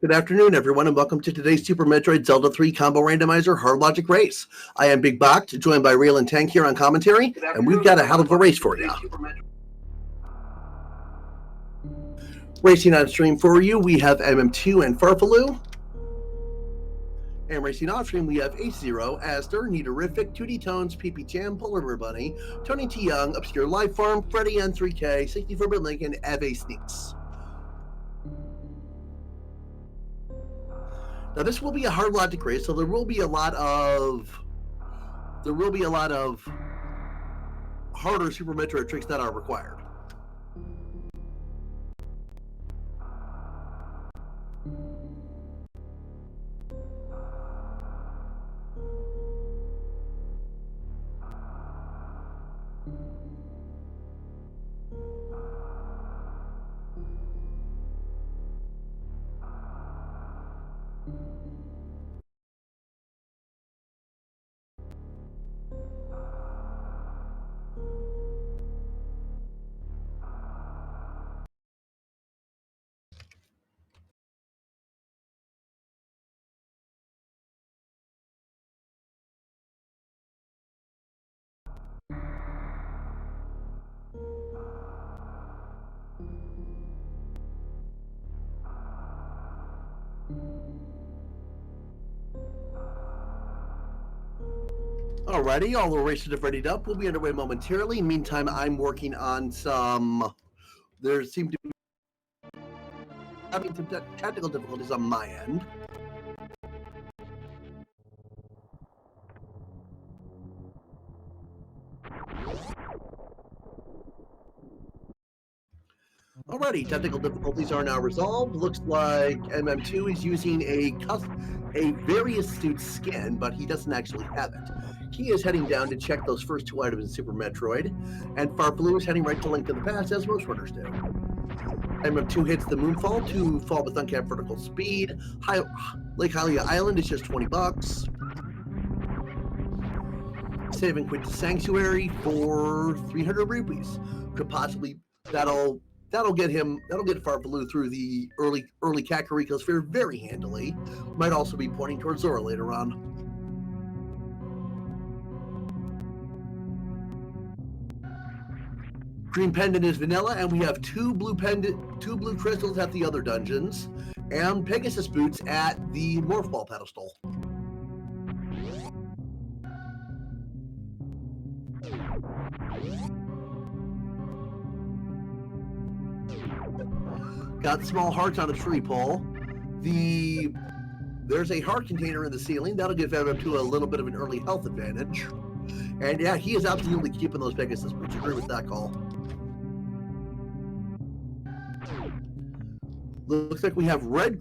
Good afternoon, everyone, and welcome to today's Super Metroid Zelda 3 Combo Randomizer Hard Logic Race. I am Big Bach, joined by Rail and Tank here on commentary, and we've got a hell of a race for you. Racing on stream for you, we have MM2 and Farfaloo. And racing off stream, we have H0, Aster, Nidorific, 2D Tones, PP Jam, Polar River Bunny, Tony T. Young, Obscure Life Farm, Freddy N3K, 64-bit Lincoln, Ave Sneaks. Now this will be a hard logic race, so there will be a lot of harder Super Metroid tricks that are required. Alrighty, all the races have readied up. We'll be underway momentarily. Meantime, I'm working on some. There seem to be having some technical difficulties on my end. Alrighty, technical difficulties are now resolved. Looks like MM2 is using a very astute skin, but he doesn't actually have it. He is heading down to check those first two items in Super Metroid, and Farfaloo is heading right to Link to the Past, as most runners do. MM2 hits the Moonfall to fall with uncapped vertical speed. Lake Hylia Island is just 20 bucks. Saving Quintus Sanctuary for 300 rupees. Could possibly that'll get Farfaloo through the early Kakariko sphere very handily. Might also be pointing towards Zora later on. Green Pendant is vanilla, and we have two blue crystals at the other dungeons, and Pegasus boots at the Morph Ball pedestal. Got small hearts on a tree pole. There's a heart container in the ceiling. That'll give MM2 a little bit of an early health advantage. And yeah, he is absolutely keeping those Pegasus boots. Agree with that call. Looks like we have red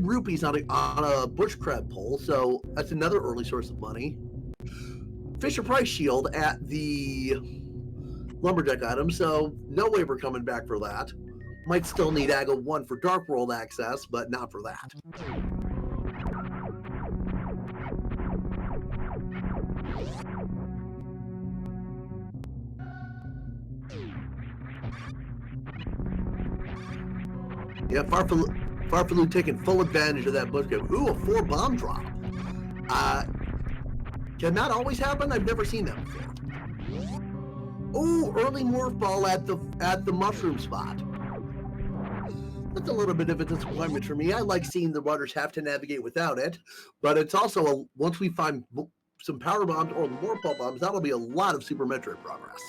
rupees on a bush crab pole, so that's another early source of money. Fisher Price shield at the lumberjack item, so no way we're coming back for that. Might still need AGA 1 for Dark World access, but not for that. Yeah, Farfaloo taking full advantage of that bush crab. Ooh, a 4 bomb drop. Can that always happen? I've never seen that before. Ooh, early Morph Ball at the mushroom spot. That's a little bit of a disappointment for me. I like seeing the runners have to navigate without it, but it's also once we find some power bombs or the Morph Ball bombs, that'll be a lot of Super Metroid progress.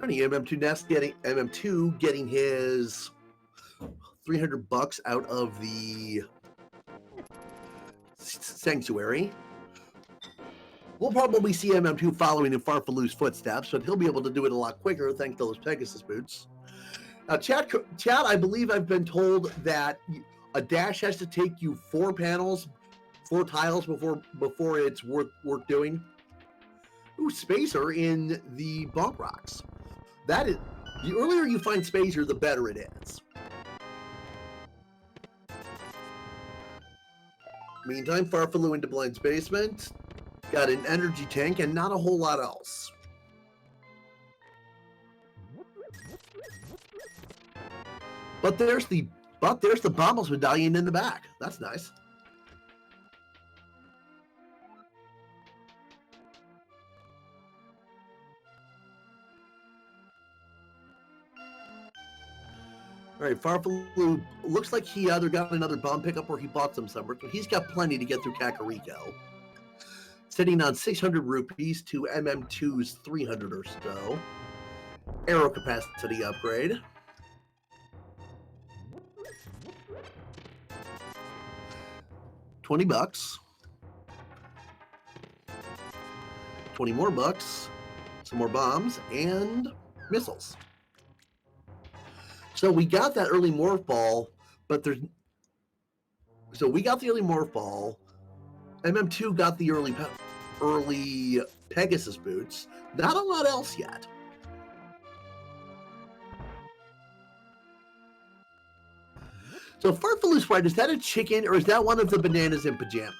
MM2 getting his 300 bucks out of the sanctuary. We'll probably see MM2 following in Farfaloo's footsteps, but he'll be able to do it a lot quicker thanks to those Pegasus boots. Now, chat, I believe I've been told that a dash has to take you 4 tiles before it's worth doing. Ooh, Spacer in the Bonk Rocks. That The earlier you find Spazier, the better it is. Meantime, Farfaloo into Blind's basement. Got an energy tank and not a whole lot else. But there's the Bombos medallion in the back. That's nice. All right, Farfaloo looks like he either got another bomb pickup or he bought some somewhere, but he's got plenty to get through Kakariko. Sitting on 600 rupees to MM2's 300 or so. Arrow capacity upgrade. $20. 20 more bucks. Some more bombs and missiles. So we got that early morph ball, but there's. So we got the early morph ball. MM2 got the early Pegasus boots. Not a lot else yet. So Farfaloo's right, is that a chicken or is that one of the bananas in pajamas?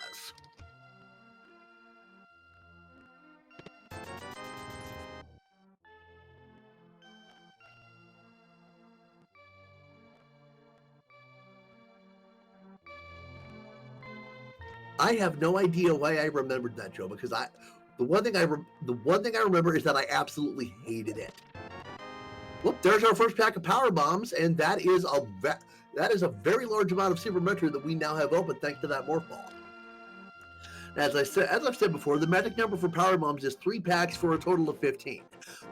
I have no idea why I remembered that, Joe, because the one thing I remember is that I absolutely hated it. Whoop, there's our first pack of power bombs, and that is a very large amount of Super Metroid that we now have open thanks to that morph ball. As I've said before, the magic number for power bombs is 3 packs for a total of 15.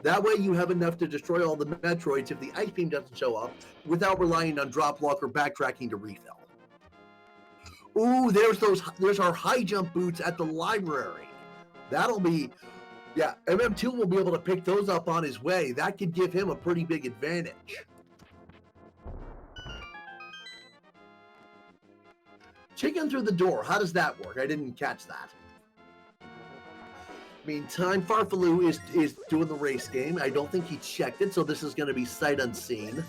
That way you have enough to destroy all the Metroids if the ice beam doesn't show up without relying on drop lock or backtracking to refill. Ooh, there's our high jump boots at the library. That'll be, yeah, MM2 will be able to pick those up on his way. That could give him a pretty big advantage. Chicken through the door, how does that work? I didn't catch that. Meantime, Farfaloo is doing the race game. I don't think he checked it, so this is going to be sight unseen.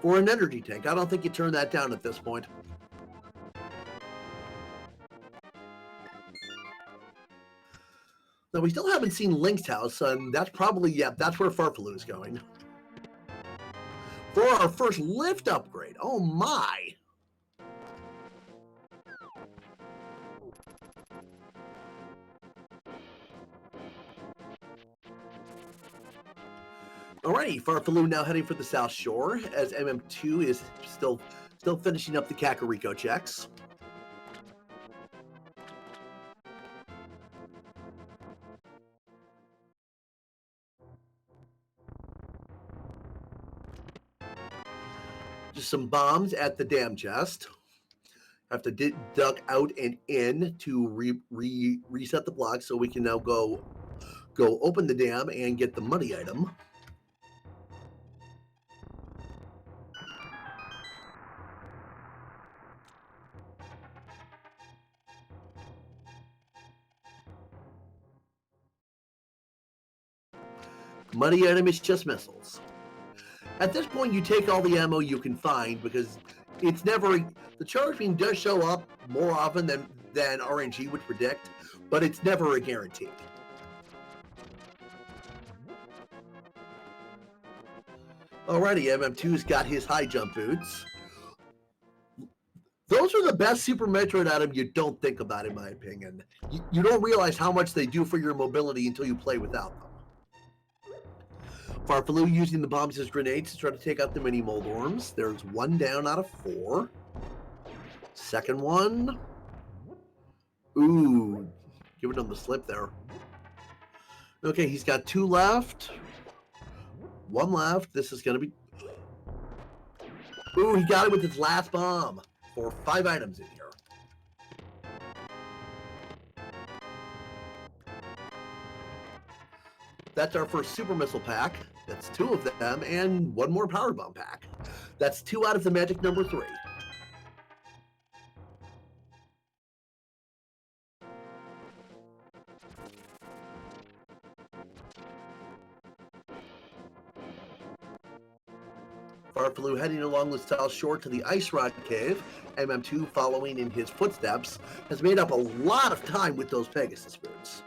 For an energy tank, I don't think you turn that down at this point. Now, we still haven't seen Link's house, and that's probably, yeah, that's where Farfaloo is going. For our first lift upgrade, oh my! Alrighty, Farfaloo now heading for the South Shore, as MM2 is still finishing up the Kakariko checks. Just some bombs at the dam chest. Have to duck out and in to reset the block, so we can now go open the dam and get the money item. Money item is just missiles. At this point, you take all the ammo you can find because it's never, the charge beam does show up more often than RNG would predict, but it's never a guarantee. Alrighty, MM2's got his high jump boots. Those are the best Super Metroid item you don't think about, in my opinion. You don't realize how much they do for your mobility until you play without them. Farfaloo using the bombs as grenades to try to take out the mini mold worms. There's one down out of 4. Second one. Ooh, giving him the slip there. Okay, he's got 2 left. 1 left. This is going to be... Ooh, he got it with his last bomb. For 5 items in here. That's our first super missile pack. That's 2 of them, and 1 more power bomb pack. That's 2 out of the magic number 3. Farfaloo heading along the south shore to the Ice Rod Cave. MM2 following in his footsteps has made up a lot of time with those Pegasus boots.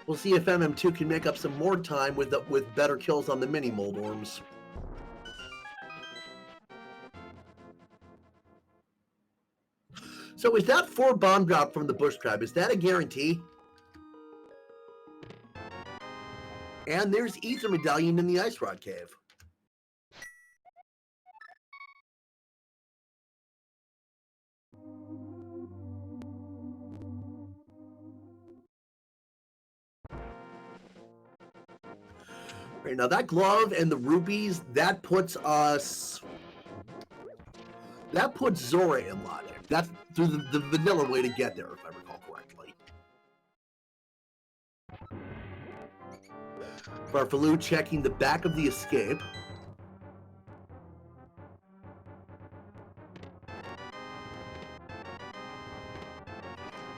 We'll see if MM2 can make up some more time with better kills on the mini Moldorms. So is that 4 bomb drop from the Bush Crab? Is that a guarantee? And there's Ether Medallion in the Ice Rod Cave. Right, now that glove and the rupees, that puts Zora in logic. That's through the vanilla way to get there, if I recall correctly. Farfaloo checking the back of the escape.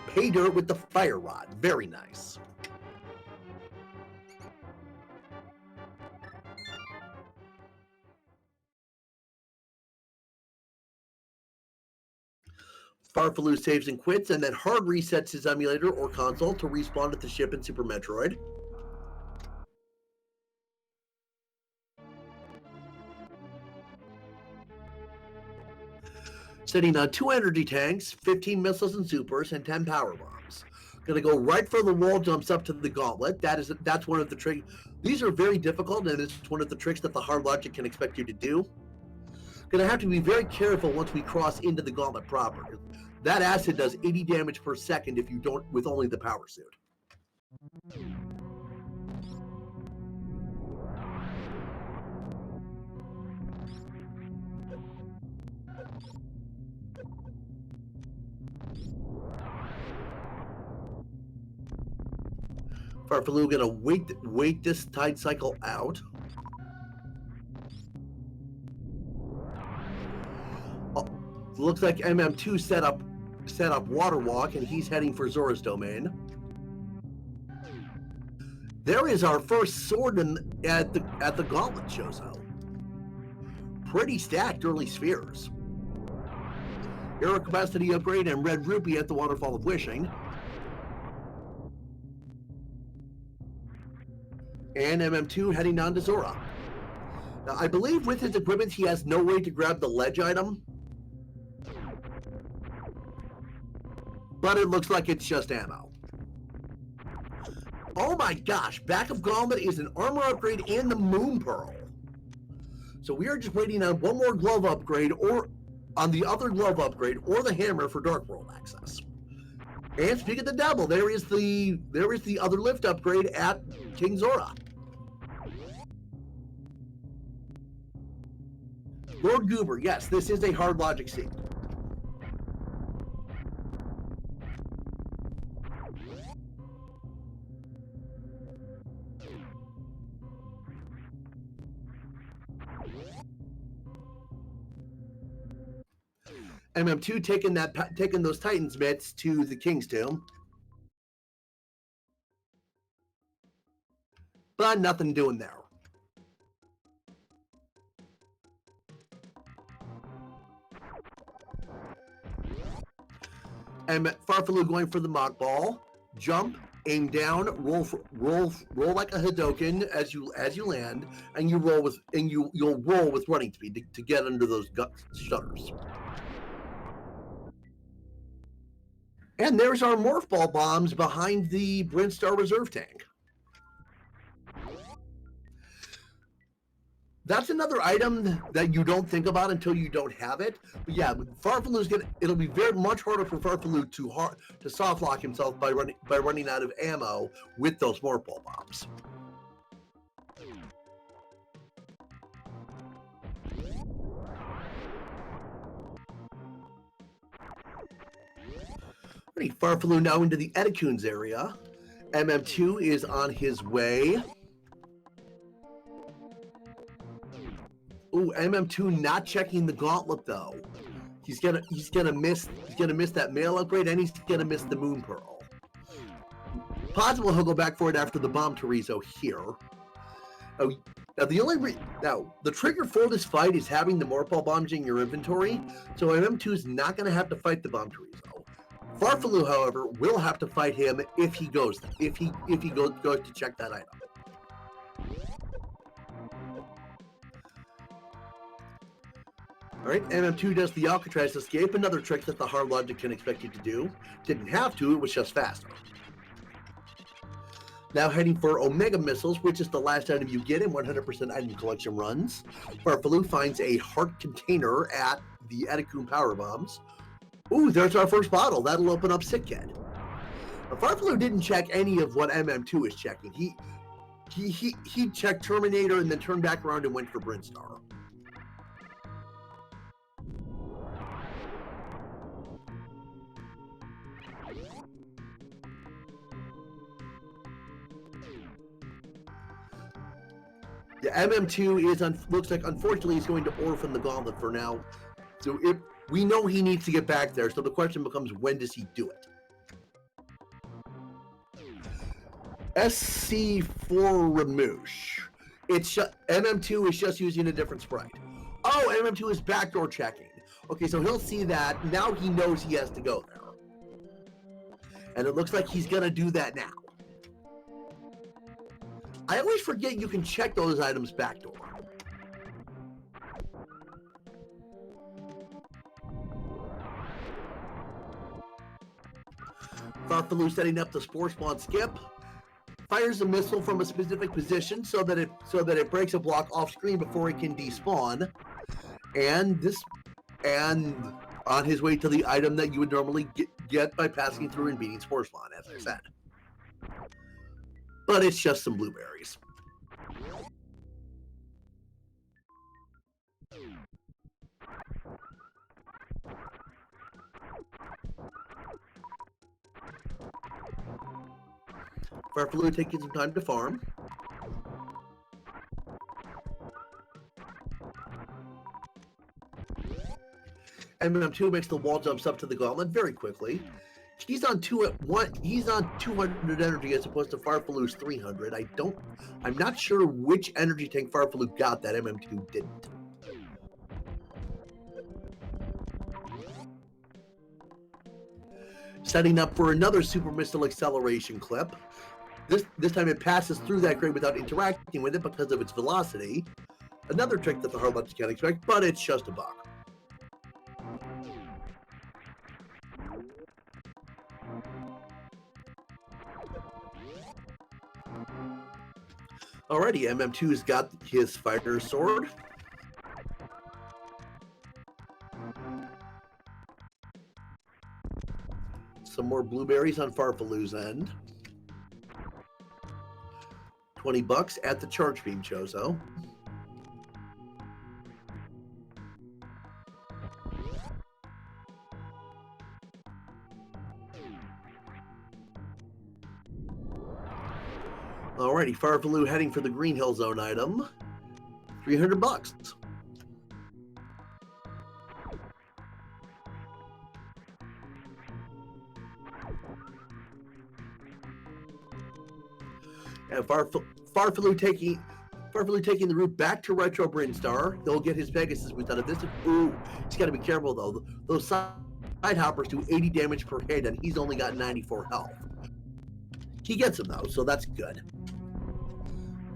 Pay dirt with the fire rod. Very nice. Farfaloo saves and quits, and then hard resets his emulator or console to respawn at the ship in Super Metroid. Sitting on 2 energy tanks, 15 missiles and supers, and 10 power bombs. Gonna go right for the wall jumps up to the gauntlet. That's one of the tricks. These are very difficult, and it's one of the tricks that the hard logic can expect you to do. Gonna have to be very careful once we cross into the gauntlet proper. That acid does 80 damage per second if you don't with only the power suit. Farfaloo gonna wait this tide cycle out. Oh, looks like MM2 set up Water Walk, and he's heading for Zora's domain. There is our first sword at the gauntlet, Chozo. Pretty stacked early spheres. Aero capacity upgrade and red rupee at the Waterfall of Wishing. And MM2 heading down to Zora. Now, I believe with his equipment, he has no way to grab the ledge item. But it looks like it's just ammo. Oh my gosh, back of Gauntlet is an armor upgrade and the Moon Pearl. So we are just waiting on one more glove upgrade, or on the other glove upgrade, or the hammer for Dark World access. And speaking of the devil, there is the other lift upgrade at King Zora. Lord Goober, yes, this is a hard logic seed. MM2 taking those Titans bits to the King's Tomb. But nothing doing there. And Farfaloo going for the mock ball. Jump, aim down, roll like a Hadoken as you land, and you'll roll with running speed to get under those shutters. And there's our Morph Ball bombs behind the Brinstar Reserve tank. That's another item that you don't think about until you don't have it. But yeah, it'll be very much harder for Farfaloo to soft lock himself by running out of ammo with those Morph Ball bombs. Farfaloo now into the Eticoons area. MM2 is on his way. Ooh, MM2 not checking the gauntlet though. He's gonna miss that mail upgrade, and he's gonna miss the Moon Pearl. Possible he'll go back for it after the Bomb Torizo here. Oh, now the trigger for this fight is having the Morphle bombs in your inventory, so MM2 is not gonna have to fight the Bomb Torizo. Farfaloo, however, will have to fight him if he goes to check that item. Alright, MM2 does the Alcatraz escape, another trick that the hard logic can expect you to do. Didn't have to, it was just faster. Now heading for Omega Missiles, which is the last item you get in 100% item collection runs. Farfaloo finds a heart container at the Edicune Power Bombs. Ooh, there's our first bottle. That'll open up Sick Kid. Farfaloo didn't check any of what MM2 is checking. He checked Terminator and then turned back around and went for Brinstar. The MM2 looks like unfortunately he's going to orphan the gauntlet for now. So we know he needs to get back there, so the question becomes, when does he do it? SC4 Ramoosh. MM2 is just using a different sprite. Oh, MM2 is backdoor checking. Okay, so he'll see that. Now he knows he has to go there. And it looks like he's going to do that now. I always forget you can check those items backdoor. Farfaloo setting up the Spore Spawn skip. Fires a missile from a specific position so that it breaks a block off screen before it can despawn. And on his way to the item that you would normally get by passing through and beating Spore Spawn, as I said. But it's just some blueberries. Farfaloo taking some time to farm. MM2 makes the wall jumps up to the gauntlet very quickly. He's on 200 energy as opposed to Farfaloo's 300. I'm not sure which energy tank Farfaloo got that MM2 didn't. Setting up for another Super Missile Acceleration clip. This time it passes through that grade without interacting with it because of its velocity. Another trick that the hard logic can't expect, but it's just a bug. Alrighty, MM2's got his fighter sword. Some more blueberries on Farfaloo's end. $20 at the Charge Beam Chozo. Alrighty, Farfaloo heading for the Green Hill Zone item. $300. And Farfaloo taking the route back to Retro Brinstar. He'll get his Pegasus boots out of this. Ooh, he's got to be careful though. Those side hoppers do 80 damage per hit, and he's only got 94 health. He gets them though, so that's good.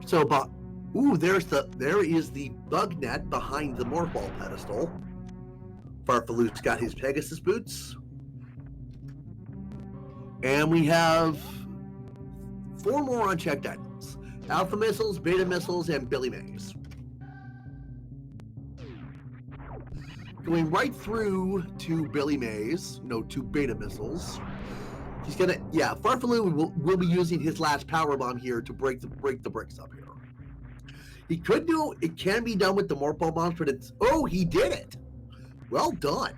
So, there is the bug net behind the Morphle pedestal. Farfaloo's got his Pegasus boots, and we have 4 more unchecked items: Alpha Missiles, Beta Missiles, and Billy Mays. Going right through to Billy Mays, to Beta Missiles. He's gonna, Farfaloo will be using his last power bomb here to break the bricks up here. It can be done with the Morphle bombs, but he did it. Well done.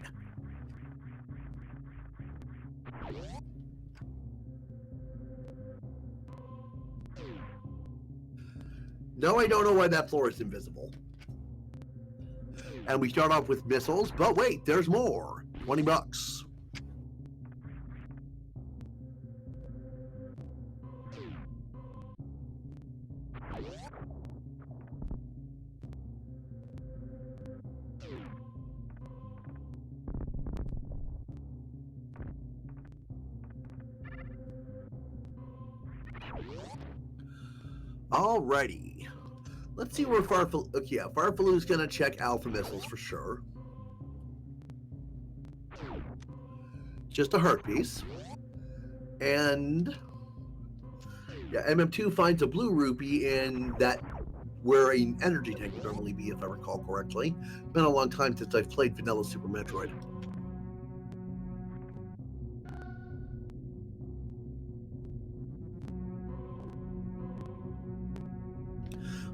No, I don't know why that floor is invisible. And we start off with missiles, but wait, there's more. $20. Alrighty. Let's see where Farfaloo... Okay, yeah, Farfaloo's gonna check Alpha missiles for sure. Just a heart piece. And... yeah, MM2 finds a blue rupee in that... where an energy tank would normally be, if I recall correctly. Been a long time since I've played Vanilla Super Metroid.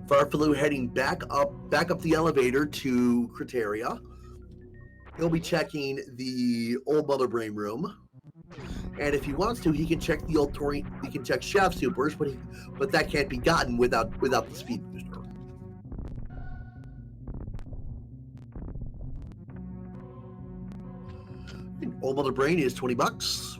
Farfaloo heading back up the elevator to Criteria. He'll be checking the old Mother Brain room, and if he wants to, he can check the old Tori. He can check Shaft Supers, but that can't be gotten without the speed booster. And old Mother Brain is $20.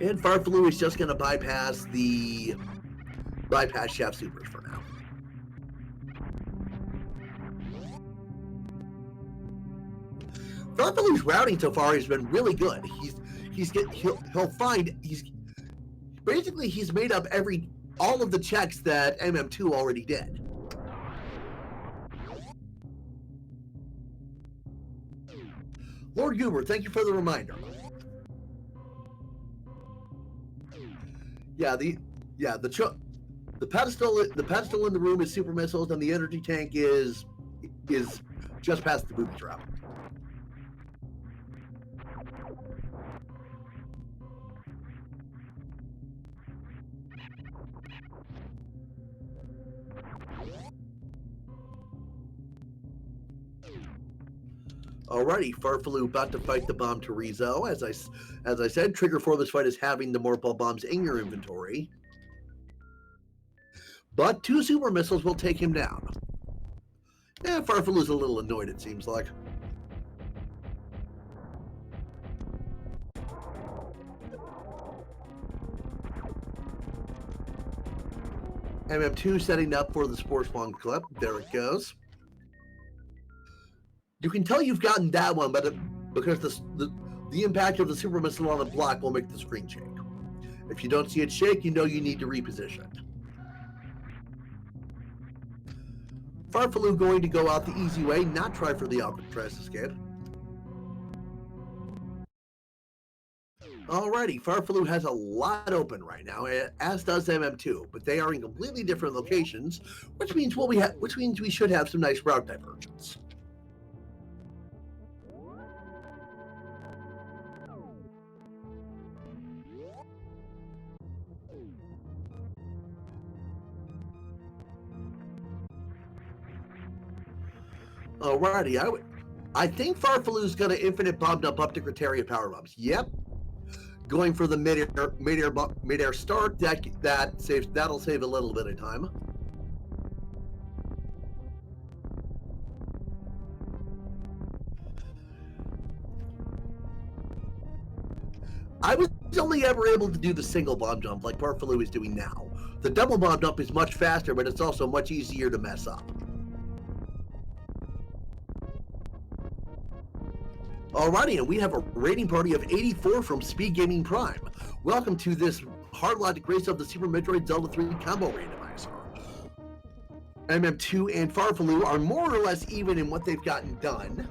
And Farfaloo is just going to bypass Shaft Supers for now. Farfaloo's routing so far has been really good. He's made up all of the checks that MM2 already did. Lord Goober, thank you for the reminder. Yeah, the pedestal in the room is super missiles, and the energy tank is just past the booby trap. Alrighty, Farfaloo about to fight the bomb to Rizzo. As I said, trigger for this fight is having the more bombs in your inventory. But 2 super missiles will take him down. Yeah, Farfaloo's a little annoyed, it seems like. MM2 setting up for the Sports Spawn clip. There it goes. You can tell you've gotten that one, but because the impact of the super missile on the block will make the screen shake. If you don't see it shake, you know you need to reposition. Farfaloo going to go out the easy way, not try for the Alcatraz escape. Alrighty, Farfaloo has a lot open right now, as does MM2, but they are in completely different locations, which means we should have some nice route divergence. Alrighty, I think Farfaloo's going to infinite bomb dump up to Criteria power bombs. Yep. Going for the mid-air start. That'll save a little bit of time. I was only ever able to do the single bomb jump like Farfaloo is doing now. The double bomb jump is much faster, but it's also much easier to mess up. Alrighty, and we have a rating party of 84 from Speed Gaming Prime. Welcome to this hard logic race of the Super Metroid Zelda 3 combo randomizer. MM2 and Farfaloo are more or less even in what they've gotten done,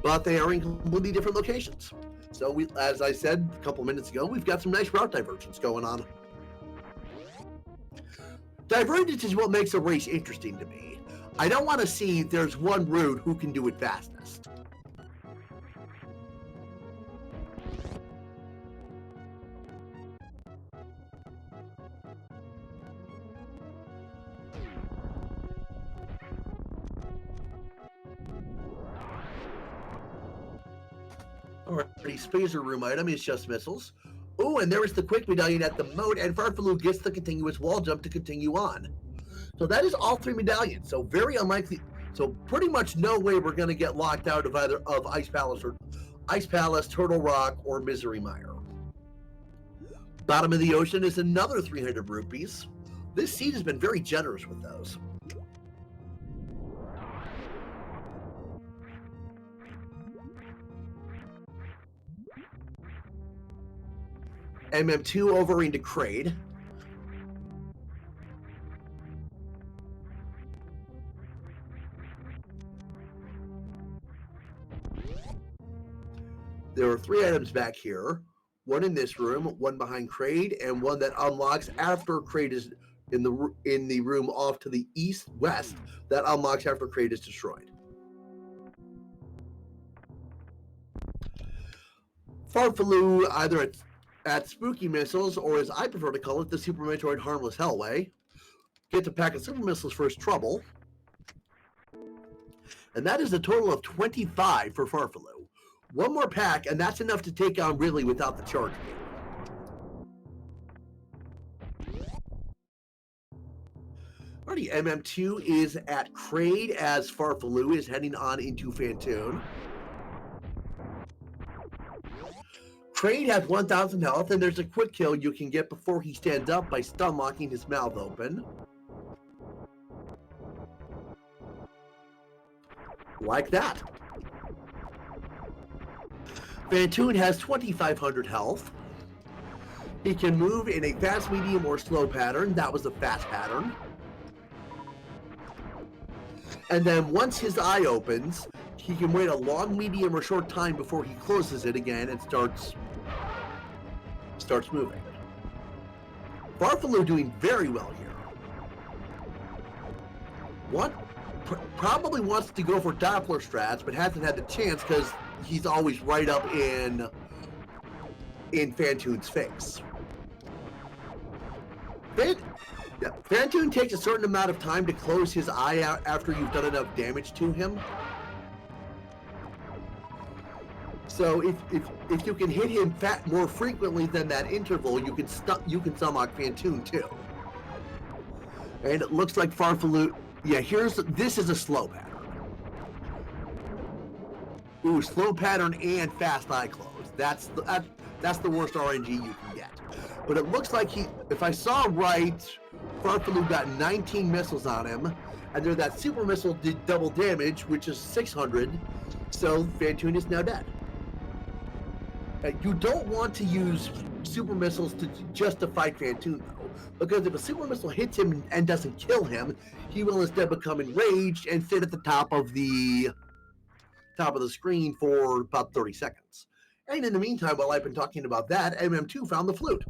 but they are in completely different locations. So, as I said a couple minutes ago, we've got some nice route divergence going on. Divergence is what makes a race interesting to me. I don't want to see there's one route who can do it fastest. Alrighty, Spacer room item is just missiles. Oh, and there is the quick medallion at the moat, and Farfaloo gets the continuous wall jump to continue on. So that is all 3 medallions. So very unlikely. So pretty much no way we're going to get locked out of either of Ice Palace, Turtle Rock, or Misery Mire. Bottom of the ocean is another 300 rupees. This seed has been very generous with those. MM2 over into Kraid. There are 3 items back here. One in this room, one behind Kraid, and one that unlocks after Kraid is in the room off to the east-west that unlocks after Kraid is destroyed. Farfaloo either at Spooky Missiles, or as I prefer to call it, the Super Metroid Harmless Hellway. Gets a pack of Super Missiles for his trouble. And that is a total of 25 for Farfaloo. One more pack, and that's enough to take on Ridley without the charge game. Alrighty, MM2 is at Kraid as Farfaloo is heading on into Phantoon. Kraid has 1,000 health, and there's a quick kill you can get before he stands up by stun locking his mouth open. Like that. Phantoon has 2,500 health. He can move in a fast, medium, or slow pattern. That was a fast pattern. And then once his eye opens, he can wait a long, medium, or short time before he closes it again and starts moving. Farfaloo doing very well here. Probably wants to go for Doppler strats, but hasn't had the chance because he's always right up in Phantoon's face. Phantoon takes a certain amount of time to close his eye out after you've done enough damage to him. So if you can hit him more frequently than that interval, you can stomach Phantoon too. And it looks like Farfaloo. Yeah, this is a slow pattern. Ooh, slow pattern and fast eye close. That's the worst RNG you can get. But it looks like if I saw right, Farfaloo got 19 missiles on him, and there that super missile did double damage, which is 600. So Phantoon is now dead. You don't want to use super missiles just to fight Phantoon though, because if a super missile hits him and doesn't kill him, he will instead become enraged and sit at the top of the screen for about 30 seconds. And in the meantime, while I've been talking about that, MM2 found the flute.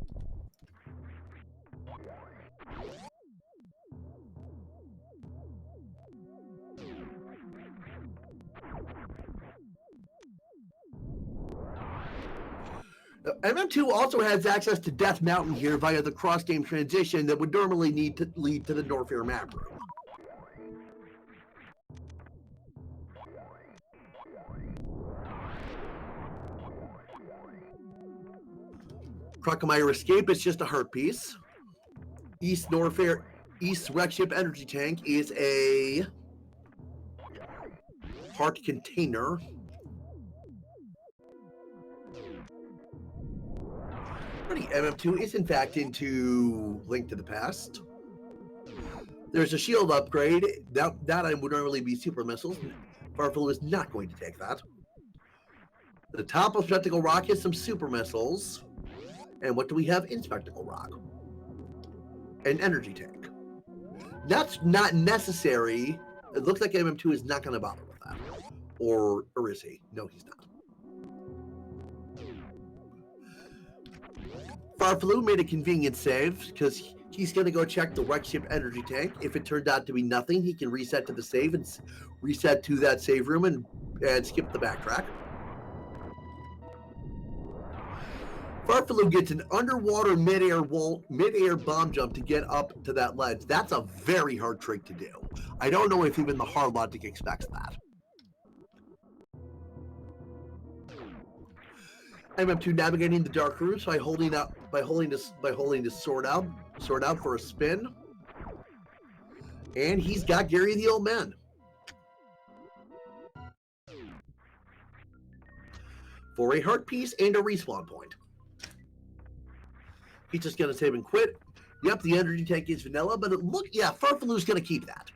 MM2 also has access to Death Mountain here via the cross-game transition that would normally need to lead to the Norfair map room. Crocomire Escape is just a heart piece. East Wreckship Energy Tank is a heart container. MM2 is in fact into Link to the Past. There's a shield upgrade. That item would normally be super missiles. Farfaloo is not going to take that. The top of Spectacle Rock is some super missiles. And what do we have in Spectacle Rock? An energy tank. That's not necessary. It looks like MM2 is not going to bother with that. Or is he? No, he's not. Farfaloo made a convenient save because he's going to go check the Wreckship energy tank. If it turned out to be nothing, he can reset to the save and reset to that save room and skip the backtrack. Farfaloo gets an underwater midair bomb jump to get up to that ledge. That's a very hard trick to do. I don't know if even the hard logic expects that. MM2 navigating the dark rooms by holding this sword out for a spin. And he's got Gary the Old Man. For a heart piece and a respawn point. He's just gonna save and quit. Yep, the energy tank is vanilla, but Farfalu's gonna keep that.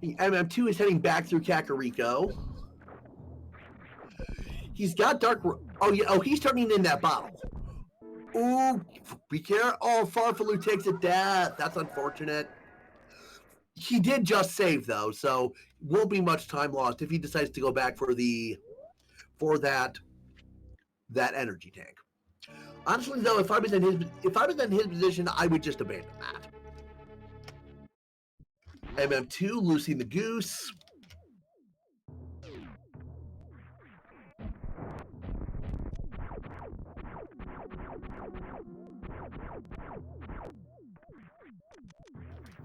The MM2 is heading back through Kakariko. He's got dark. Oh yeah. Oh, he's turning in that bottle. Ooh, be careful. Oh, Farfalu takes a death. That's unfortunate. He did just save though, so won't be much time lost if he decides to go back for that energy tank. Honestly, though, if I was in his position, I would just abandon that. MM2 losing the goose.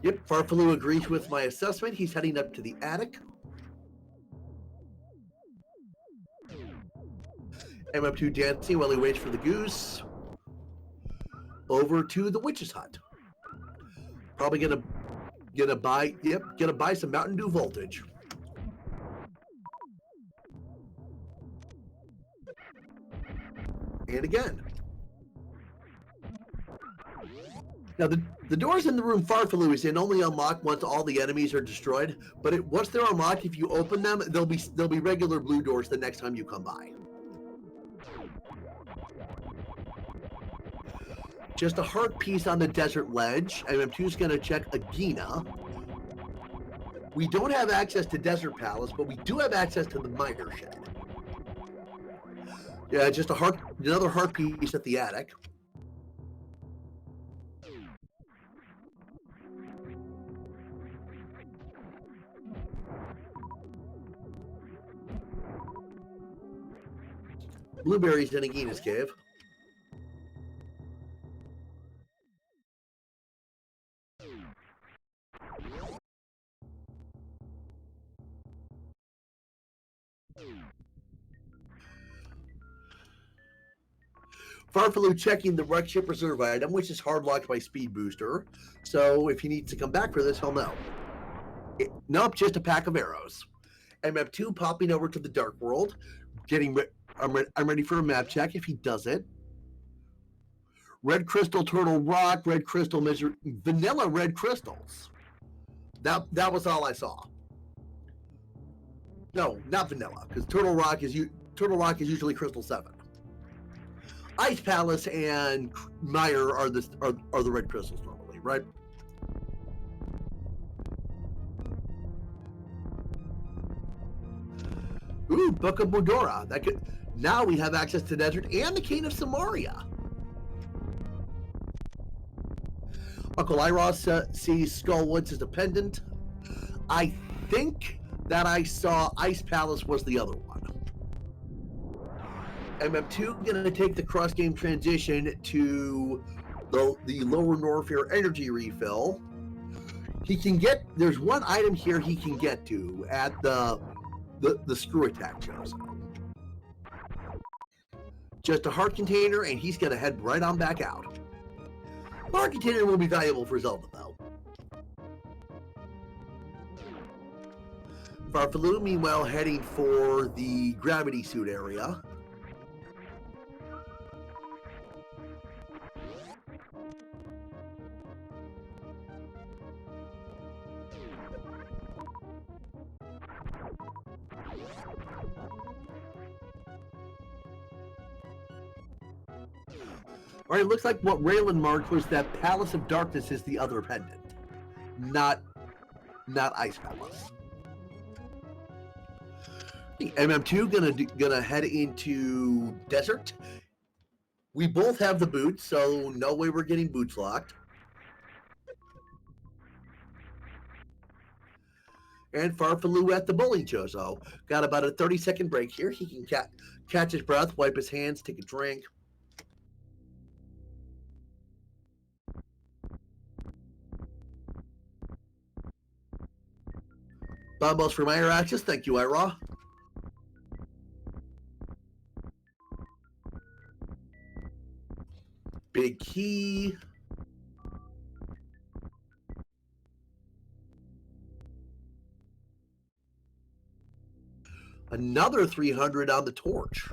Yep, Farfalu agrees with my assessment. He's heading up to the attic. MM2 dancing while he waits for the goose. Over to the witch's hut. Probably gonna buy some Mountain Dew Voltage. And again. Now the doors in the room Farfalu is in only unlock once all the enemies are destroyed. But once they're unlocked, if you open them, they'll be regular blue doors the next time you come by. Just a heart piece on the desert ledge. MM2 is going to check Agina. We don't have access to Desert Palace, but we do have access to the miner shed. Yeah, just another heart piece at the attic. Blueberries in Agina's cave. Farfalu checking the wreck ship reserve item, which is hard locked by Speed Booster. So if he needs to come back for this, he'll know. Nope, just a pack of arrows. MM2 popping over to the Dark World. I'm ready for a map check if he does it. Red Crystal Turtle Rock, Red Crystal Vanilla Red Crystals. That was all I saw. No, not vanilla, because Turtle Rock is usually Crystal 7. Ice Palace and Mire are the red crystals normally, right? Ooh, Book of Modora. Now we have access to Desert and the Cane of Samaria. Uncle Iros sees Skullwoods as a pendant. I think that I saw Ice Palace was the other one. MM2 going to take the cross-game transition to the Lower Norfair energy refill. There's one item here he can get to at the screw attack chosen. Just a heart container, and he's going to head right on back out. The heart container will be valuable for Zelda, though. Farfalu, meanwhile, heading for the gravity suit area. All right, looks like what Raylan marked was that Palace of Darkness is the other pendant, not Ice Palace. MM2 gonna head into Desert. We both have the boots, so no way we're getting boots locked. And Farfaloo at the bowling Chozo. Got about a 30-second break here. He can catch his breath, wipe his hands, take a drink. Bombos for Meyer Access. Thank you, Ira. Big key. Another 300 on the torch.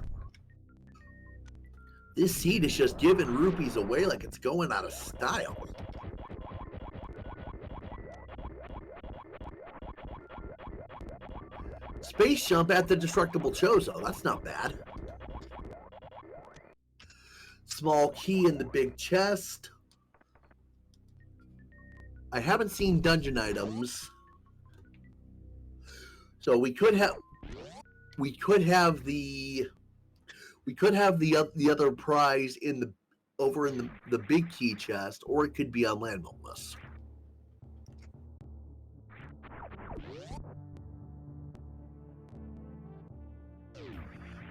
This seed is just giving rupees away like it's going out of style. Space jump at the destructible Chozo. That's not bad. Small key in the big chest. I haven't seen dungeon items, so we could have the other prize in the over in the big key chest, or it could be on Landmillless.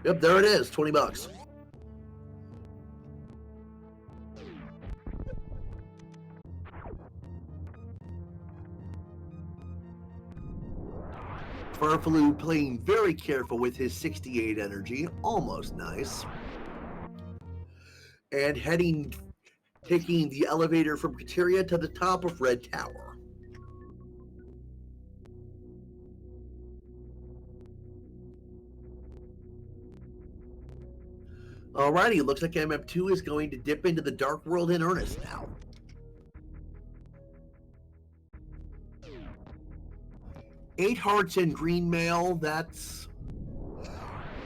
Yep, there it is, $20. Farfaloo playing very careful with his 68 energy, almost nice. And taking the elevator from Kateria to the top of Red Tower. Alrighty, looks like MM2 is going to dip into the Dark World in earnest now. Eight hearts and green mail. That's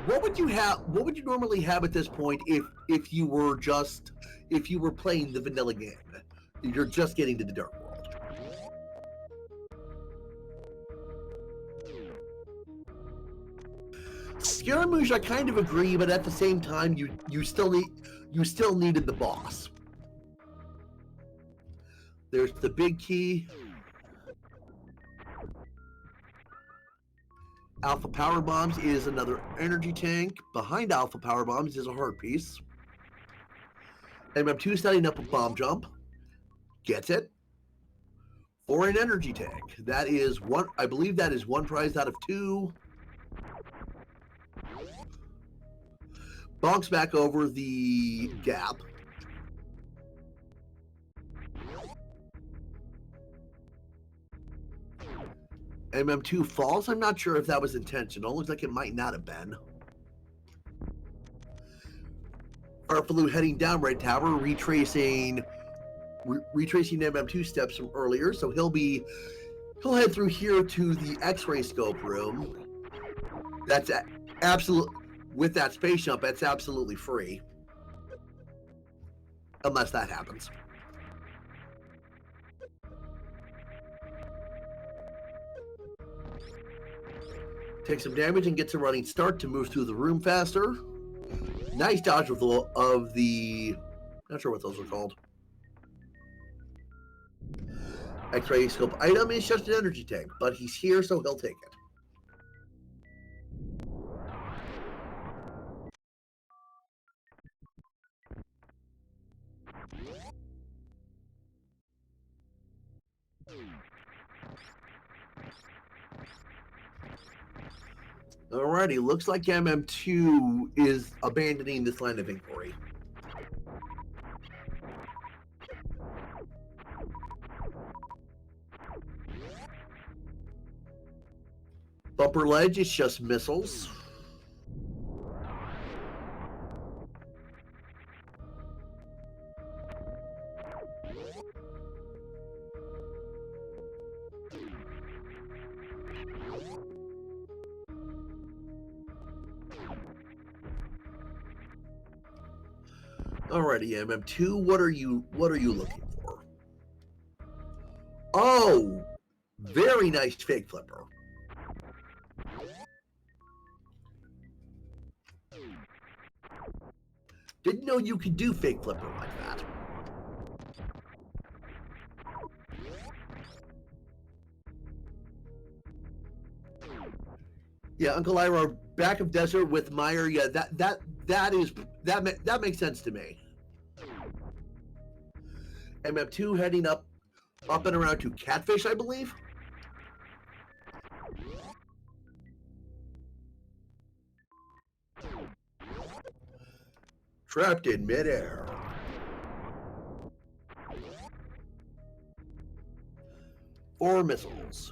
what would you have? What would you normally have at this point if you were playing the vanilla game? You're just getting to the Dark World. Scaramouche, I kind of agree, but at the same time, you still needed the boss. There's the big key. Alpha Power Bombs is another energy tank. Behind Alpha Power Bombs is a heart piece. MM2 setting up a bomb jump. Gets it. Or an energy tank. That is one. I believe that is one prize out of two. Bonks back over the gap. MM2 falls. I'm not sure if that was intentional. Looks like it might not have been. Farfaloo heading down Red Tower, retracing MM2 steps from earlier. So he'll head through here to the X-ray scope room. That's absolute. With that space jump, that's absolutely free, unless that happens. Takes some damage and gets a running start to move through the room faster. Nice dodge of the not sure what those are called. X-ray scope item is just an energy tank, but he's here, so he'll take it. Alrighty, looks like MM2 is abandoning this line of inquiry. Bumper ledge is just missiles. Alrighty, MM2, what are you looking for? Oh, very nice fake flipper. Didn't know you could do fake flipper like that. Yeah, Uncle Ira, back of desert with Meyer. Yeah, that makes sense to me. MM2 heading up and around to Catfish, I believe. Trapped in midair. Four missiles.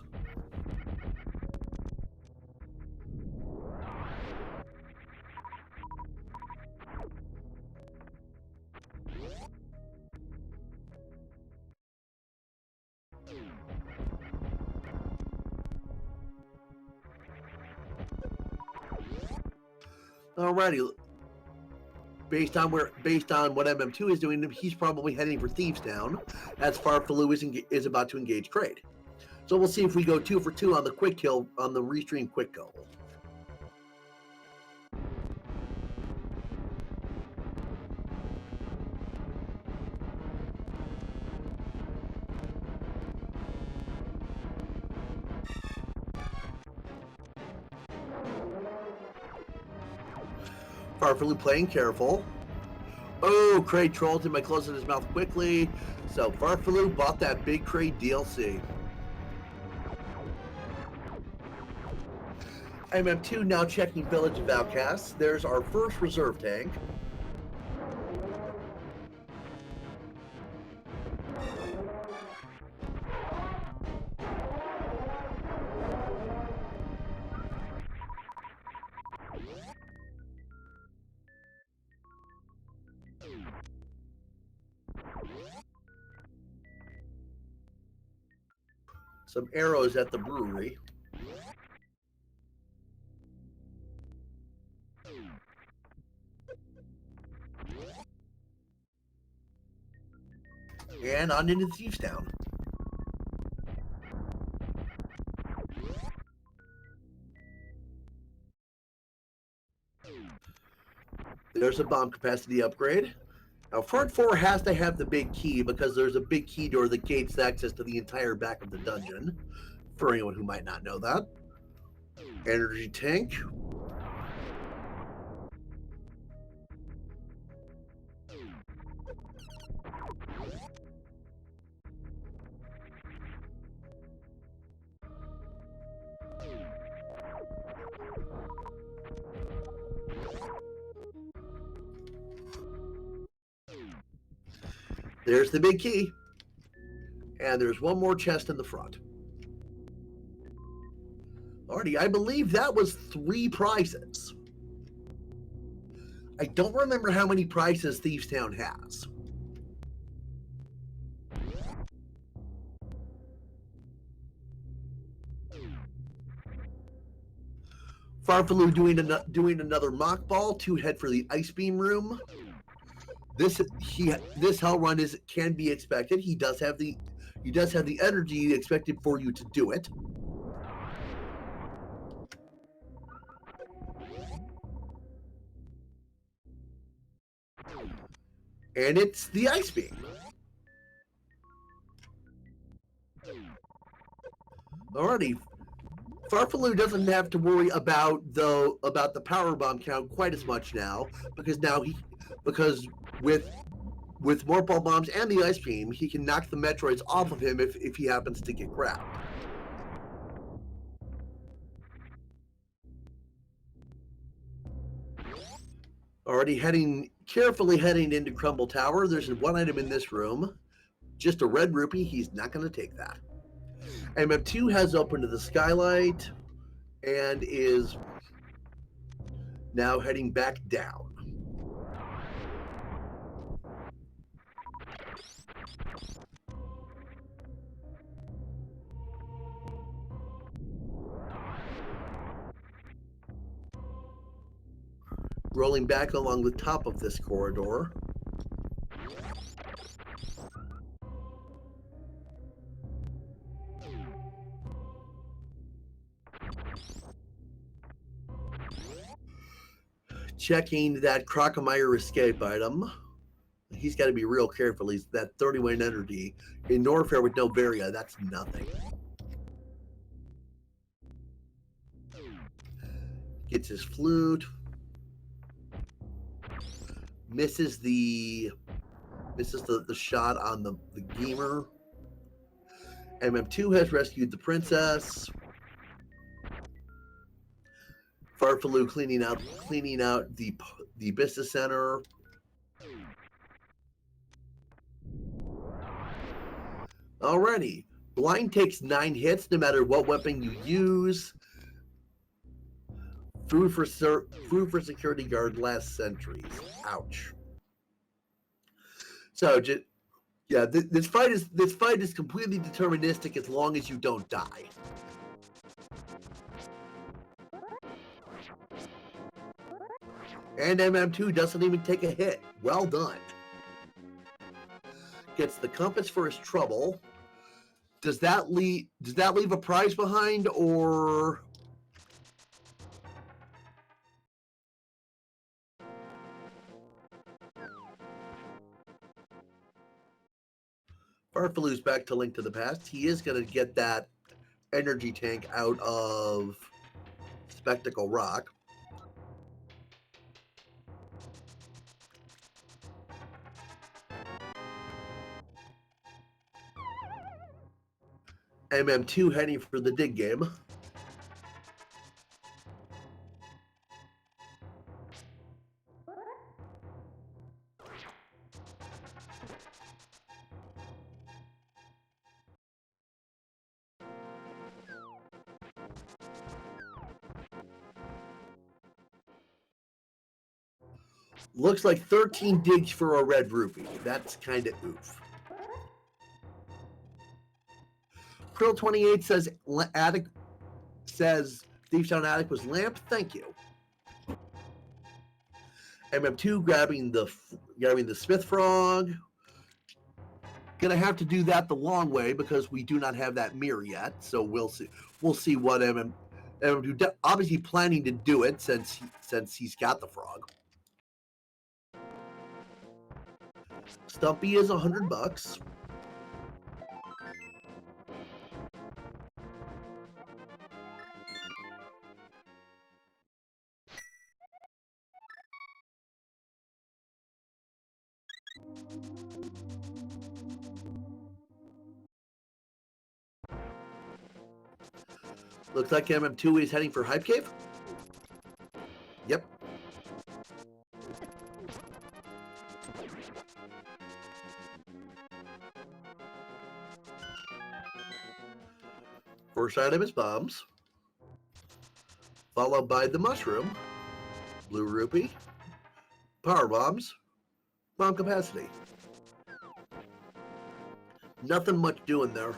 Alrighty. Based on what MM2 is doing, he's probably heading for Thieves Town, as Farfaloo is about to engage Kraid. So we'll see if we go 2 for 2 on the quick kill on the restream quick kill. Farfaloo playing careful. Oh, Kraid trolled him by closing his mouth quickly. So Farfaloo bought that big Kraid DLC. MM2 now checking Village of Outcasts. There's our first reserve tank. Some arrows at the brewery. And on into Thieves Town. There's a bomb capacity upgrade. Now, Front 4 has to have the big key because there's a big key door that gates access to the entire back of the dungeon, for anyone who might not know that. Energy tank. There's the big key. And there's one more chest in the front. Alrighty, I believe that was 3 prizes. I don't remember how many prizes Thieves Town has. Farfaloo doing another mock ball to head for the ice beam room. This hell run can be expected. He does have the energy expected for you to do it. And it's the ice beam. Alrighty. Farfaloo doesn't have to worry about the power bomb count quite as much now, because with more ball bombs and the ice beam, he can knock the Metroids off of him if he happens to get grabbed. Already carefully heading into Crumble Tower. There's one item in this room, just a red rupee. He's not going to take that. MM2 has opened to the skylight and is now heading back down. Rolling back along the top of this corridor. Checking that Crocomire escape item. He's got to be real careful. He's that 31 energy. In Norfair with no Varia, that's nothing. Gets his flute. Misses the shot on the gamer. MM2 has rescued the princess. Farfaloo cleaning out the business center. Alrighty. Blind takes 9 hits no matter what weapon you use. Food for security guard last centuries. Ouch. So yeah, this fight is completely deterministic as long as you don't die. And MM2 doesn't even take a hit. Well done. Gets the compass for his trouble. Does that leave a prize behind, or Farfaloo's back to Link to the Past? He is going to get that energy tank out of Spectacle Rock. MM2 heading for the dig game. Looks like 13 digs for a red rupee. That's kind of oof. Krill28 says Thief Town Attic was lamp. Thank you. MM2 grabbing the Smith Frog. Gonna have to do that the long way because we do not have that mirror yet. So we'll see. We'll see what MM2 obviously planning to do it since he's got the frog. Stumpy is $100. Looks like MM2 is heading for Hype Cave. Yep. First item is bombs, followed by the mushroom, blue rupee, power bombs, bomb capacity. Nothing much doing there.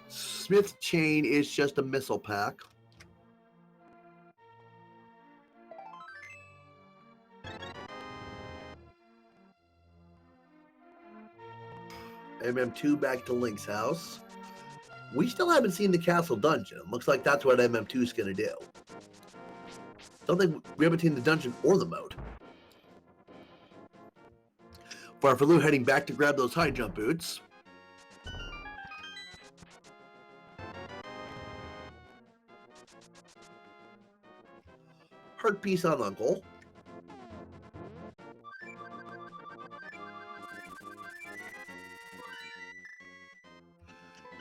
Smith's chain is just a missile pack. MM2 back to Link's house. We still haven't seen the castle dungeon. Looks like that's what MM2 is going to do. Don't think we haven't seen the dungeon or the mode. Farfaloo heading back to grab those high jump boots. Heart piece on Uncle.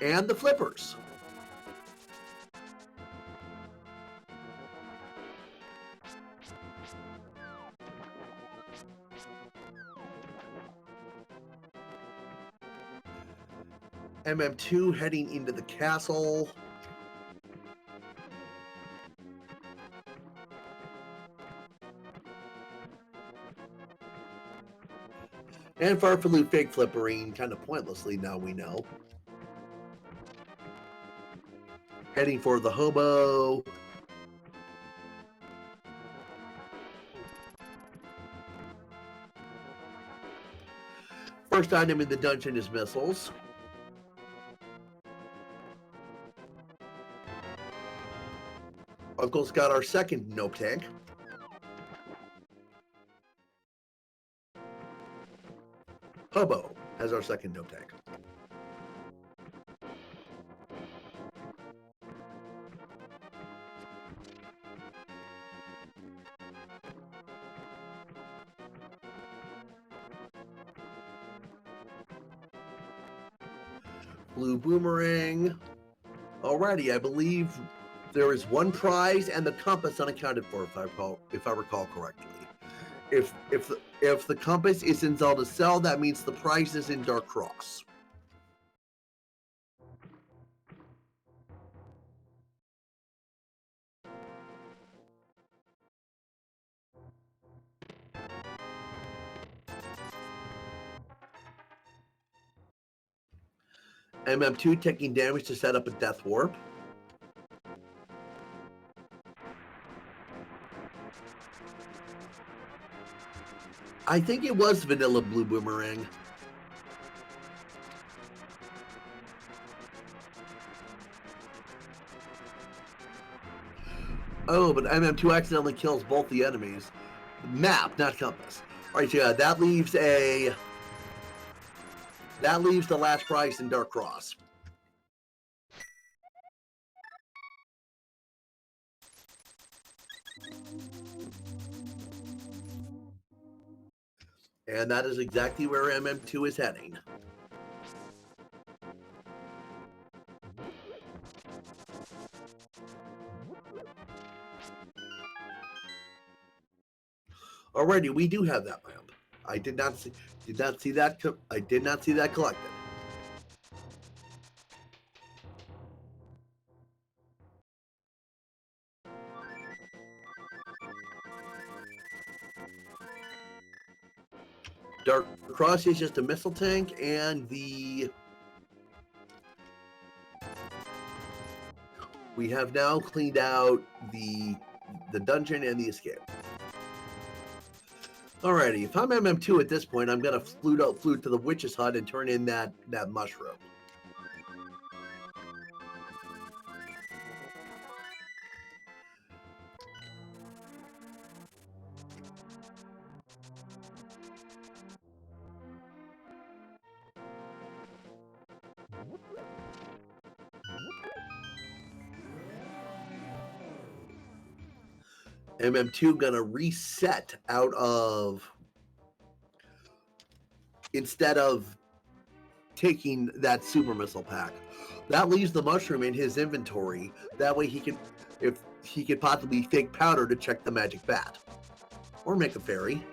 And the flippers. MM2 heading into the castle. And Farfaloo fake flippering kind of pointlessly, now we know. Heading for the hobo. First item in the dungeon is missiles. Uncle's got our second nope tank. Hobo has our second nope tank. Blue boomerang. Alrighty, I believe there is one prize and the compass unaccounted for, if I recall correctly. If the compass is in Zelda's Cell, that means the prize is in Dark Cross. MM2 taking damage to set up a death warp. I think it was vanilla blue boomerang. Oh, but MM2 accidentally kills both the enemies. Map, not compass. All right, so yeah, that leaves the last prize in Dark Cross. And that is exactly where MM2 is heading. Alrighty, we do have that lamp. I did not see that. I did not see that collected. Dark Cross is just a missile tank, and we have now cleaned out the dungeon and the escape. Alrighty, if I'm MM2 at this point, I'm gonna flute to the witch's hut and turn in that mushroom. MM2 gonna reset out of, instead of taking that super missile pack. That leaves the mushroom in his inventory. That way he can, if he could possibly fake powder to check the magic bat. Or make a fairy.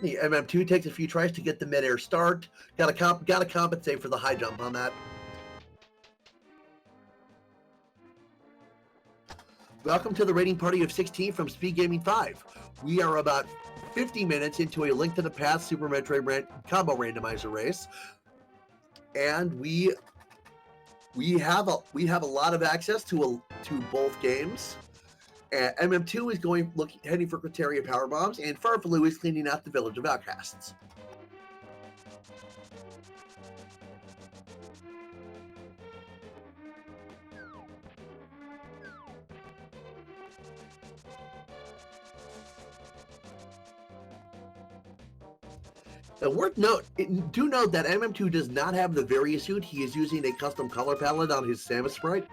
The MM2 takes a few tries to get the mid-air start. Gotta compensate for the high jump on that. Welcome to the rating party of 16 from Speed Gaming 5. We are about 50 minutes into a Link to the Past Super Metroid combo randomizer race, and we have a lot of access to both games. MM2 is heading for Criteria Power Bombs, and Farfaloo is cleaning out the Village of Outcasts. Do note that MM2 does not have the Varia suit. He is using a custom color palette on his Samus sprite.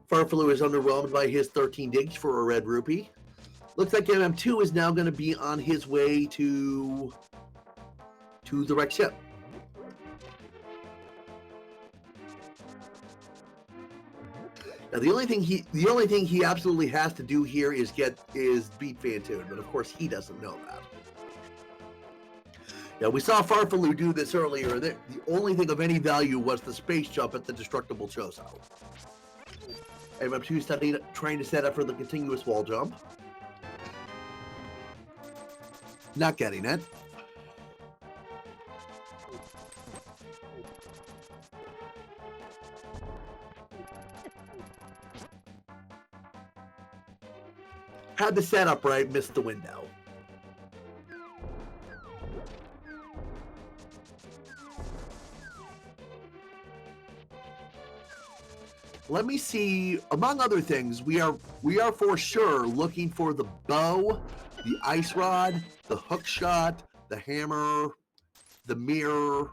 Farfalu is underwhelmed by his 13 digs for a red rupee. Looks like MM2 is now going to be on his way to the wrecked ship. Now the only thing he absolutely has to do here is beat Fantoon, but of course he doesn't know that. Now we saw Farfalu do this earlier. The only thing of any value was the space jump at the destructible Chozo. MM2 trying to set up for the continuous wall jump. Not getting it. Had the setup right, missed the window. Let me see. Among other things, we are for sure looking for the bow, the ice rod, the hook shot, the hammer, the mirror.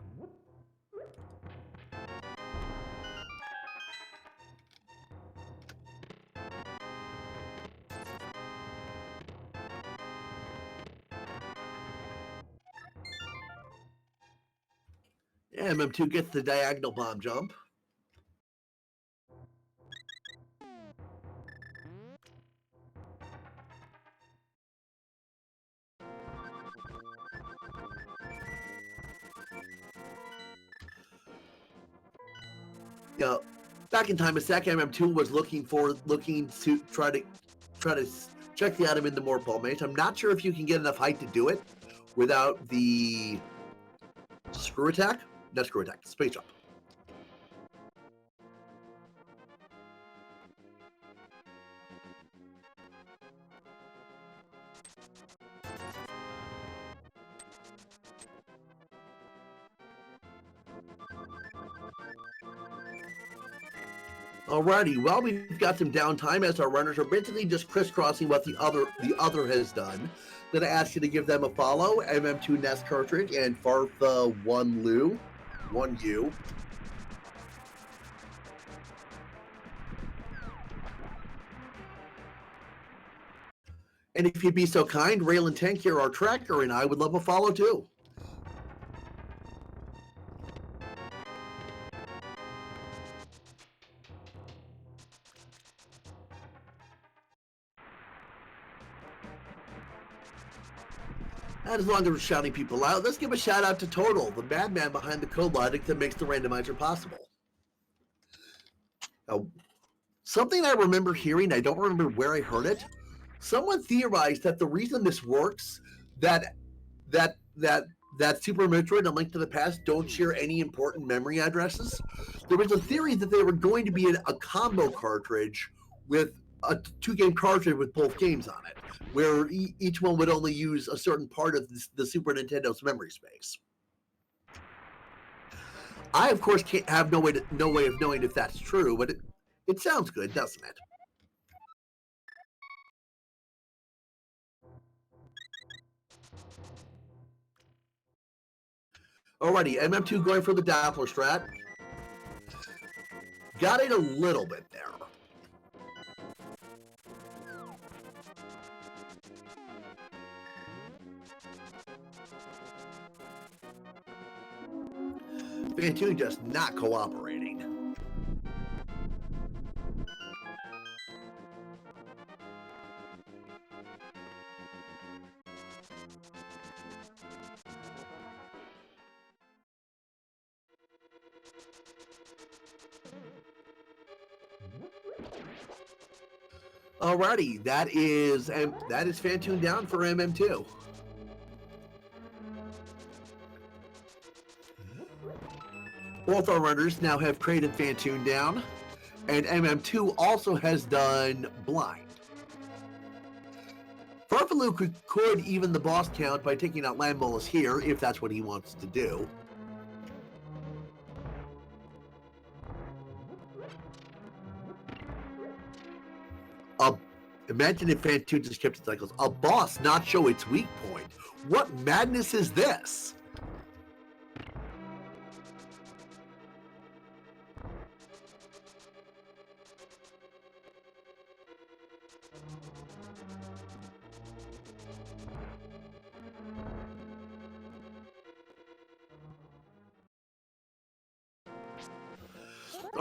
And MM2 gets the diagonal bomb jump. Yeah, back in time a sec, MM2 was looking to try to check the item into more palmates. I'm not sure if you can get enough height to do it without the screw attack. Not screw attack, space jump. Alrighty, well, we've got some downtime as our runners are basically just crisscrossing what the other has done. I'm going to ask you to give them a follow. MM2 Nest Cartridge and Fartha 1 Lu, 1U. And if you'd be so kind, Raylan Tank here, our tracker, and I would love a follow too. And as long as we're shouting people out, let's give a shout out to Total, the madman behind the code logic that makes the randomizer possible. Now, something I remember hearing, I don't remember where I heard it. Someone theorized that the reason this works, that Super Metroid and Link to the Past don't share any important memory addresses. There was a theory that they were going to be a combo cartridge with a 2-game cartridge with both games on it, where each one would only use a certain part of the Super Nintendo's memory space. I, of course, can't have no way of knowing if that's true, but it sounds good, doesn't it? Alrighty, MM2 going for the Doppler strat. Got it a little bit there. Fantoon just not cooperating. Alrighty, that is Fantoon down for MM2. Both our runners now have created Fantoon down, and MM2 also has done blind. Farfalu could even the boss count by taking out Land Molus here, if that's what he wants to do. Imagine if Fantoon just kept its cycles. A boss not show its weak point. What madness is this?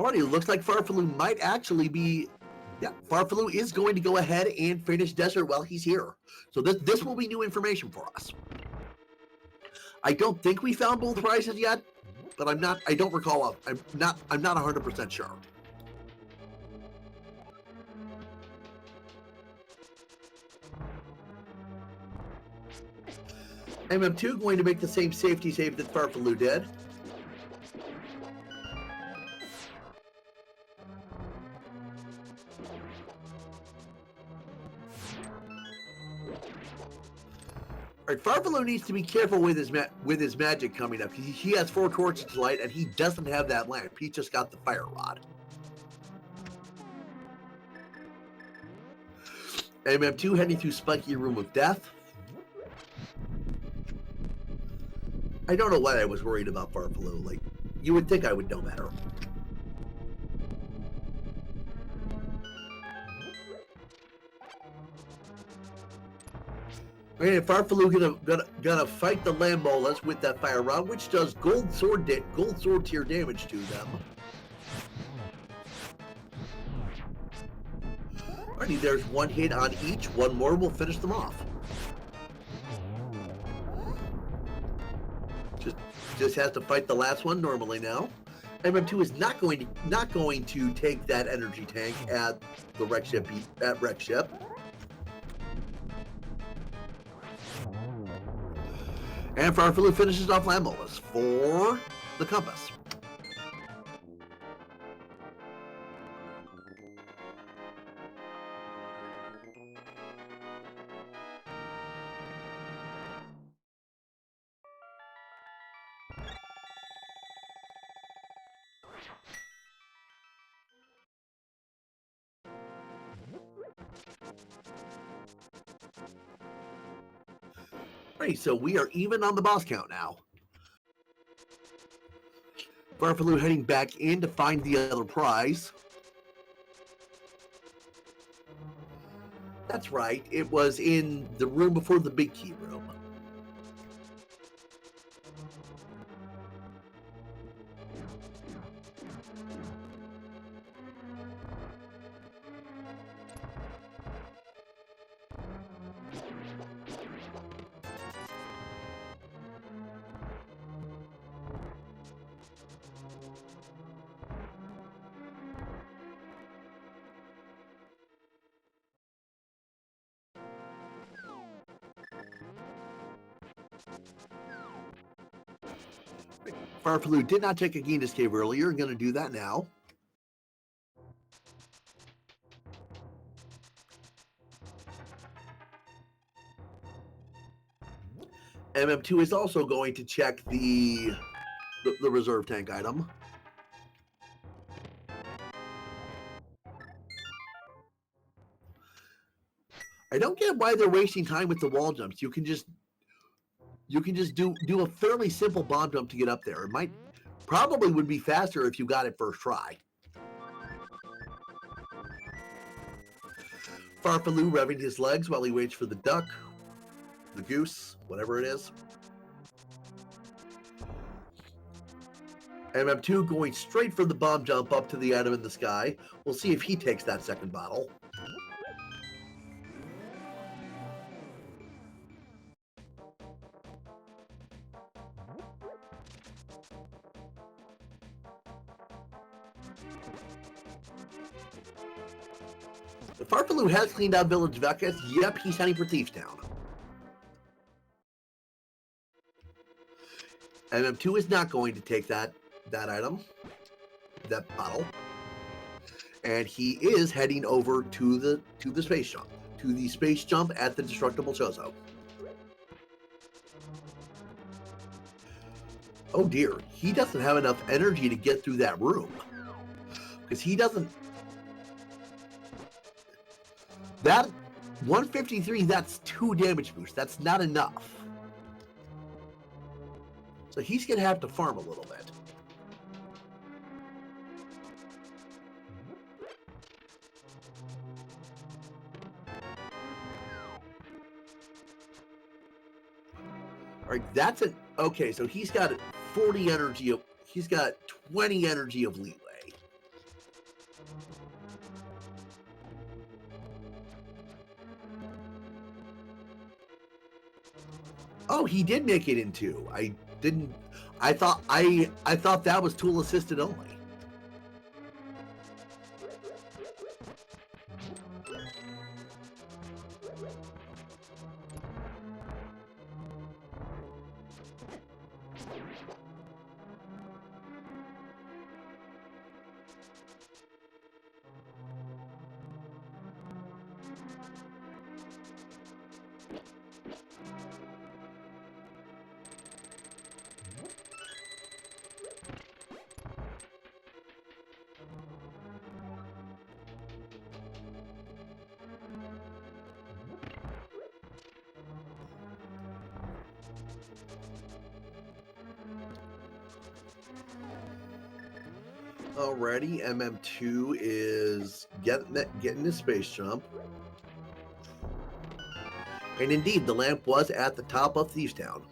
Alrighty, it looks like Farfaloo might actually be... Yeah, Farfaloo is going to go ahead and finish Desert while he's here. So this will be new information for us. I don't think we found both prizes yet, but I don't recall. I'm not 100% sure. MM2 going to make the same safety save that Farfaloo did. Alright, Farfaloo needs to be careful with his magic coming up. He has 4 torches to light, and he doesn't have that lamp. He just got the fire rod. MM2 heading through Spunky Room of Death. I don't know why I was worried about Farfaloo. Like, you would think I would know better. And Farfaloo gonna fight the Lambolas with that fire rod, which does gold sword tier damage to them. Alrighty, there's 1 hit on each. 1 more will finish them off. Just has to fight the last one normally now. MM2 is not going to take that energy tank at the wreck ship. And Farfaloo finishes off Lambolas for the compass. Right, so we are even on the boss count now. Farfaloo heading back in to find the other prize. That's right, it was in the room before the big key room. Farfaloo did not take a Genus Cave earlier. Going to do that now. MM2 is also going to check the reserve tank item. I don't get why they're wasting time with the wall jumps. You can just do a fairly simple bomb jump to get up there. It probably would be faster if you got it first try. Farfaloo revving his legs while he waits for the duck, the goose, whatever it is. MM2 going straight for the bomb jump up to the item in the sky. We'll see if he takes that second bottle. Farfaloo has cleaned out Village Vecus. Yep, he's heading for Thieves Town. MM2 is not going to take that item, that bottle, and he is heading over to the space jump at the Destructible Chozo. Oh dear, he doesn't have enough energy to get through that room because he doesn't. That 153, that's 2 damage boosts. That's not enough. So he's going to have to farm a little bit. All right, that's an... Okay, so he's got 40 energy of... He's got 20 energy of leeway. Oh, he did make it in 2. I didn't. I thought that was tool assisted only. Alrighty, MM2 is getting the space jump. And indeed, the lamp was at the top of Thieves Town.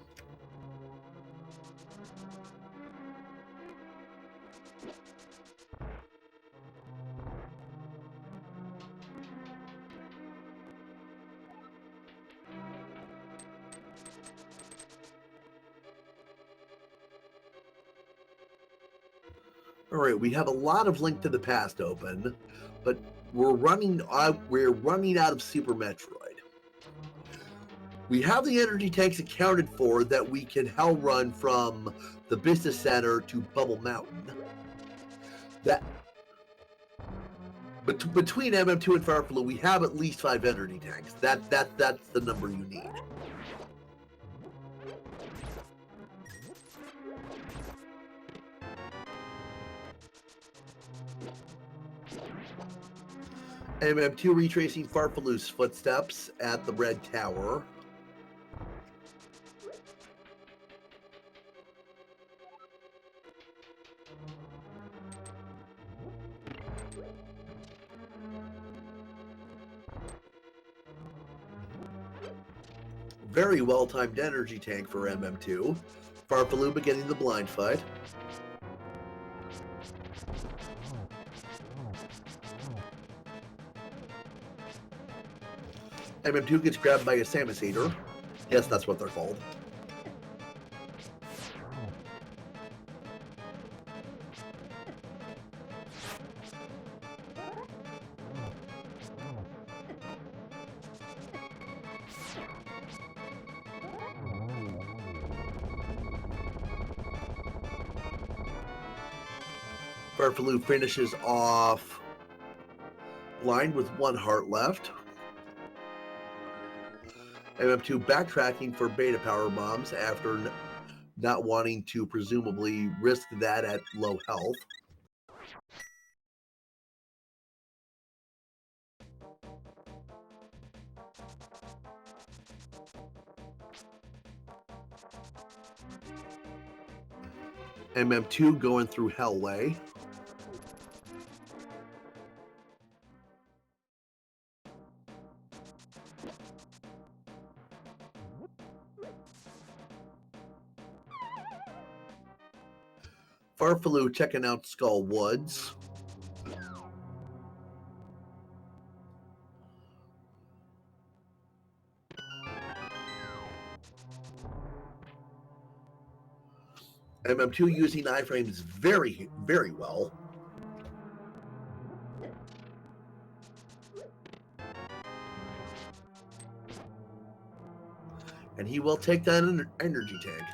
All right, we have a lot of Link to the Past open, but we're running out of Super Metroid. We have the energy tanks accounted for that we can hell run from the business center to Bubble Mountain. That between MM2 and Fireflu, we have at least 5 energy tanks. That's the number you need. MM2 retracing Farfalu's footsteps at the Red Tower. Very well-timed energy tank for MM2. Farfalu beginning the blind fight. MM2 gets grabbed by a Samus Eater. Yes, that's what they're called. Farfalu finishes off blind with 1 heart left. MM2 backtracking for beta power bombs after not wanting to presumably risk that at low health. MM2 going through Hellway. Farfalu checking out Skull Woods. MM2 using iframes very, very well. And he will take down an energy tank.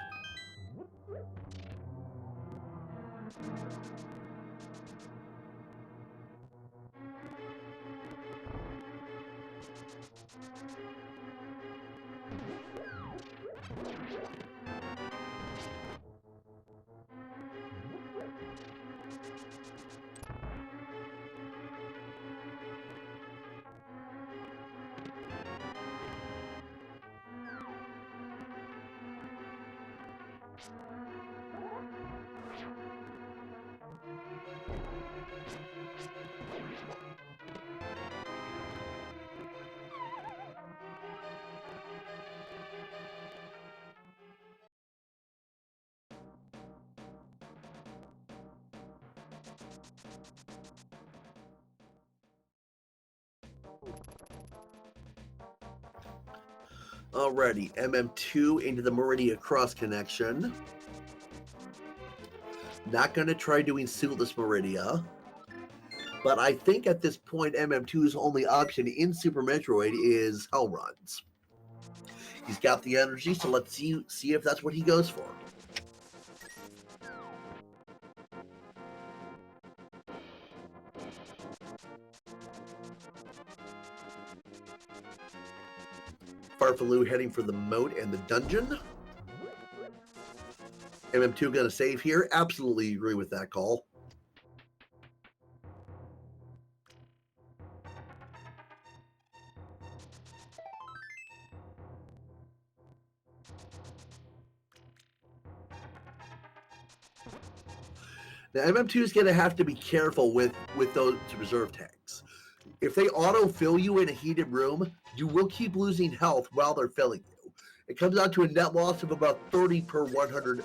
Alrighty, MM2 into the Meridia cross connection. Not going to try doing Suitless Meridia. But I think at this point, MM2's only option in Super Metroid is Hell Runs. He's got the energy, so let's see if that's what he goes for. Farfaloo heading for the moat and the dungeon. MM2 going to save here. Absolutely agree with that call. Now, MM2 is going to have to be careful with those reserve tanks. If they auto-fill you in a heated room, you will keep losing health while they're filling you. It comes out to a net loss of about 30 per 100.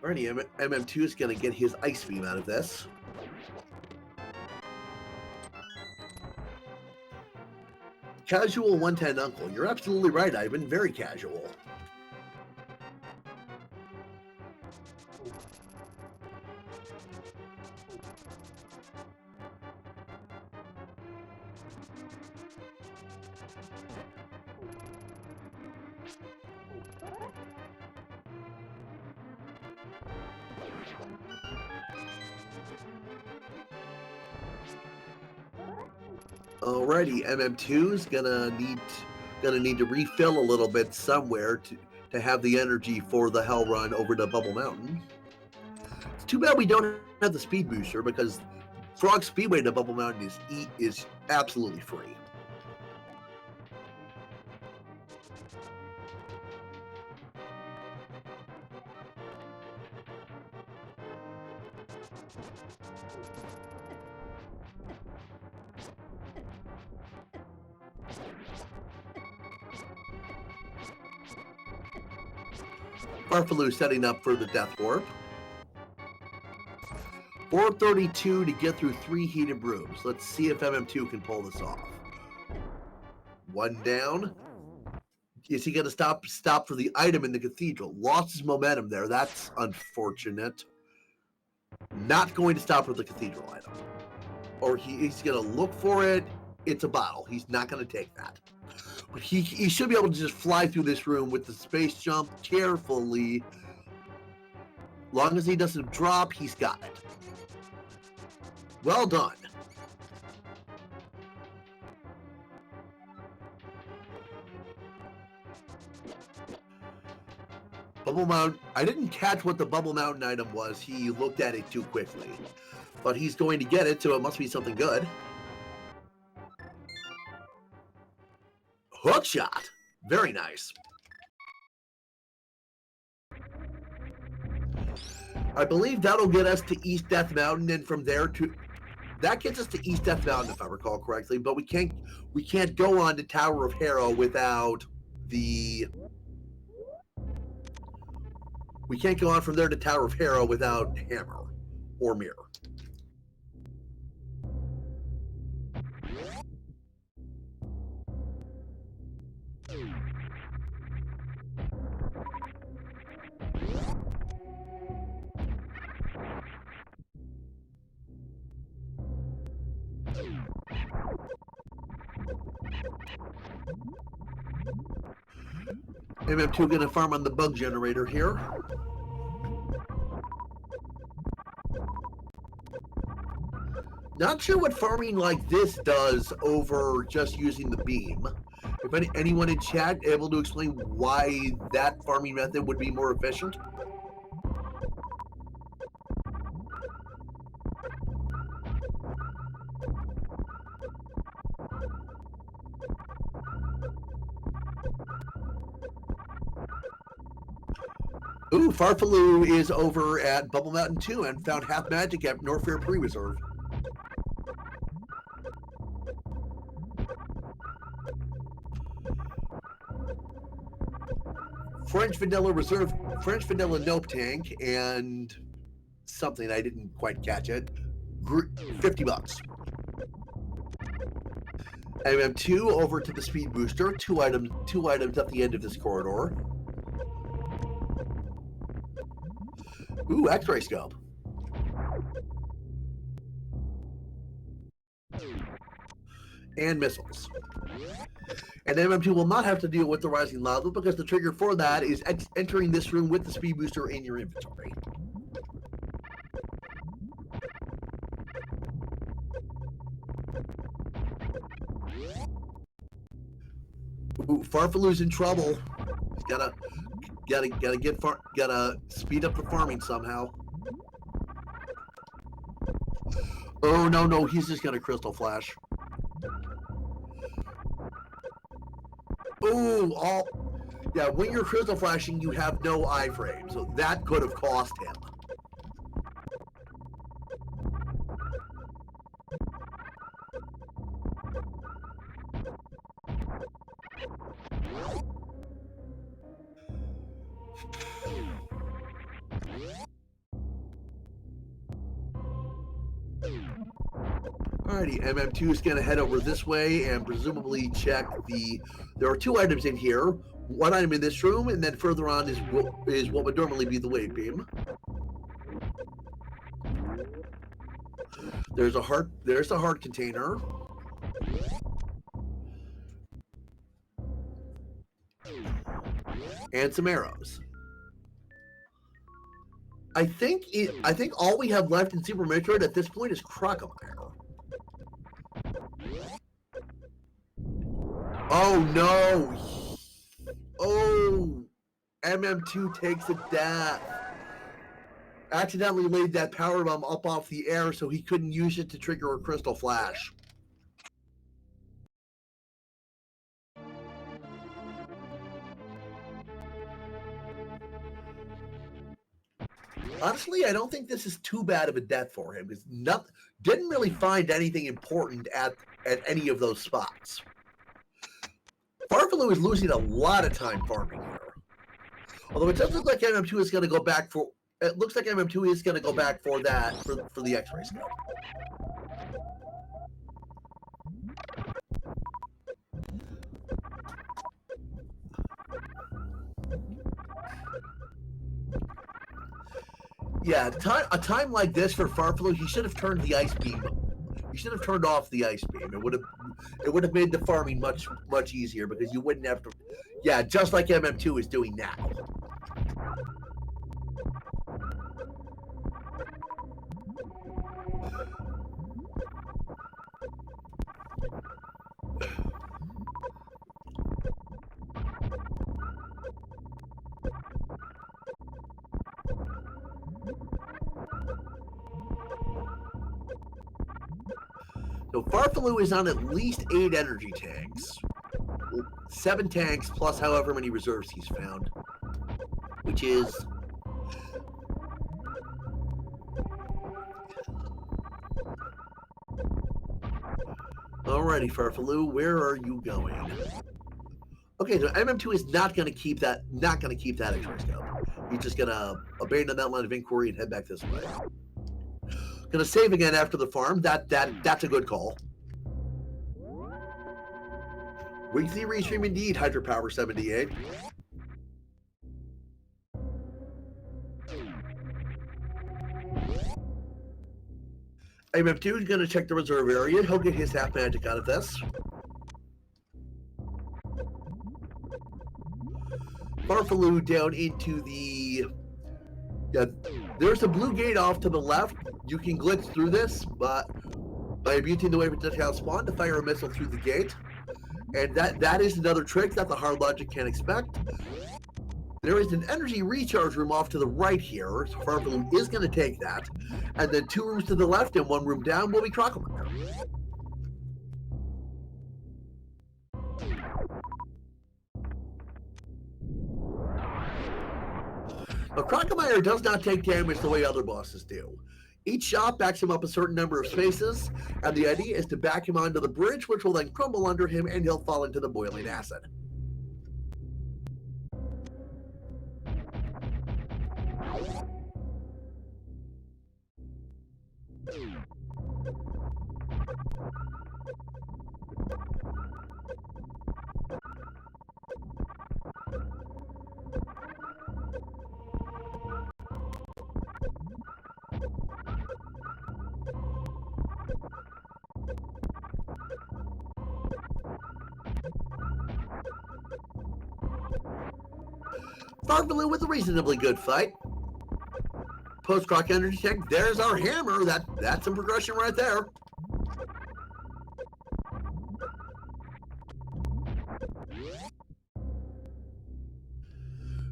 Alrighty, MM2 is going to get his Ice Beam out of this. Casual 110 Uncle. You're absolutely right, Ivan. Very casual. Alrighty, MM2 is gonna need to refill a little bit somewhere to have the energy for the Hell Run over to Bubble Mountain. It's too bad we don't have the speed booster because Frog Speedway to Bubble Mountain is absolutely free. Farfaloo setting up for the Death Warp. 432 to get through 3 heated rooms. Let's see if MM2 can pull this off. One down. Is he going to stop for the item in the cathedral? Lost his momentum there. That's unfortunate. Not going to stop for the cathedral item. Or he's going to look for it. It's a bottle. He's not going to take that. But he should be able to just fly through this room with the space jump carefully. Long as he doesn't drop, he's got it. Well done. Bubble Mountain. I didn't catch what the Bubble Mountain item was. He looked at it too quickly. But he's going to get it, so it must be something good. Hook shot. Very nice. I believe that'll get us to East Death Mountain, and from there to... That gets us to East Death Mountain, if I recall correctly, but we can't go on to Tower of Harrow without the... We can't go on from there to Tower of Harrow without Hammer or Mirror. MM2 going to farm on the bug generator here. Not sure what farming like this does over just using the beam. If anyone in chat able to explain why that farming method would be more efficient? Ooh, Farfaloo is over at Bubble Mountain 2 and found half magic at North Fair Pre-Reserve. French Vanilla Nope Tank, and something I didn't quite catch it. $50. MM2 over to the Speed Booster. Two items at the end of this corridor. Ooh, X-ray scope. And missiles. And MM2 will not have to deal with the rising lava because the trigger for that is entering this room with the Speed Booster in your inventory. Ooh, Farfaloo's in trouble. He's gotta speed up the farming somehow. Oh no, he's just gonna crystal flash. Ooh, yeah, when you're crystal flashing, you have no iframe, so that could have cost him. Alrighty, MM2 is going to head over this way and presumably check there are two items in here. One item in this room, and then further on is what would normally be the wave beam. There's a heart container. And some arrows. I think all we have left in Super Metroid at this point is Crocomire. Oh no! Oh, MM2 takes a death. Accidentally laid that power bomb up off the air so he couldn't use it to trigger a crystal flash. Honestly, I don't think this is too bad of a death for him because didn't really find anything important at any of those spots. Farfaloo is losing a lot of time farming here. Although it does look like MM2 is going to go back for. It looks like MM2 is going to go back for that for the X-ray scope. Yeah, a time like this for Farfaloo, he should have turned the ice beam. He should have turned off the ice beam. It would have made the farming much easier because you wouldn't have to. Yeah, just like MM2 is doing now. So Farfaloo is on at least 8 energy tanks. 7 tanks plus however many reserves he's found. Which is... Alrighty, Farfaloo, where are you going? Okay, so MM2 is not going to keep that X-ray scope. He's just going to abandon that line of inquiry and head back this way. Gonna save again after the farm. That's a good call. Weekly restream indeed, Hydropower 78. MM2 is gonna check the reserve area. He'll get his half magic out of this. Farfaloo down into the... Yeah, there's a blue gate off to the left. You can glitch through this, but by abusing the way projectile spawn to fire a missile through the gate. And that is another trick that the hard logic can expect. There is an energy recharge room off to the right here, so Farfaloo is going to take that. And then 2 rooms to the left and 1 room down will be Crocomire. A Crocomire does not take damage the way other bosses do. Each shot backs him up a certain number of spaces, and the idea is to back him onto the bridge, which will then crumble under him and he'll fall into the boiling acid. Farfalu with a reasonably good fight. Post-Croc Energy Tech, there's our hammer. That's some progression right there.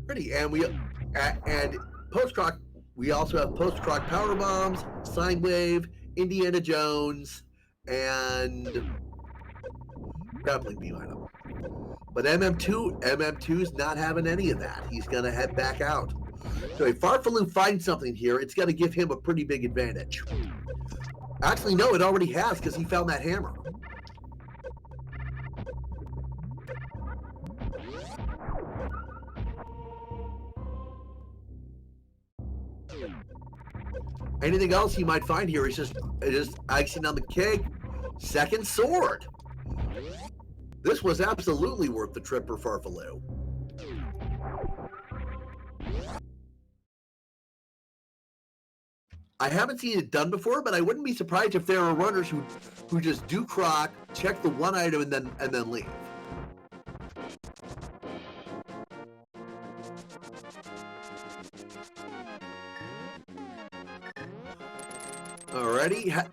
Ready, and Post-Croc, we also have Post-Croc Power Bombs, Sine Wave, Indiana Jones, and Grappling Beam item. But MM2's not having any of that. He's going to head back out. So if Farfalu finds something here, it's going to give him a pretty big advantage. Actually, no, it already has because he found that hammer. Anything else he might find here is just icing on the cake. Second sword. This was absolutely worth the trip for Farfalu. I haven't seen it done before, but I wouldn't be surprised if there are runners who just do Croc, check the one item, and then leave. Alrighty,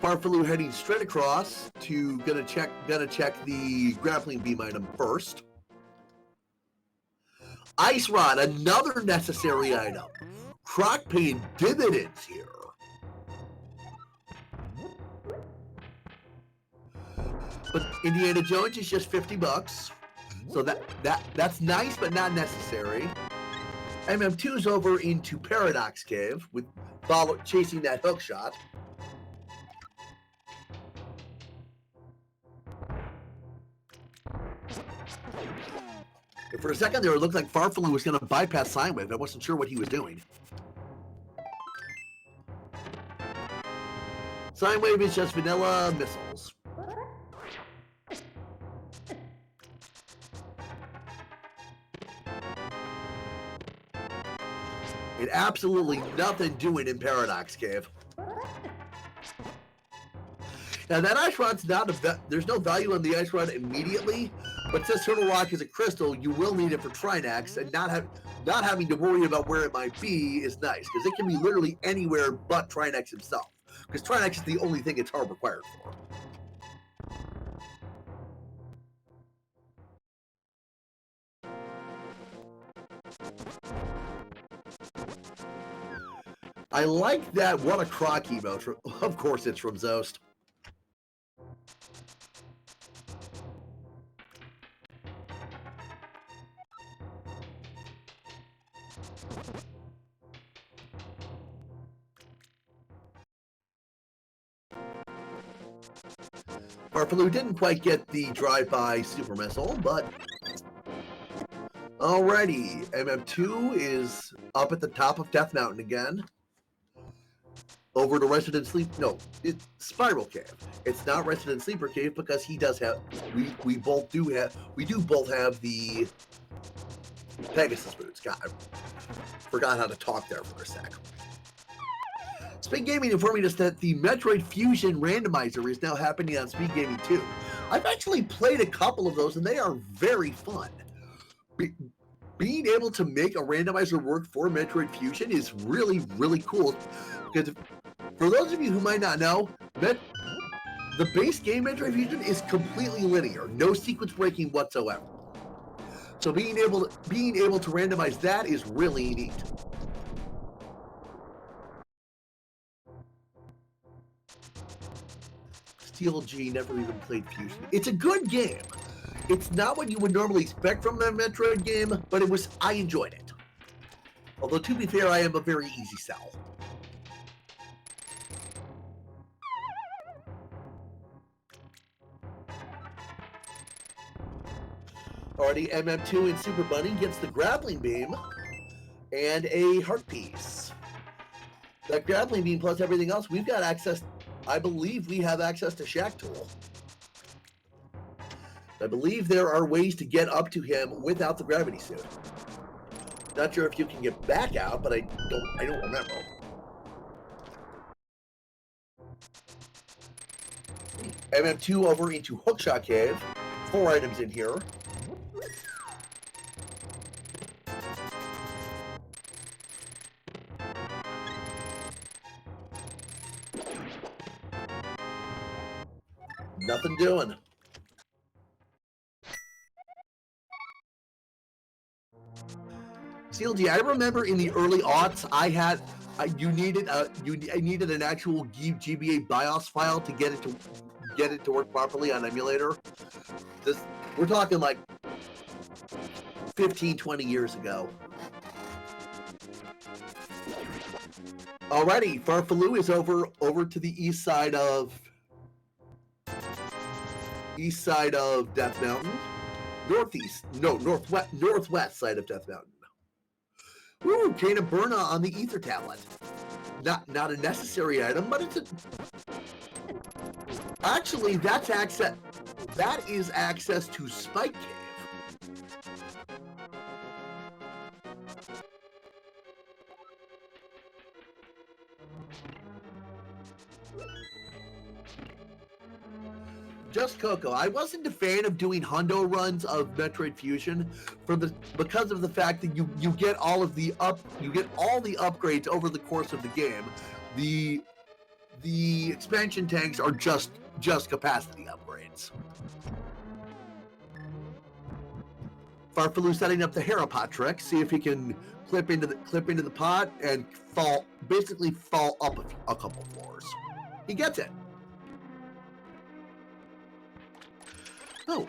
Farfalu heading straight across to gonna check the grappling beam item first. Ice Rod, another necessary item. Croc paying dividends here. But Indiana Jones is just $50, so that's nice but not necessary. MM2's over into Paradox Cave with chasing that hook shot. And for a second there, it looked like Farfalu was going to bypass Sine Wave. I wasn't sure what he was doing. Sine Wave is just vanilla missiles. And absolutely nothing doing in Paradox Cave. Now that Ice Rod's there's no value on the Ice Rod immediately, but since Turtle Rock is a crystal, you will need it for Trinax, and not having to worry about where it might be is nice, because it can be literally anywhere but Trinax himself, because Trinax is the only thing it's hard required for. I like that What a Croc emote. Of course it's from Zost. Farfalu didn't quite get the drive-by super missile, but alrighty, MM2 is up at the top of Death Mountain again. Over to Resident Sleep. No, it's Spiral Cave. It's not Resident Sleeper Cave because he does have. We both do have. We do both have the Pegasus boots. God, I forgot how to talk there for a sec. Speed Gaming informing us that the Metroid Fusion Randomizer is now happening on Speed Gaming 2. I've actually played a couple of those, and they are very fun. Being able to make a randomizer work for Metroid Fusion is really, really cool. Because for those of you who might not know, the base game Metroid Fusion is completely linear, no sequence breaking whatsoever. So being able to randomize that is really neat. Steel G never even played Fusion. It's a good game. It's not what you would normally expect from a Metroid game, but I enjoyed it. Although, to be fair, I am a very easy sell. Alrighty, MM2 and Super Bunny gets the grappling beam and a heart piece. That grappling beam plus everything else, we've got access. I believe we have access to Shack Tool. I believe there are ways to get up to him without the gravity suit. Not sure if you can get back out, but I don't remember. MM2 over into Hookshot Cave. 4 items in here. Nothing doing. CLG, I remember in the early aughts, I needed an actual GBA BIOS file to get it to work properly on emulator. We're talking like 15, 20 years ago. Alrighty, Farfaloo is over to the east side of Death Mountain. Northwest side of Death Mountain. Ooh, Chain of Burna on the Ether Tablet. Not a necessary item, but it's a... Actually, that is access to Spike Cave. Just Coco. I wasn't a fan of doing hundo runs of Metroid Fusion because of the fact that you get all the upgrades over the course of the game. The expansion tanks are just capacity upgrades. Farfaloo setting up the Harapot trick. See if he can clip into the pot and fall up a couple floors. He gets it. Oh.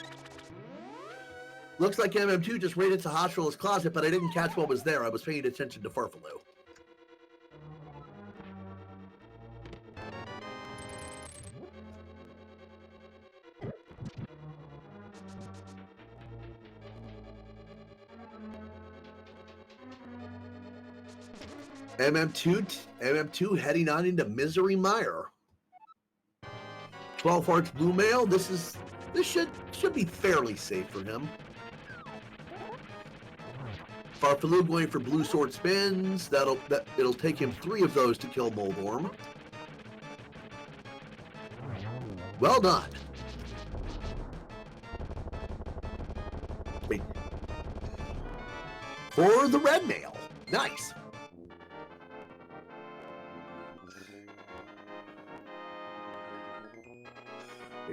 Looks like MM2 just raided Sahasrah's closet, but I didn't catch what was there. I was paying attention to Farfaloo. MM2 heading on into Misery Mire. 12 Hearts Blue Mail. This should be fairly safe for him. Farfaloo going for blue sword spins. It'll take him 3 of those to kill Moldorm. Well done. Wait. For the red mail. Nice.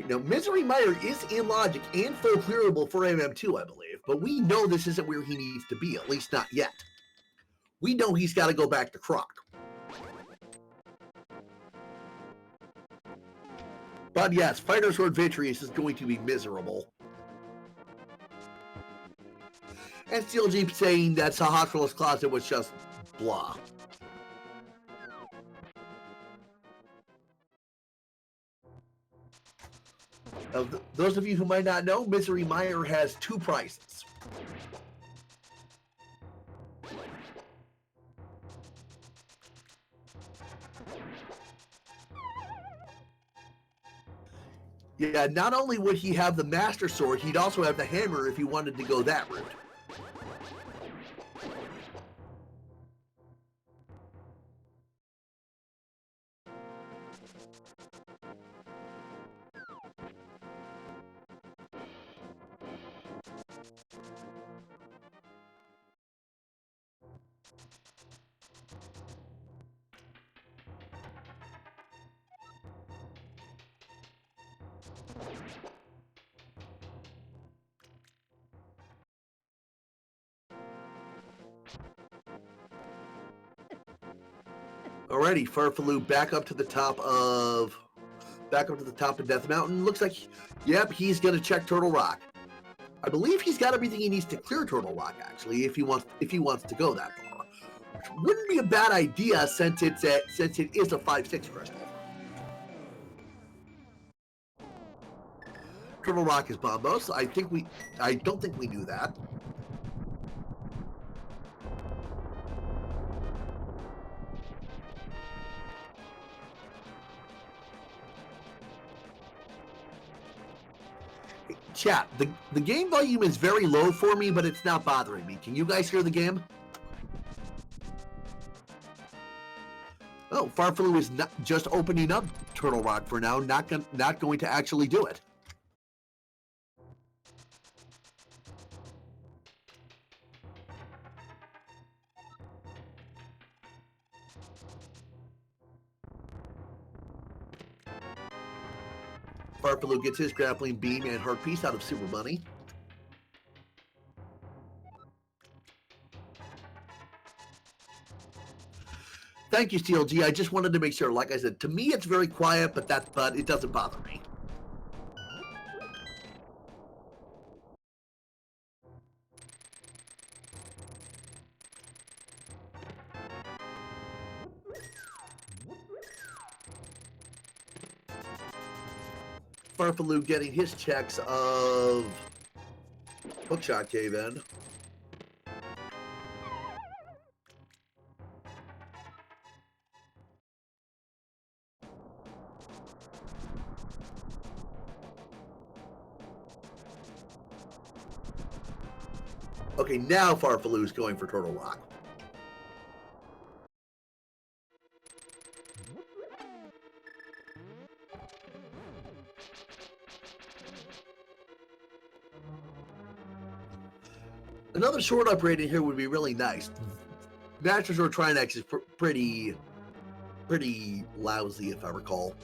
Now, Misery Mire is in logic and full clearable for MM2, I believe, but we know this isn't where he needs to be, at least not yet. We know he's got to go back to Croc. But yes, Fighter Sword Vitreous is going to be miserable. And Steel Jeep saying that Sahasrah's closet was just blah. Those of you who might not know, Misery Mire has 2 prices. Yeah, not only would he have the Master Sword, he'd also have the hammer if he wanted to go that route. Alrighty, Farfaloo back up to the top of Death Mountain. Looks like, yep, he's gonna check Turtle Rock. I believe he's got everything he needs to clear Turtle Rock, actually, if he wants to go that far. wouldn't be a bad idea since it is a 5/6 crystal. Turtle Rock is Bombos. I don't think we knew that. Chat, the game volume is very low for me, but it's not bothering me. Can you guys hear the game? Oh, Farfaloo is not just opening up Turtle Rock for now, not going to actually do it. Farfaloo gets his grappling beam and heart piece out of Super Money. Thank you, CLG. I just wanted to make sure. Like I said, to me it's very quiet, but it doesn't bother me. Farfaloo getting his checks of Hookshot Cave in. Okay, now Farfaloo's going for Turtle Rock. Another short up rating here would be really nice. Masters or Trinex is pretty lousy, if I recall.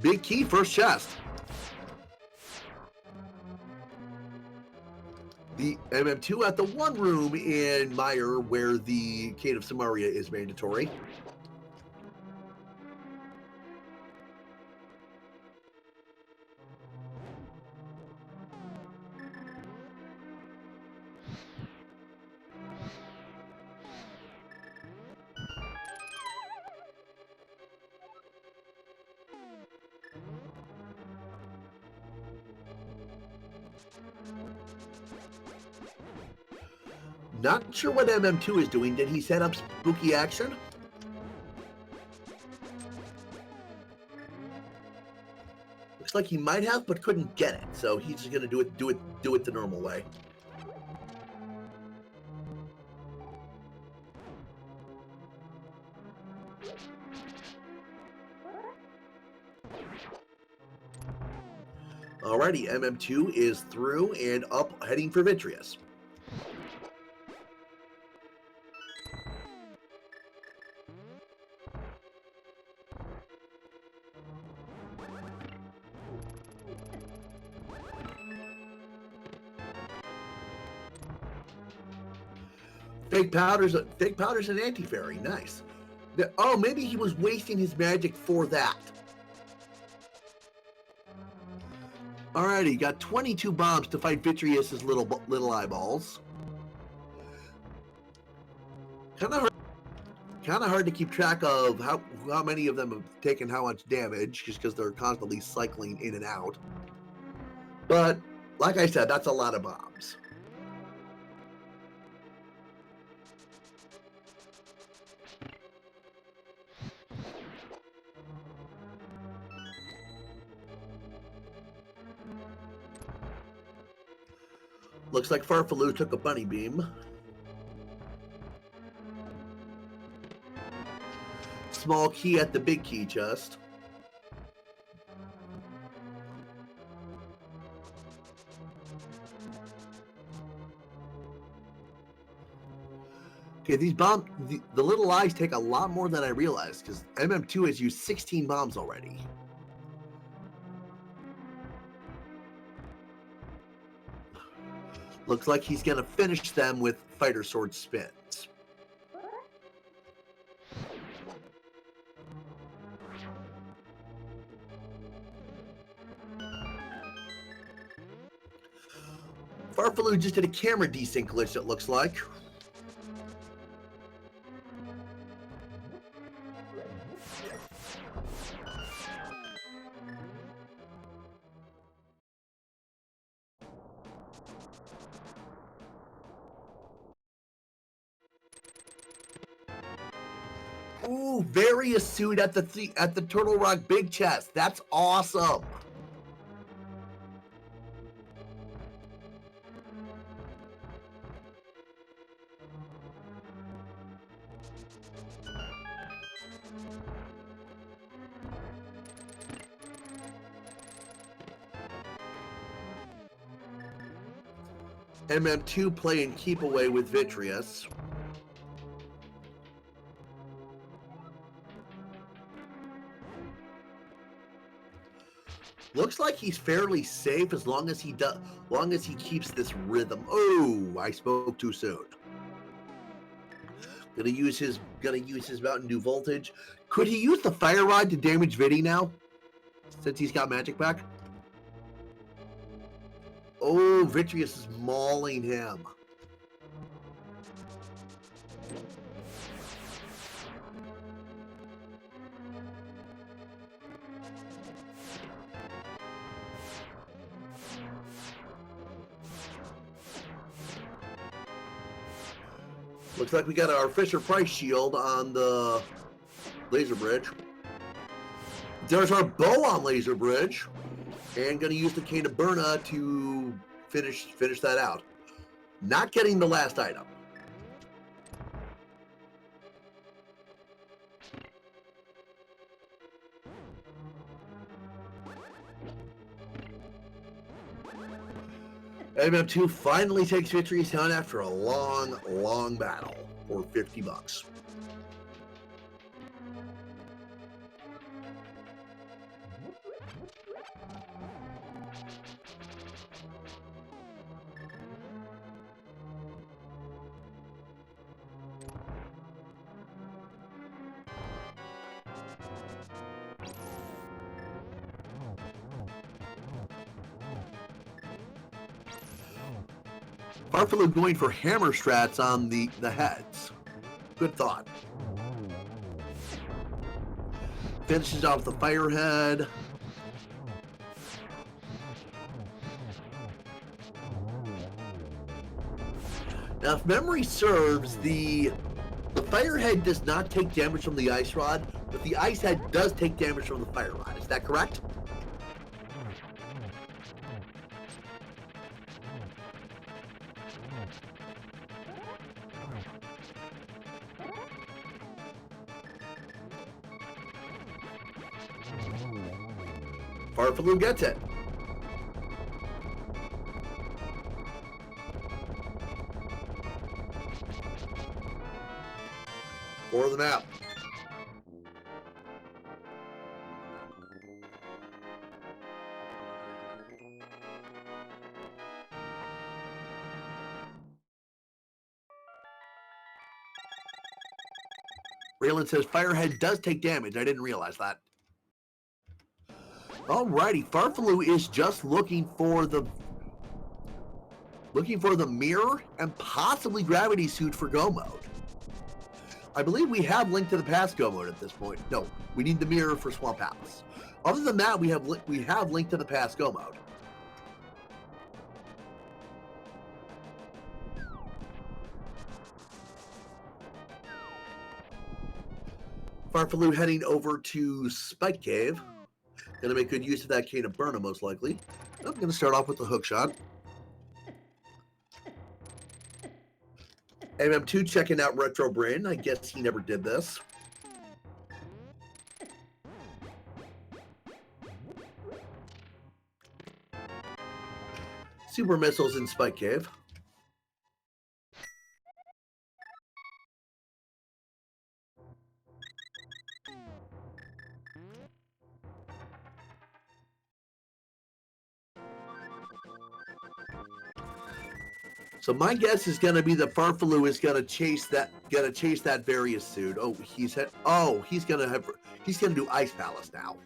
Big key, first chest. The MM2 at the one room in Meyer where the Cane of Samaria is mandatory. Not sure what MM2 is doing. Did he set up spooky action? Looks like he might have, but couldn't get it. So he's just gonna do it the normal way. Alrighty, MM2 is through and up, heading for Vitreous. Fake powders and anti-fairy, nice. Oh, maybe he was wasting his magic for that. Alrighty, got 22 bombs to fight Vitreous's little eyeballs. Kind of hard to keep track of how many of them have taken how much damage, just because they're constantly cycling in and out. But like I said, that's a lot of bombs. Looks like Farfaloo took a bunny beam. Small key at the big key chest. Okay, these bombs, the little eyes take a lot more than I realized, because MM2 has used 16 bombs already. Looks like he's going to finish them with fighter sword spins. Farfaloo just did a camera desync glitch, it looks like. Ooh, very astute at the Turtle Rock Big Chest. That's awesome. MM2 playing keep away with Vitreous. Looks like he's fairly safe as long as he keeps this rhythm. Oh, I spoke too soon. Gonna use his Mountain Dew voltage. Could he use the fire rod to damage Vitty now? Since he's got magic back? Oh, Vitreous is mauling him. Looks like we got our Fisher-Price shield on the laser bridge. There's our bow on laser bridge. And going to use the Cane of Burna to finish that out. Not getting the last item. MM2 finally takes Victory's down after a long, long battle for $50. Farfaloo going for hammer strats on the heads. Good thought. Finishes off the firehead. Now, if memory serves, the firehead does not take damage from the ice rod, but the ice head does take damage from the fire rod. Is that correct? Farfaloo gets it. For the map. Raylan says Firehead does take damage. I didn't realize that. Alrighty, Farfaloo is just looking for the mirror and possibly gravity suit for go mode. I believe we have Link to the Past go mode at this point. No, we need the mirror for Swamp Palace. Other than that, we have Link to the Past go mode. Farfaloo heading over to Spike Cave. Gonna make good use of that Cane of Burna, most likely. I'm gonna start off with the hook shot. MM2 checking out Retro Brain. I guess he never did this. Super missiles in Spike Cave. So my guess is going to be that Farfaloo is going to chase that various suit. Oh, he's going to do Ice Palace now.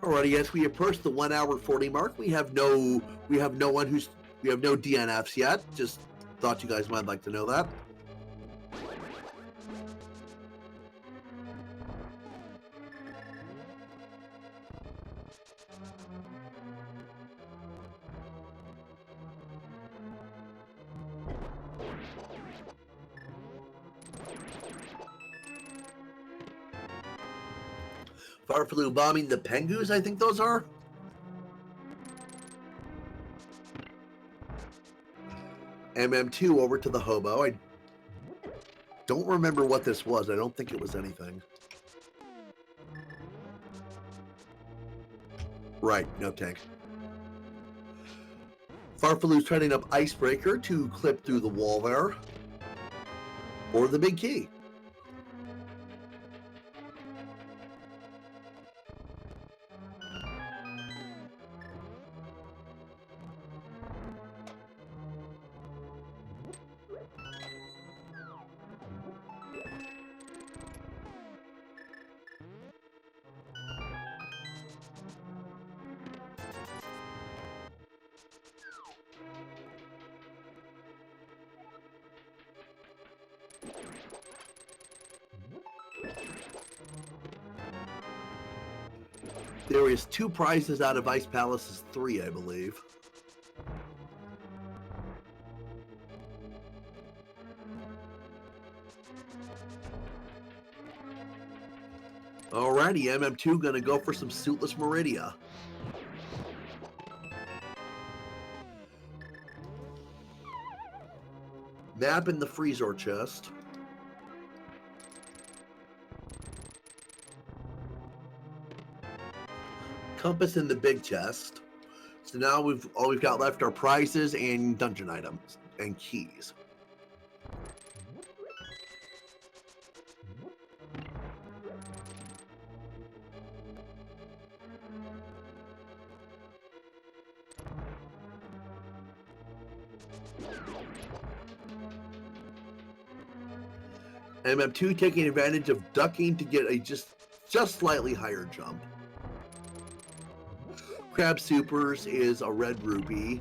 Alrighty, as we approach the 1 hour 40 mark, we have no DNFs yet. Just thought you guys might like to know that. Farfaloo bombing the Pengus, I think those are. MM2 over to the Hobo. I don't remember what this was. I don't think it was anything. Right, no tank. Farfaloo's turning up Icebreaker to clip through the wall there. Or the big key. There is 2 prizes out of Ice Palace's 3, I believe. Alrighty, MM2 gonna go for some Suitless Meridia. Map in the Freezer chest. Compass in the big chest. So now all we've got left are prizes and dungeon items and keys. MM2 taking advantage of ducking to get a just slightly higher jump. Crab Supers is a red rupee.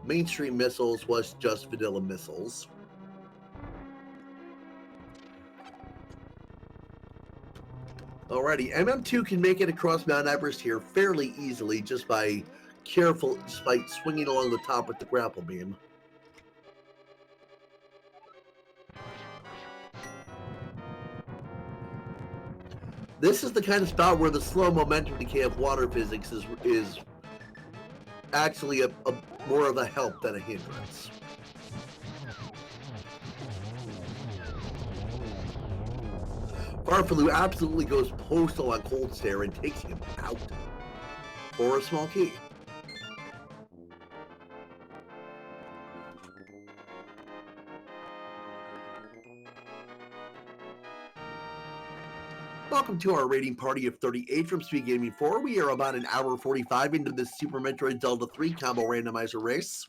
Mainstream Missiles was just vanilla missiles. Alrighty, MM2 can make it across Mount Everest here fairly easily just by swinging along the top with the grapple beam. This is the kind of spot where the slow momentum decay of water physics is actually a more of a help than a hindrance. Farfaloo absolutely goes postal on Cold Stare and takes him out for a small key. Welcome to our rating party of 38 from Speed Gaming 4. We are about an hour 45 into this Super Metroid Zelda 3 combo randomizer race.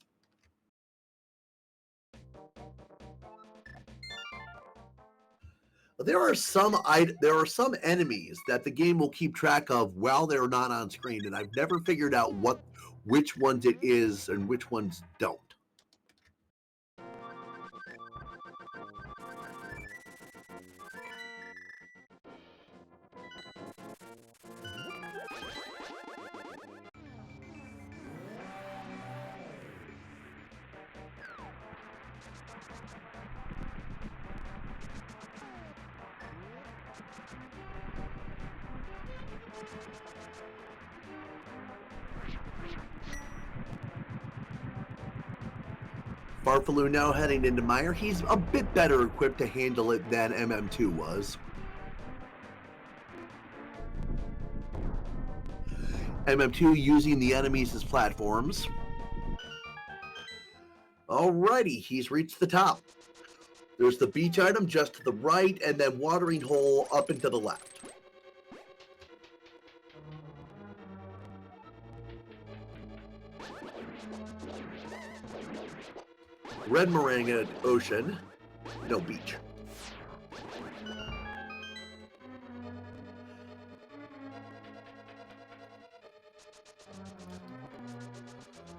There are some enemies that the game will keep track of while they're not on screen, and I've never figured out which ones it is and which ones don't. Farfaloo now heading into Mire. He's a bit better equipped to handle it than MM2 was. MM2 using the enemies as platforms. Alrighty, he's reached the top. There's the beach item just to the right, and then watering hole up and to the left. Red Moringa Ocean, no beach.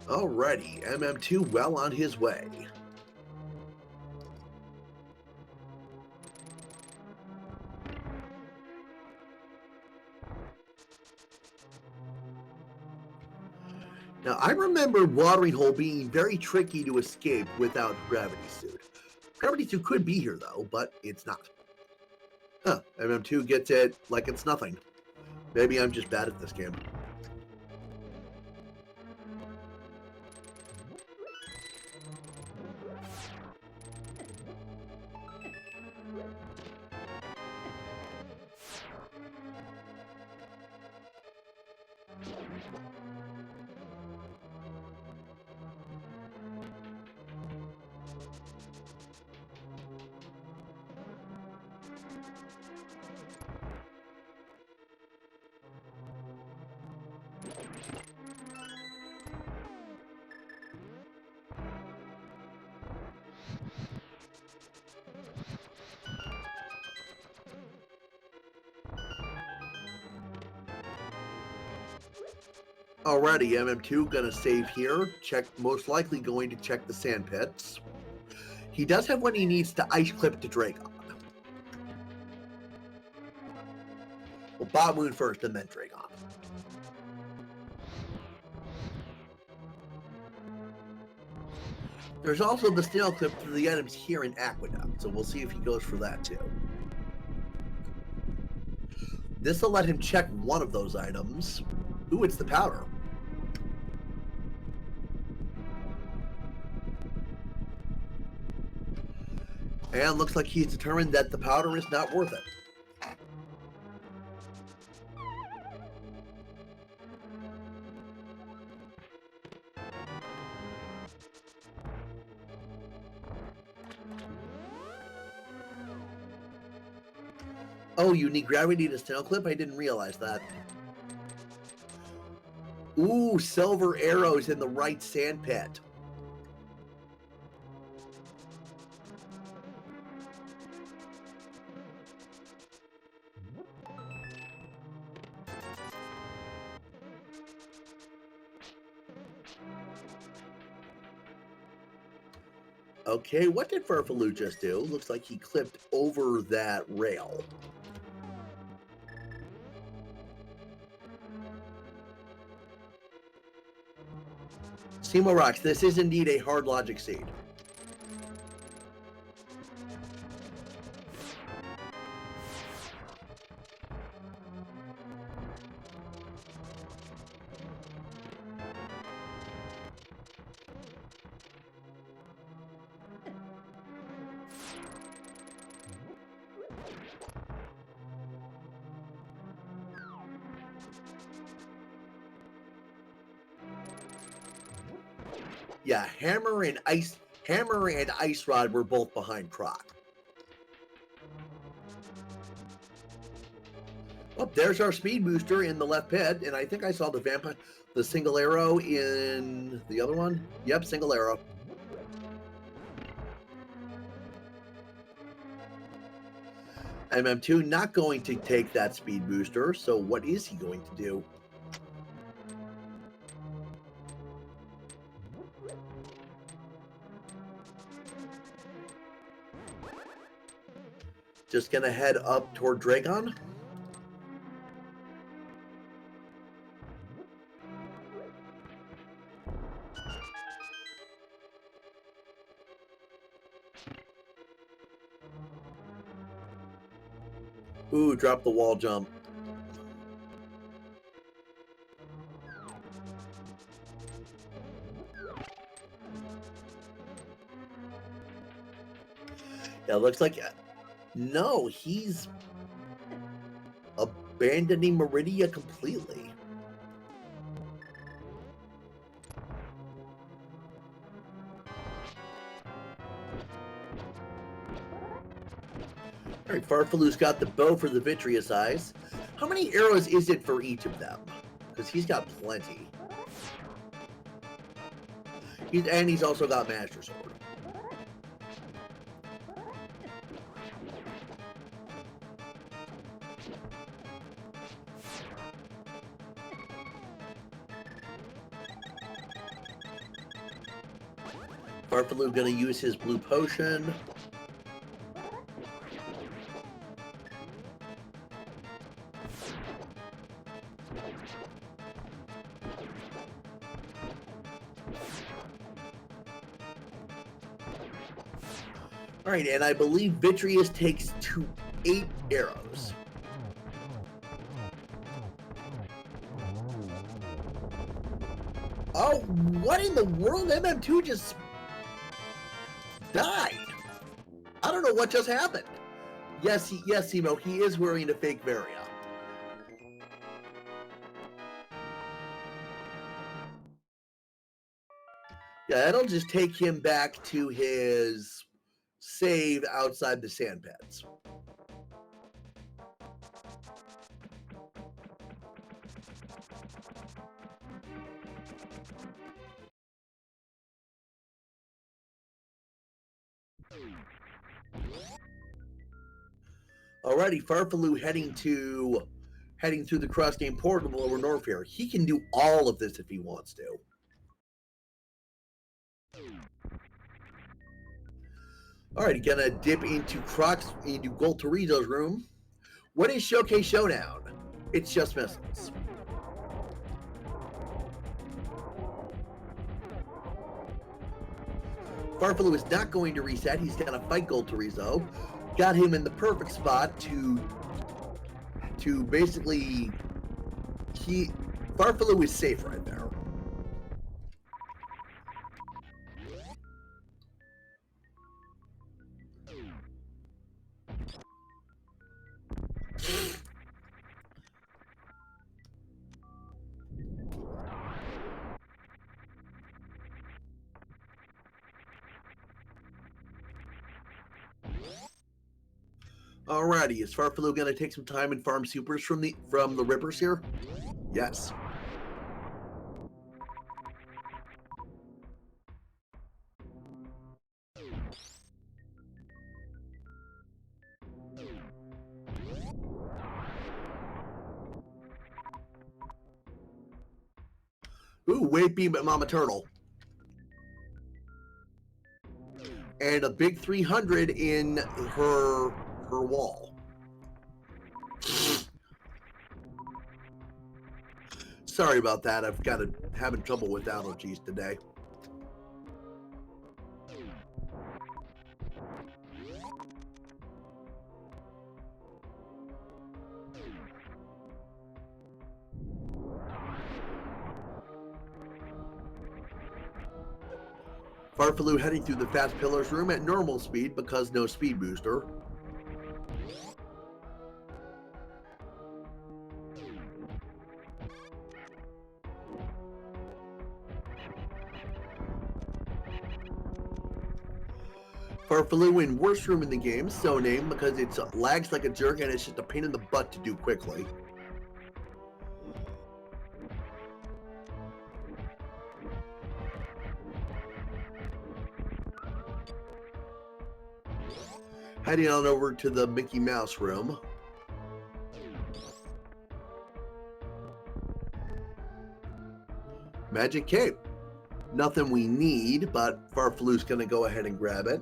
Alrighty, MM2 well on his way. Now, I remember Watering Hole being very tricky to escape without Gravity Suit. Gravity Suit could be here, though, but it's not. Huh, MM2 gets it like it's nothing. Maybe I'm just bad at this game. Alrighty, MM2 gonna save here. Most likely going to check the sand pits. He does have what he needs to ice clip to Dragon. Well, Bob Moon first and then Dragon. There's also the snail clip to the items here in Aqueduct, so we'll see if he goes for that too. This will let him check one of those items. Ooh, it's the powder. And looks like he's determined that the powder is not worth it. Oh, you need gravity to snail clip? I didn't realize that. Ooh, silver arrows in the right sand pit. Okay, what did Furfaloo just do? Looks like he clipped over that rail. Simo Rocks, this is indeed a hard logic seed. Yeah, Hammer and Ice Rod were both behind Croc. Oh, there's our speed booster in the left pit, and I think I saw the single arrow in the other one. Yep, single arrow. MM2 not going to take that speed booster, so what is he going to do? Just gonna head up toward Dragon. Ooh, drop the wall jump. Yeah, looks like no, he's abandoning Meridia completely. All right, Farfaloo's got the bow for the Vitreous Eyes. How many arrows is it for each of them? Because he's got plenty. He's also got Master Sword. Farfaloo gonna use his blue potion. All right, and I believe Vitreous takes 8 arrows. Oh, what in the world? MM2 just died. I don't know what just happened. Yes, Emo, he is wearing a fake Varia. Yeah, that'll just take him back to his save outside the sand pits. Alrighty, Farfaloo heading through the cross game portal over north here. He can do all of this if he wants to. Alright, gonna dip into Goltorizo's room. What is Showcase Showdown? It's just missiles. Farfaloo is not going to reset. He's gonna fight Goltorizo. Got him in the perfect spot to basically Farfaloo is safe right there. Alrighty, is Farfaloo gonna take some time and farm supers from the Rippers here? Yes. Ooh, wave beam at Mama Turtle. And a big 300 in her wall. Sorry about that. I've got having trouble with allergies today. Farfaloo heading through the Fast Pillars room at normal speed because no speed booster. Farfaloo in worst room in the game, so named because it lags like a jerk and it's just a pain in the butt to do quickly. Heading on over to the Mickey Mouse room. Magic Cape. Nothing we need, but Farfaloo's going to go ahead and grab it.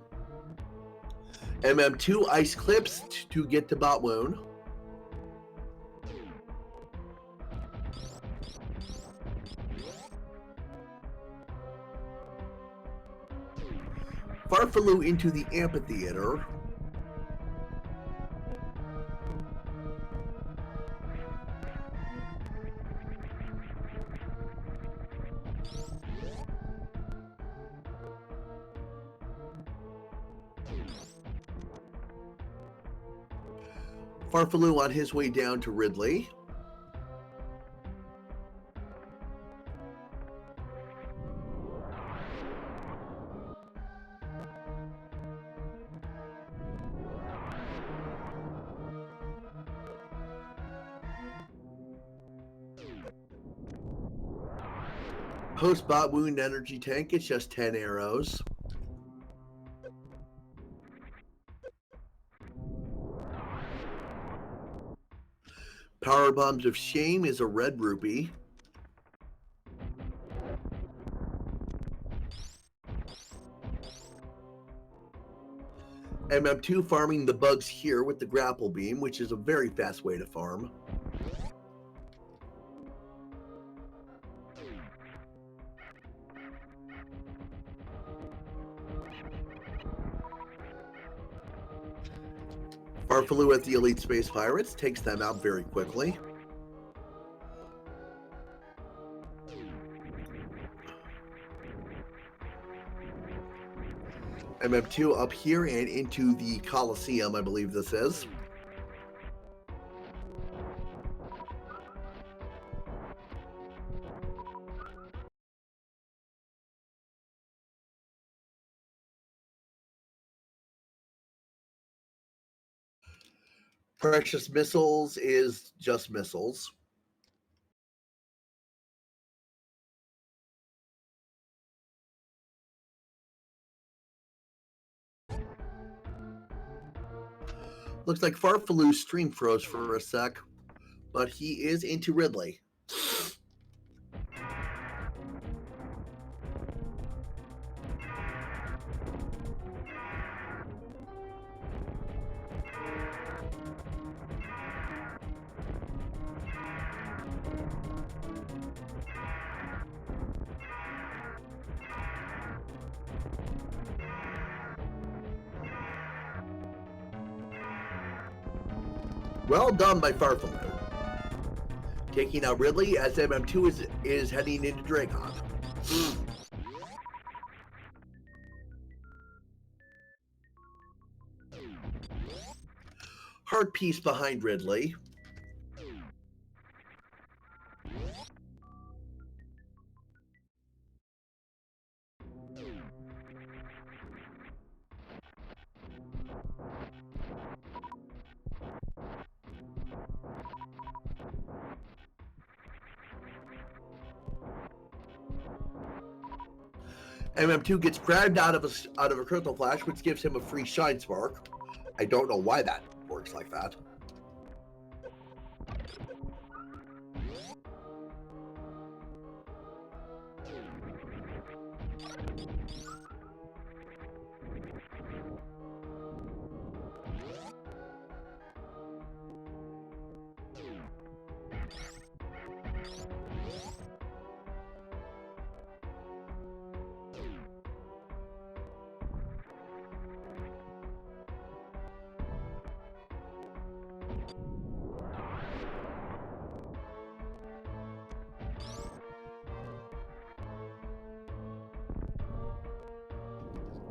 MM2 Ice Clips to get to Bot Wound. Farfaloo into the Amphitheater. Farfaloo on his way down to Ridley. Post Bot Wound Energy Tank, it's just 10 arrows. Power Bombs of Shame is a red rupee. MM2 farming the bugs here with the grapple beam, which is a very fast way to farm. Farfalu with the Elite Space Pirates takes them out very quickly. MM2 up here and into the Coliseum, I believe this is. Precious Missiles is just missiles. Looks like Farfalu's stream froze for a sec, but he is into Ridley. Well done by Farfalu. Taking out Ridley as MM2 is heading into Dragon. Heart piece behind Ridley. MM2 gets grabbed out of a crystal flash, which gives him a free shine spark. I don't know why that works like that.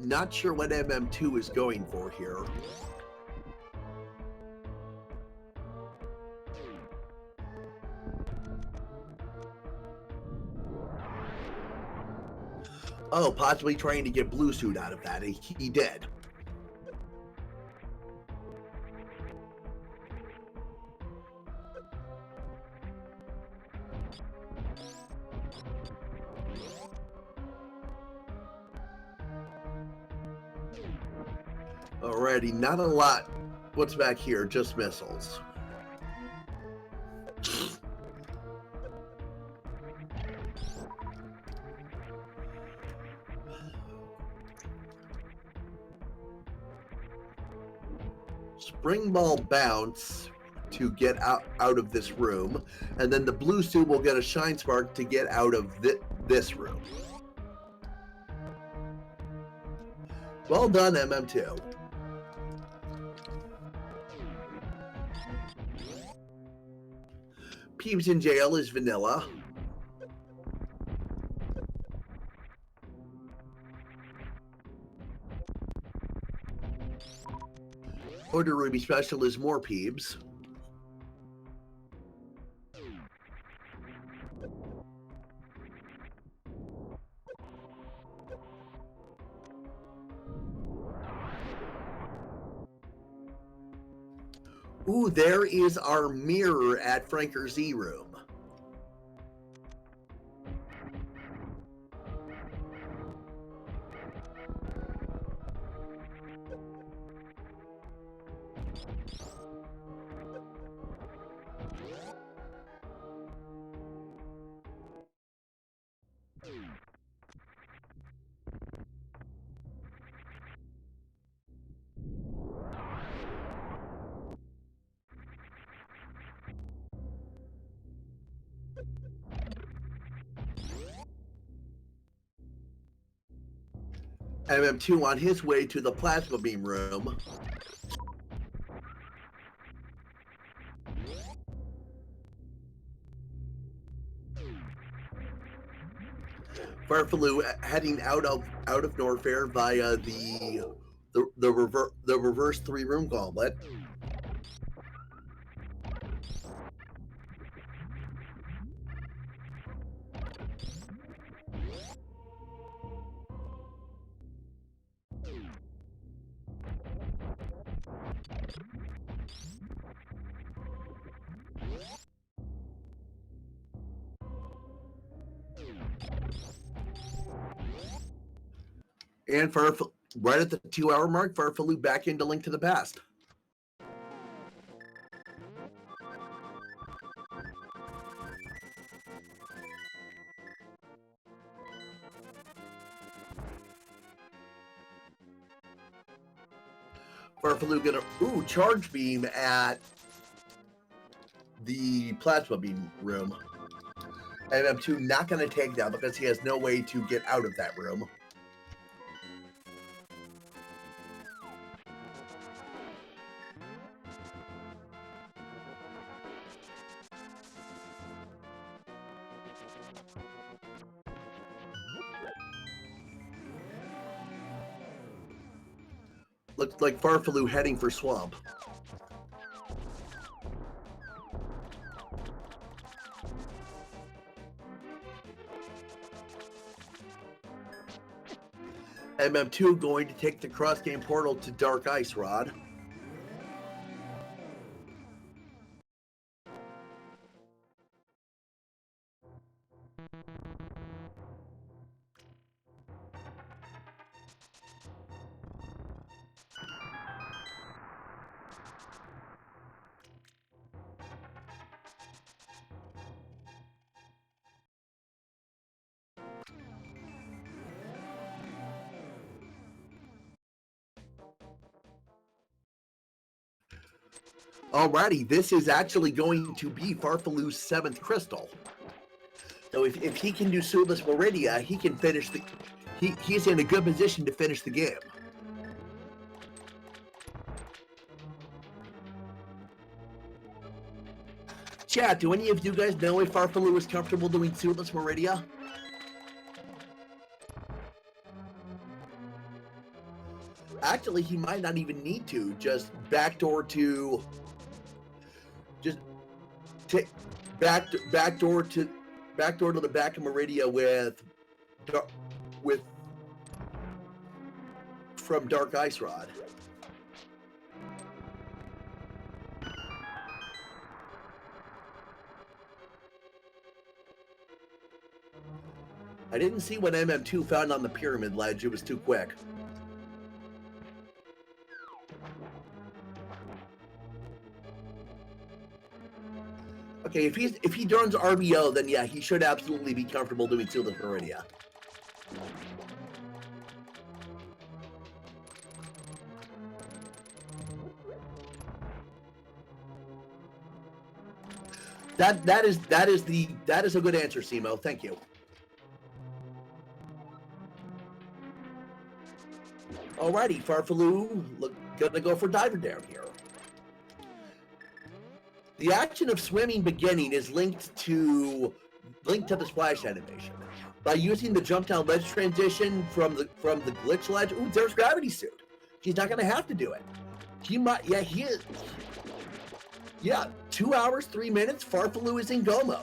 Not sure what MM2 is going for here. Oh, possibly trying to get Blue Suit out of that. He did. Alrighty, not a lot. What's back here? Just missiles. Spring ball bounce to get out of this room, and then the blue suit will get a shine spark to get out of this room. Well done, MM2. Peeves in jail is vanilla. Order Ruby Special is more Peebs. Ooh, there is our mirror at Franker Z room. MM2 on his way to the plasma beam room. Farfaloo heading out of Norfair via the reverse 3-room gauntlet. And right at the 2-hour mark, Farfaloo back into Link to the Past. Farfaloo gonna charge beam at the plasma beam room. And M2 not gonna take that because he has no way to get out of that room. Looks like Farfaloo heading for Swamp. MM2 going to take the cross-game portal to Dark Ice Rod. Alrighty, this is actually going to be Farfaloo's 7th crystal. So if he can do Suitless Meridia, he can finish the... He's in a good position to finish the game. Chat, do any of you guys know if Farfaloo is comfortable doing Suitless Meridia? Actually, he might not even need to. Just backdoor to... Just take backdoor to the back of Meridia from Dark Ice Rod. I didn't see what MM2 found on the pyramid ledge. It was too quick. Okay, if he turns RBO, then yeah, he should absolutely be comfortable doing Suitless Meridia. That is a good answer, Simo. Thank you. Alrighty, Farfaloo, gonna go for Diver down here. The action of swimming beginning is linked to the splash animation. By using the jump down ledge transition from the glitch ledge, ooh, there's Gravity Suit. He's not gonna have to do it. He might, yeah, he is. Yeah, 2 hours, 3 minutes, Farfaloo is in go mode.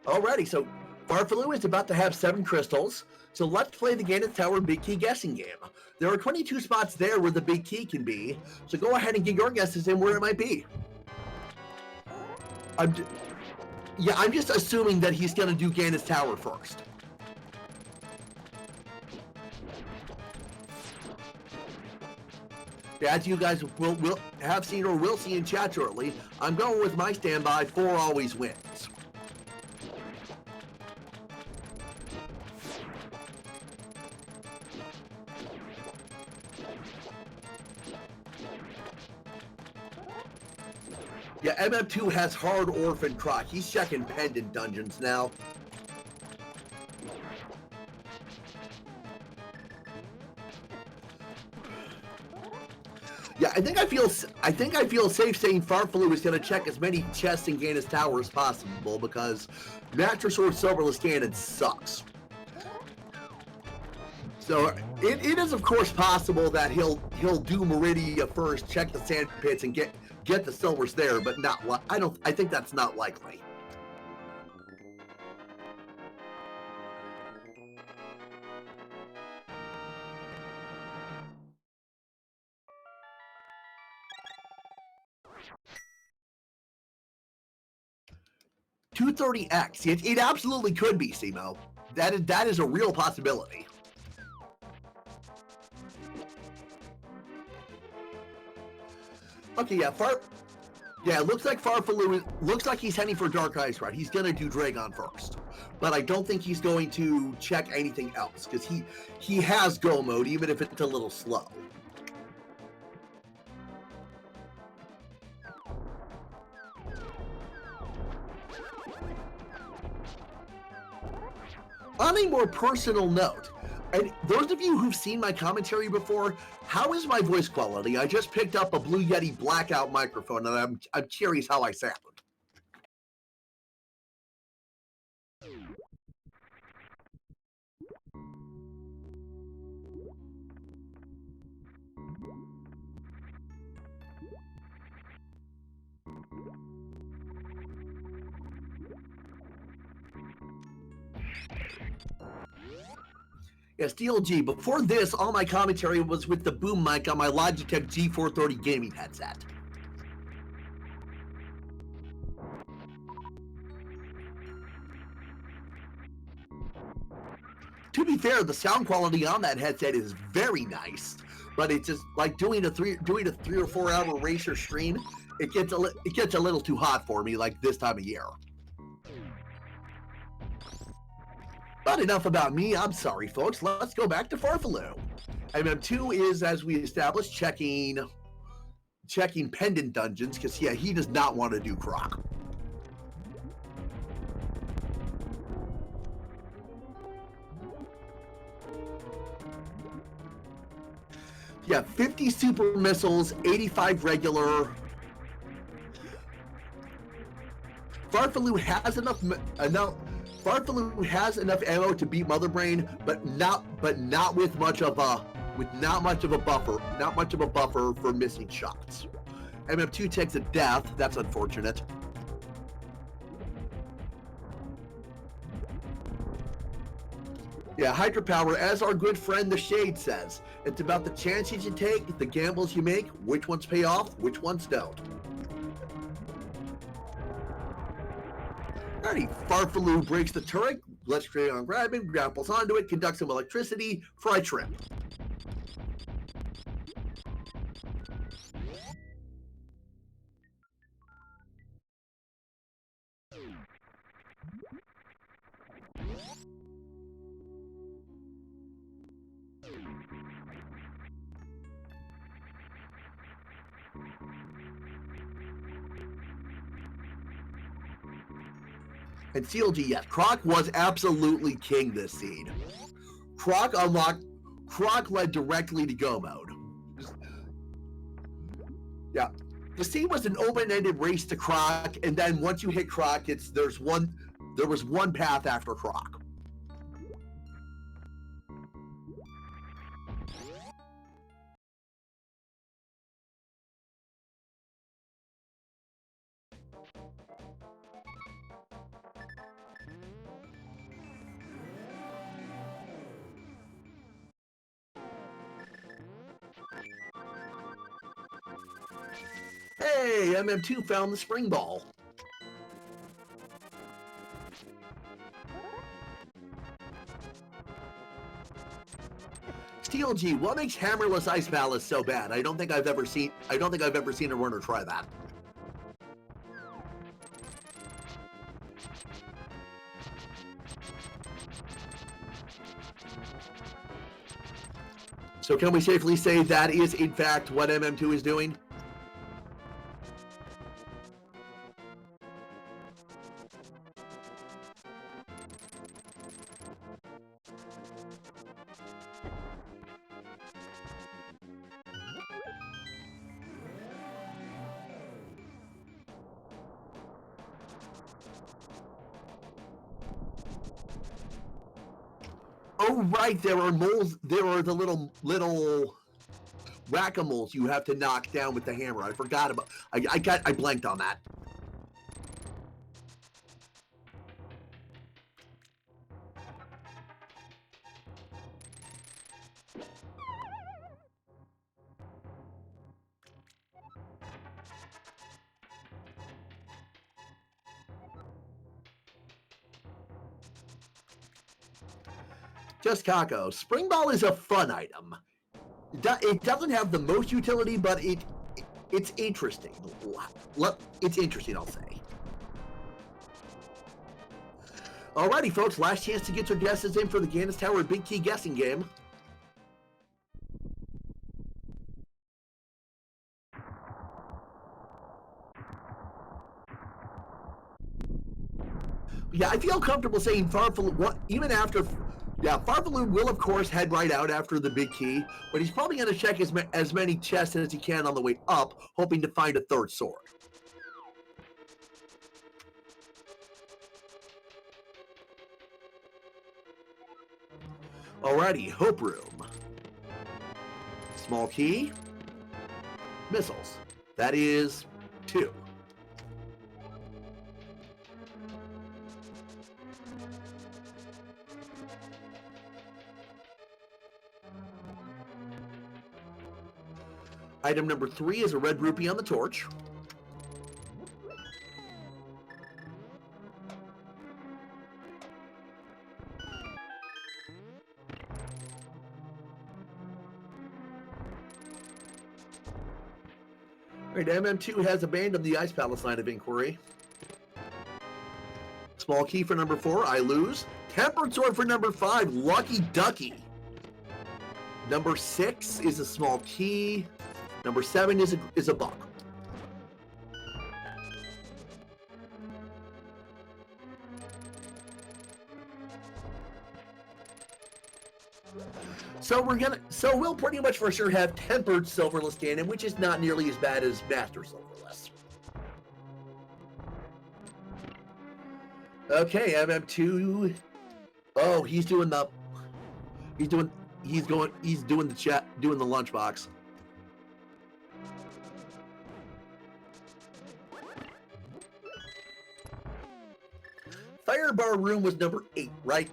Alrighty, so Farfaloo is about to have 7 crystals, so let's play the Gannon Tower Big Key guessing game. There are 22 spots there where the big key can be, so go ahead and get your guesses in where it might be. I'm just assuming that he's going to do Gannon's Tower first. As you guys will have seen or will see in chat shortly, I'm going with my standby, 4 always wins. Yeah, MM2 has hard orphan Croc. He's checking pendant dungeons now. Yeah, I think I feel safe saying Farfaloo is going to check as many chests in Ganon's tower as possible because Mattress or Silverless Ganon sucks. So it is of course possible that he'll do Meridia first, check the sand pits, and get the silvers there, but I think that's not likely. $230X. It absolutely could be, Simo. That is a real possibility. Okay, yeah, it looks like Farfaloo looks like he's heading for Dark Ice Ride. He's gonna do Dragon first, but I don't think he's going to check anything else because he has Go mode, even if it's a little slow. On a more personal note, and those of you who've seen my commentary before, how is my voice quality? I just picked up a Blue Yeti blackout microphone, and I'm curious how I sound. Yeah, Steel G. Before this, all my commentary was with the boom mic on my Logitech G430 gaming headset. To be fair, the sound quality on that headset is very nice, but it's just like doing a 3 or 4 hour racer stream. It gets a little too hot for me, like this time of year. But enough about me. I'm sorry, folks. Let's go back to Farfaloo. MM2 is, as we established, checking pendant dungeons because yeah, he does not want to do Croc. Yeah, 50 super missiles, 85 regular. Farfaloo has enough Farfaloo has enough ammo to beat Mother Brain, but not with much of a buffer for missing shots. MM2 takes a death. That's unfortunate. Yeah, hydropower, as our good friend the Shade says, it's about the chances you take, the gambles you make, which ones pay off, which ones don't. Alrighty, Farfaloo breaks the turret, lets Dragon grab him, grapples onto it, conducts some electricity, fry trip. And CLG, yes, Croc was absolutely king this seed. Croc led directly to go mode. Yeah. The seed was an open-ended race to Croc, and then once you hit Croc, there was one path after Croc. Hey, MM2 found the spring ball. Steel G, what makes hammerless Ice Palace so bad? I don't think I've ever seen a runner try that. So can we safely say that is in fact what MM2 is doing? Oh, right, there are moles. There are the little whack-a-moles you have to knock down with the hammer. I forgot about. I blanked on that. Just Kako. Spring Ball is a fun item. It doesn't have the most utility, but it's interesting. It's interesting, I'll say. Alrighty, folks. Last chance to get your guesses in for the Gannon Tower Big Key guessing game. Yeah, I feel comfortable saying Farfalloon, even after... Yeah, Farfalloon will, of course, head right out after the big key, but he's probably going to check as many chests as he can on the way up, hoping to find a third sword. Alrighty, Hope Room. Small key. Missiles. That is 2. Item number 3 is a red rupee on the torch. All right, MM2 has abandoned the Ice Palace line of inquiry. Small key for number 4, I lose. Tempered sword for number 5, Lucky Ducky. Number 6 is a small key. Number 7 is a buck. So we'll pretty much for sure have tempered silverless Gannon, which is not nearly as bad as master silverless. Okay, MM2. Oh, he's doing the lunchbox. Fire bar room was number 8, right?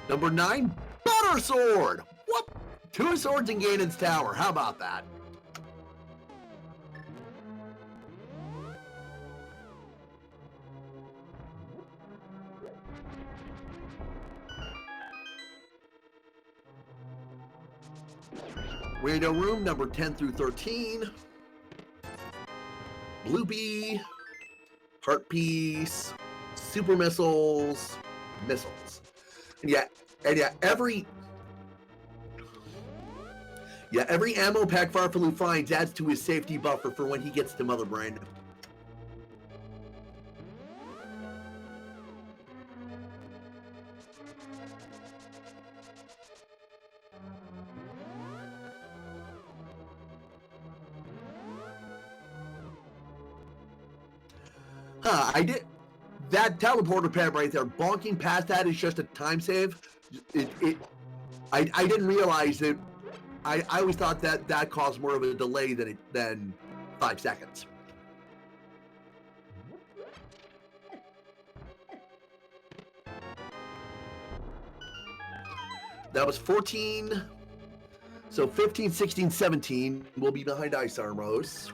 Number 9, Butter Sword! What? 2 swords in Gannon's Tower. How about that? Window room number 10 through 13. Bloopy. Heart piece. Super missiles. Missiles. And every ammo pack Farfalloon finds adds to his safety buffer for when he gets to Mother Brain. I did that teleporter pad right there. Bonking past that is just a time save. I didn't realize that. I always thought that caused more of a delay than 5 seconds. That was 14. So 15, 16, 17 will be behind Ice Armos.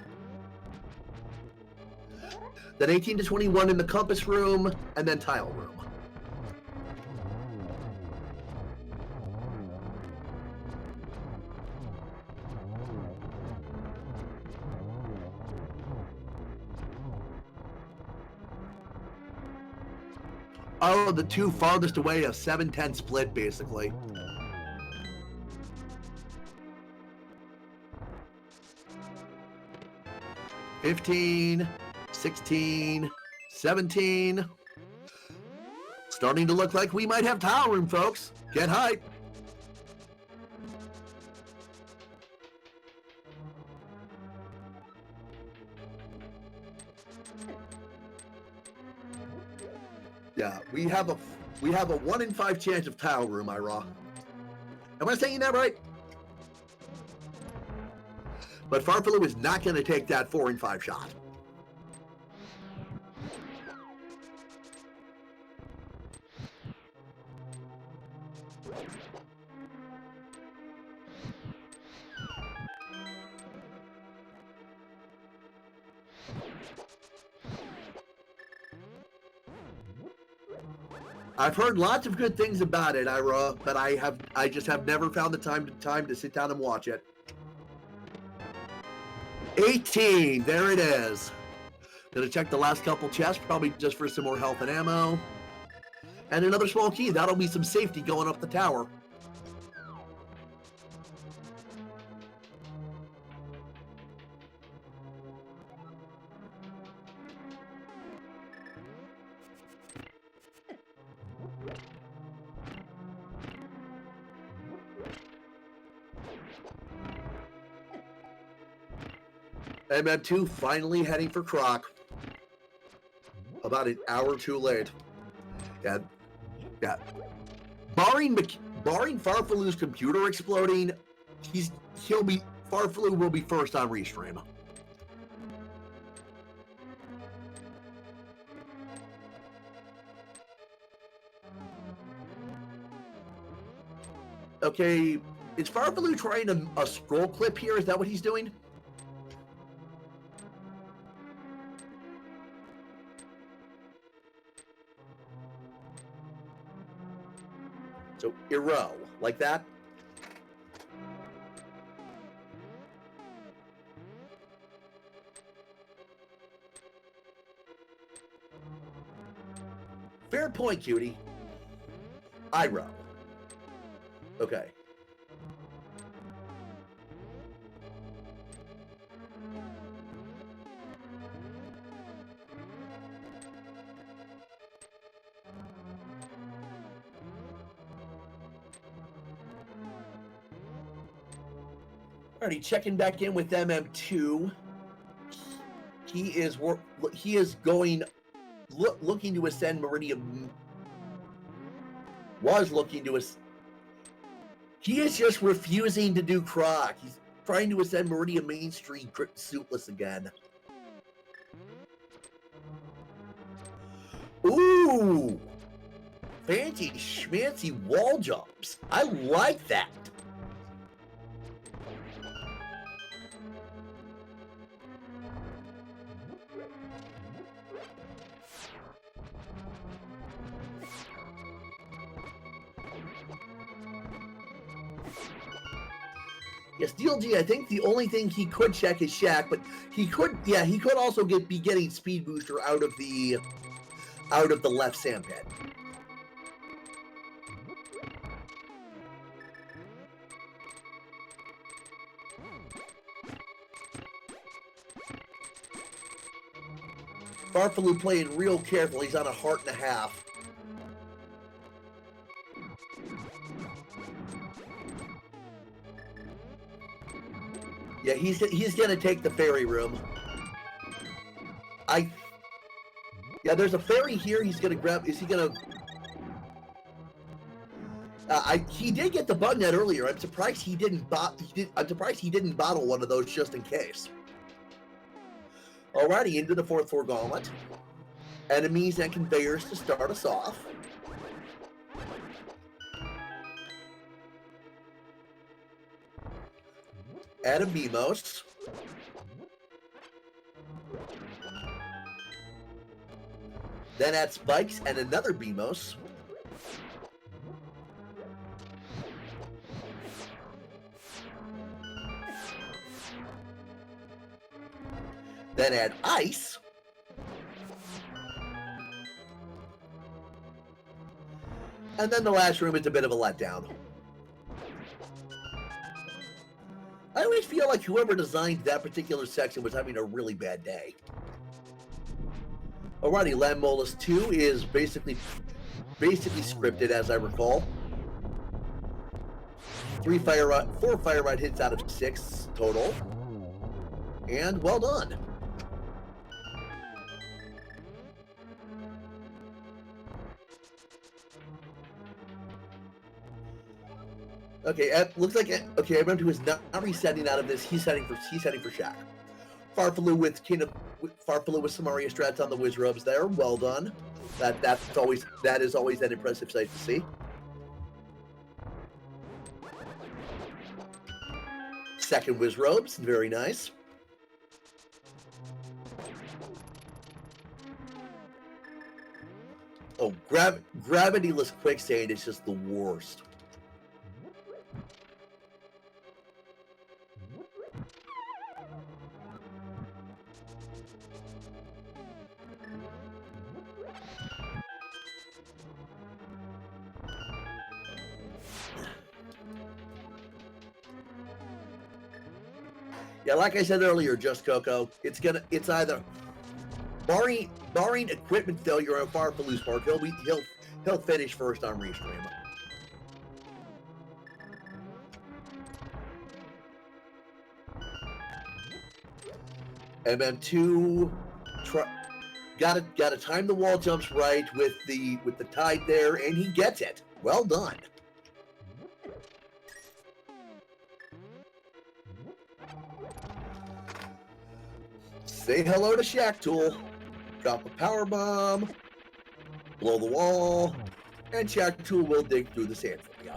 Then 18 to 21 in the compass room, and then tile room. Oh, the 2 farthest away, a 7-10 split, basically. $15, 16, 17. Starting to look like we might have tile room, folks. Get hype. Yeah, we have a 1 in 5 chance of tile room, Ira. Am I saying that right? But Farfalu is not going to take that 4 in 5 shot. I've heard lots of good things about it, Ira, but I just have never found the time to sit down and watch it. 18, there it is. Gonna check the last couple chests, probably just for some more health and ammo. And another small key, that'll be some safety going up the tower. MM2 finally heading for Croc. About an hour too late. Yeah. Barring Farfalu's computer exploding, Farfalu will be first on restream. Okay, is Farfalu trying a scroll clip here? Is that what he's doing? So, Iro, like that? Fair point, cutie. Iro. Okay. Alrighty, checking back in with MM2. He is going looking to ascend Meridian. Was looking to ascend. He is just refusing to do Croc. He's trying to ascend Meridian Main Street suitless again. Ooh! Fancy schmancy wall jumps. I like that. Yes, DLG, I think the only thing he could check is Shack, but he could also be getting Speed Booster out of the left sand pit. Farfalu playing real careful. He's on a heart and a half. Yeah, he's gonna take the fairy room. Yeah, there's a fairy here. He's gonna grab. Is he gonna? He did get the bug net earlier. I'm surprised he didn't. I'm surprised he didn't bottle one of those just in case. Alrighty, into the 4th floor gauntlet. Enemies and conveyors to start us off. Add a Beamos. Then add spikes and another Beamos. Then add ice. And then the last room is a bit of a letdown. I always feel like whoever designed that particular section was having a really bad day. Alrighty, Lammolas 2 is basically scripted, as I recall. 4 fire rod hits out of 6 total. And well done. Okay, looks like okay. MM2 is not resetting out of this. He's heading for Shaq. Farfalu with Farfalu with Samaria strats on the Wizrubs there. Well done. That is always an impressive sight to see. Second Wizrobes, very nice. Oh, gravityless quicksand is just the worst. Yeah, like I said earlier, Just Coco, it's either barring equipment failure on Farfalu's part, he'll finish first on restream. MM2 gotta time the wall jumps right with the tide there, and he gets it. Well done. Say hello to Shack Tool. Drop a power bomb, blow the wall, and Shack Tool will dig through the sand for you.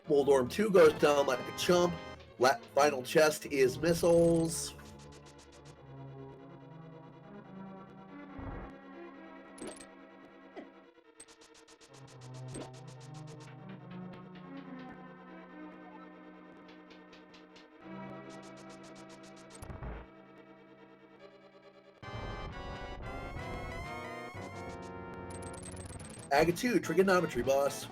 Moldorm 2 goes down like a chump. Final chest is missiles. Aga 2, trigonometry boss.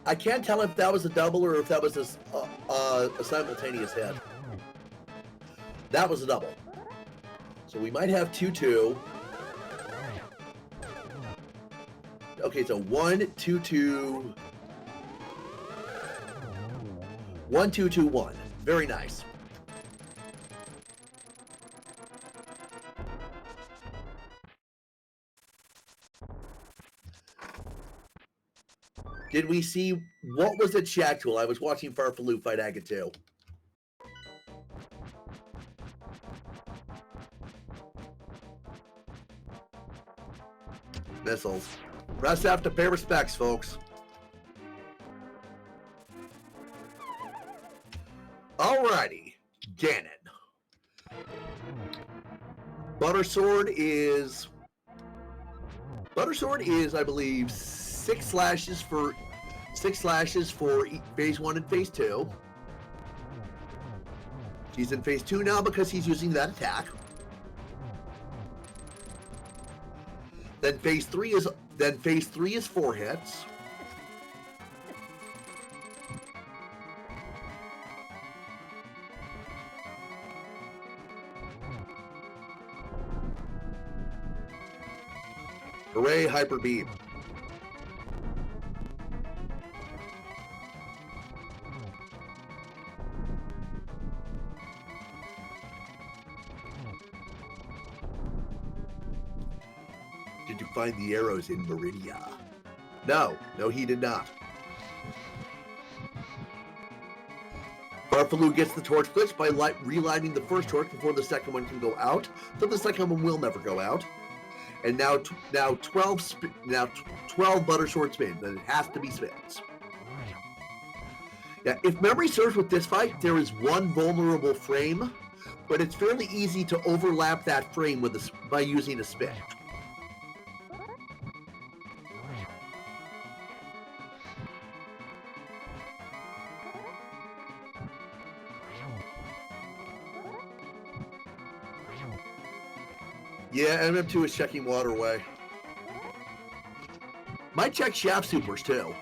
I can't tell if that was a double or if that was a simultaneous hit. That was a double. So we might have 2-2. Okay, so 1-2-2. 1-2-2-1. Very nice. Did we see what was at Shack Tool? I was watching Farfalu fight Aga 2. Missiles. Press F to pay respects, folks. Alrighty. Gannon. Buttersword is, I believe, 6 slashes for phase 1 and phase 2. He's in phase 2 now because he's using that attack. Then phase 3 is 4 hits. Hooray, Hyper Beam. Did you find the arrows in Meridia? No, he did not. Farfalu gets the torch glitch by relighting the first torch before the second one can go out, so the second one will never go out. And now 12 butter sword spins, and it has to be spins. Yeah, if memory serves with this fight, there is one vulnerable frame, but it's fairly easy to overlap that frame by using a spin. Yeah, MM2 is checking waterway. Might check shaft supers too.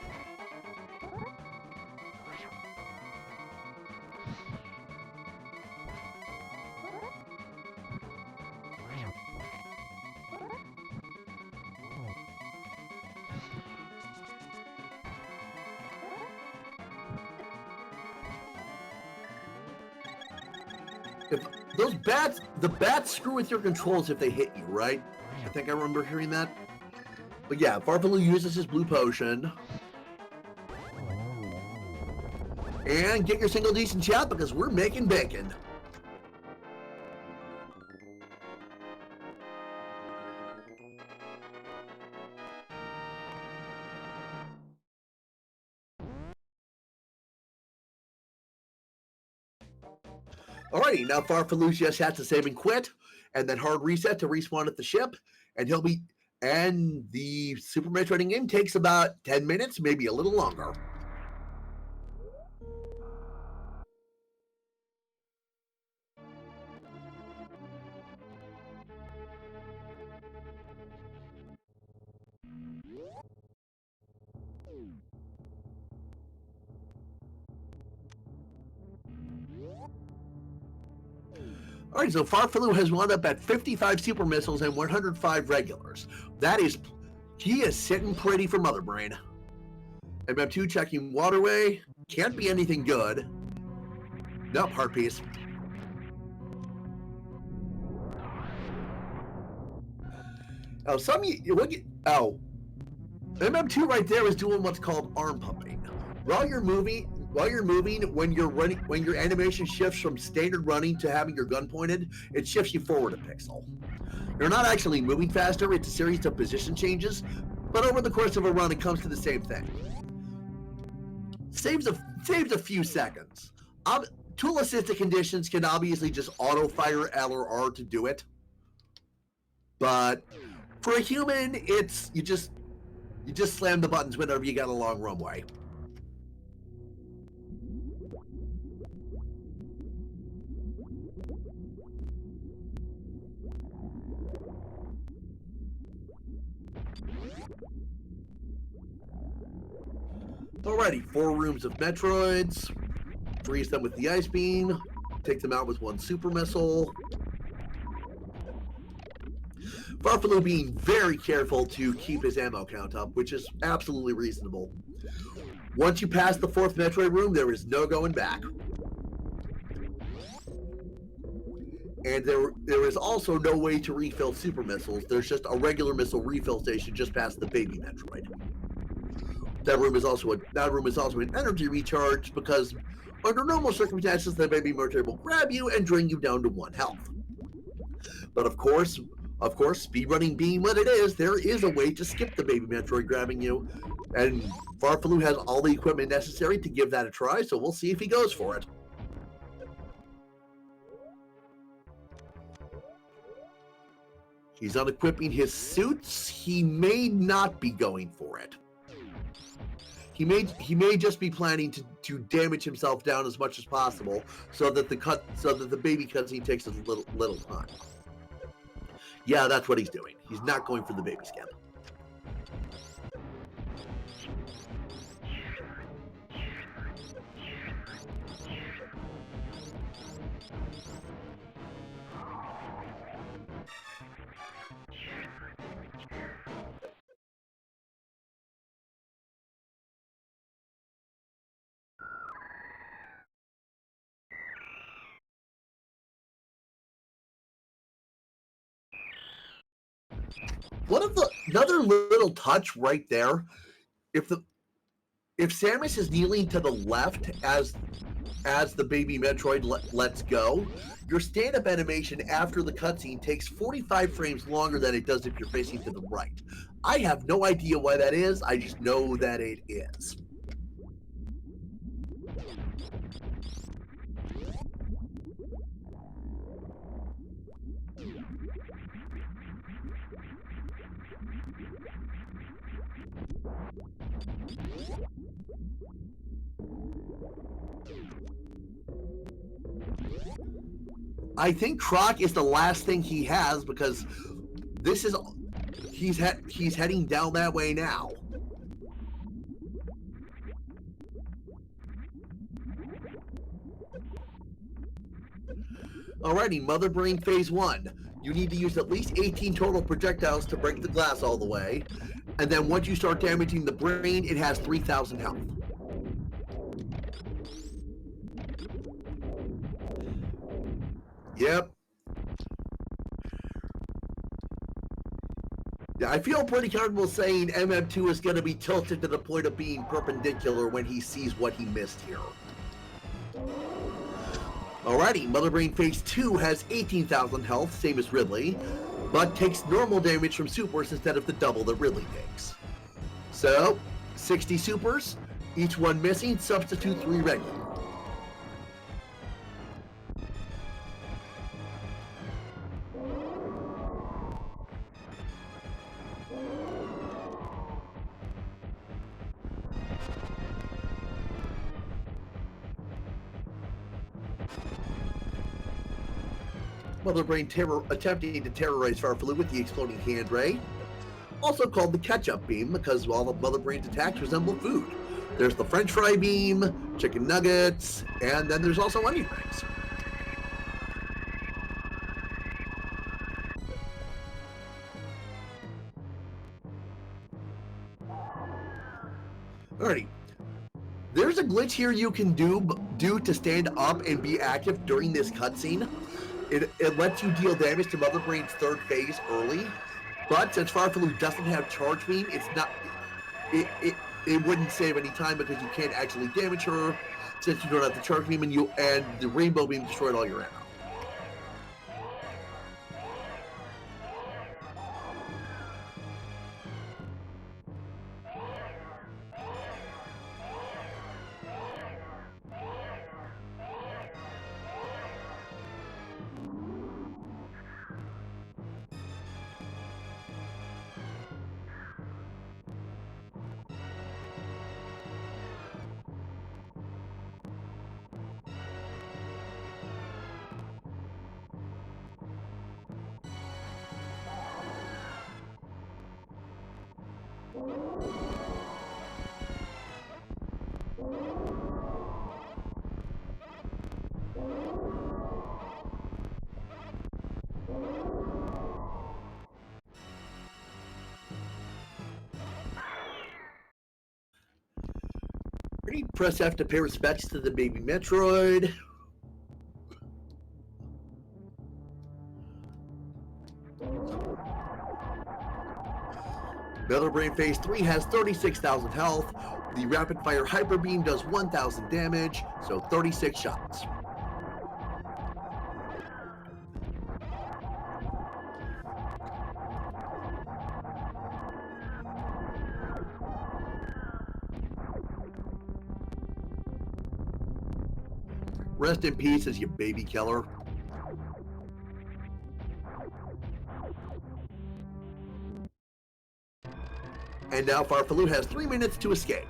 the bats screw with your controls if they hit you, right? I think I remember hearing that. But yeah, Farfalu uses his blue potion. And get your single decent chat because we're making bacon. Alrighty, now Farfalu just has to save and quit, and then hard reset to respawn at the ship, and he'll be. And the Super Metroid game takes about 10 minutes, maybe a little longer. All right, so Farfalu has wound up at 55 super missiles and 105 regulars. He is sitting pretty for Mother Brain. MM2 checking waterway. Can't be anything good. Nope, heart piece. Oh, MM2 right there is doing what's called arm pumping. While you're moving, when your animation shifts from standard running to having your gun pointed, it shifts you forward a pixel. You're not actually moving faster, it's a series of position changes, but over the course of a run, it comes to the same thing. Saves a few seconds. Tool assisted conditions can obviously just auto fire L or R to do it, but for a human, you just slam the buttons whenever you got a long runway. Alrighty, 4 rooms of Metroids. Freeze them with the Ice Beam. Take them out with 1 Super Missile. Farfalu being very careful to keep his ammo count up, which is absolutely reasonable. Once you pass the 4th Metroid room, there is no going back. And there is also no way to refill Super Missiles. There's just a regular missile refill station just past the baby Metroid. That room is also an energy recharge because under normal circumstances, the baby Metroid will grab you and drain you down to 1 health. But of course, speedrunning being what it is, there is a way to skip the baby Metroid grabbing you, and Farfalu has all the equipment necessary to give that a try, so we'll see if he goes for it. He's unequipping his suits. He may not be going for it. He may just be planning to damage himself down as much as possible, so that the baby cutscene takes as little time. Yeah, that's what he's doing. He's not going for the baby skin. Another little touch right there, if Samus is kneeling to the left as the baby Metroid lets go, your stand-up animation after the cutscene takes 45 frames longer than it does if you're facing to the right. I have no idea why that is, I just know that it is. I think Croc is the last thing he has because he's heading down that way now. Alrighty, Mother Brain Phase 1. You need to use at least 18 total projectiles to break the glass all the way. And then once you start damaging the brain, it has 3,000 health. Yep. Yeah, I feel pretty comfortable saying MM2 is going to be tilted to the point of being perpendicular when he sees what he missed here. Alrighty, Mother Brain Phase 2 has 18,000 health, same as Ridley, but takes normal damage from supers instead of the double that Ridley takes. So, 60 supers, each one missing, substitute 3 regular. Mother Brain attempting to terrorize Farfalu with the exploding hand ray, also called the ketchup beam because all of Mother Brain's attacks resemble food. There's the French fry beam, chicken nuggets, and then there's also onion rings. Alrighty. There's a glitch here you can do to stand up and be active during this cutscene. It lets you deal damage to Mother Brain's third phase early, but since Farfalu doesn't have charge beam, it's not. It wouldn't save any time because you can't actually damage her since you don't have the charge beam, and the rainbow beam destroyed all your ammo. Press F to pay respects to the baby Metroid. Mother Brain Phase 3 has 36,000 health. The Rapid Fire Hyper Beam does 1,000 damage, so 36 shots. Rest in peace as you baby killer. And now Farfalu has 3 minutes to escape.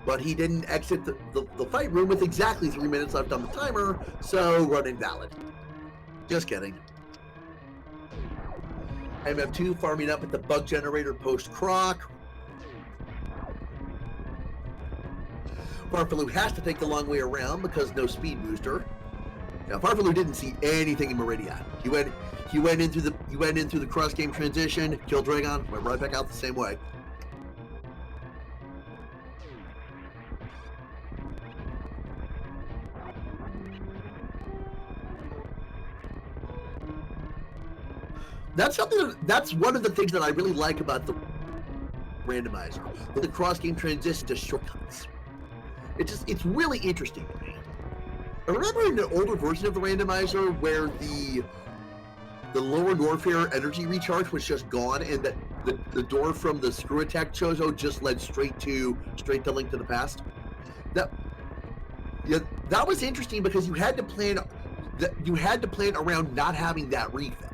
But he didn't exit the fight room with exactly 3 minutes left on the timer, so run invalid. Just kidding. MM2 farming up at the bug generator post-croc. Farfalu has to take the long way around because no speed booster. Now Farfalu didn't see anything in Meridian. He went into the cross game transition, killed Dragon, went right back out the same way. That's one of the things that I really like about the randomizer. The cross game transition to shortcuts. It's really interesting to me. I remember in an older version of the randomizer where the lower Warfare energy recharge was just gone, and that the door from the screw attack Chozo just led straight to Link to the Past. That was interesting because you had to plan around not having that refill.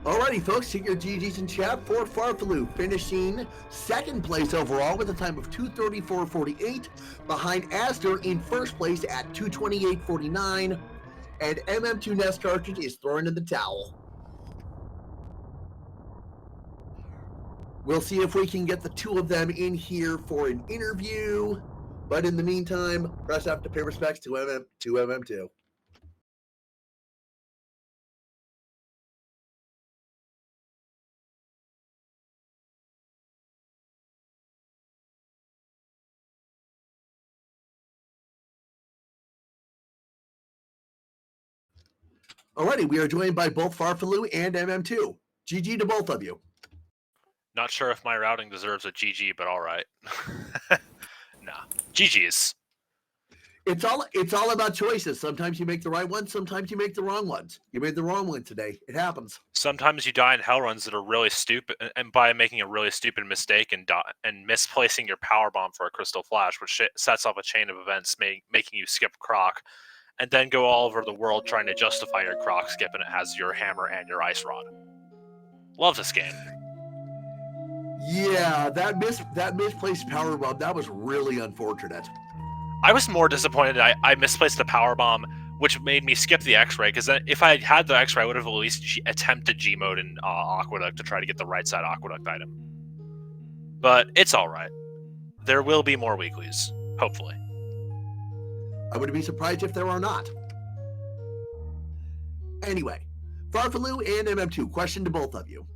Alrighty, folks, hit your GGs in chat for Farfalu, finishing second place overall with a time of 2:34.48, behind Aster in first place at 2:28.49, and MM2 Nest Cartridge is thrown in the towel. We'll see if we can get the two of them in here for an interview. But in the meantime, press F to pay respects to MM2. Alrighty, we are joined by both Farfaloo and MM2. GG to both of you. Not sure if my routing deserves a GG, but all right. Nah, GG's. It's all about choices. Sometimes you make the right ones, sometimes you make the wrong ones. You made the wrong one today. It happens. Sometimes you die in hell runs that are really stupid, and by making a really stupid mistake and misplacing your power bomb for a crystal flash, which sets off a chain of events, making you skip Croc, and then go all over the world trying to justify your Croc skip, and it has your hammer and your ice rod. Love this game. Yeah, that misplaced power bomb, that was really unfortunate. I was more disappointed I misplaced the power bomb, which made me skip the X-ray, because if I had the X-ray, I would have at least attempted G-mode in Aqueduct to try to get the right side Aqueduct item. But it's alright. There will be more weeklies, hopefully. I would be surprised if there are not. Anyway, Farfaloo and MM2, question to both of you.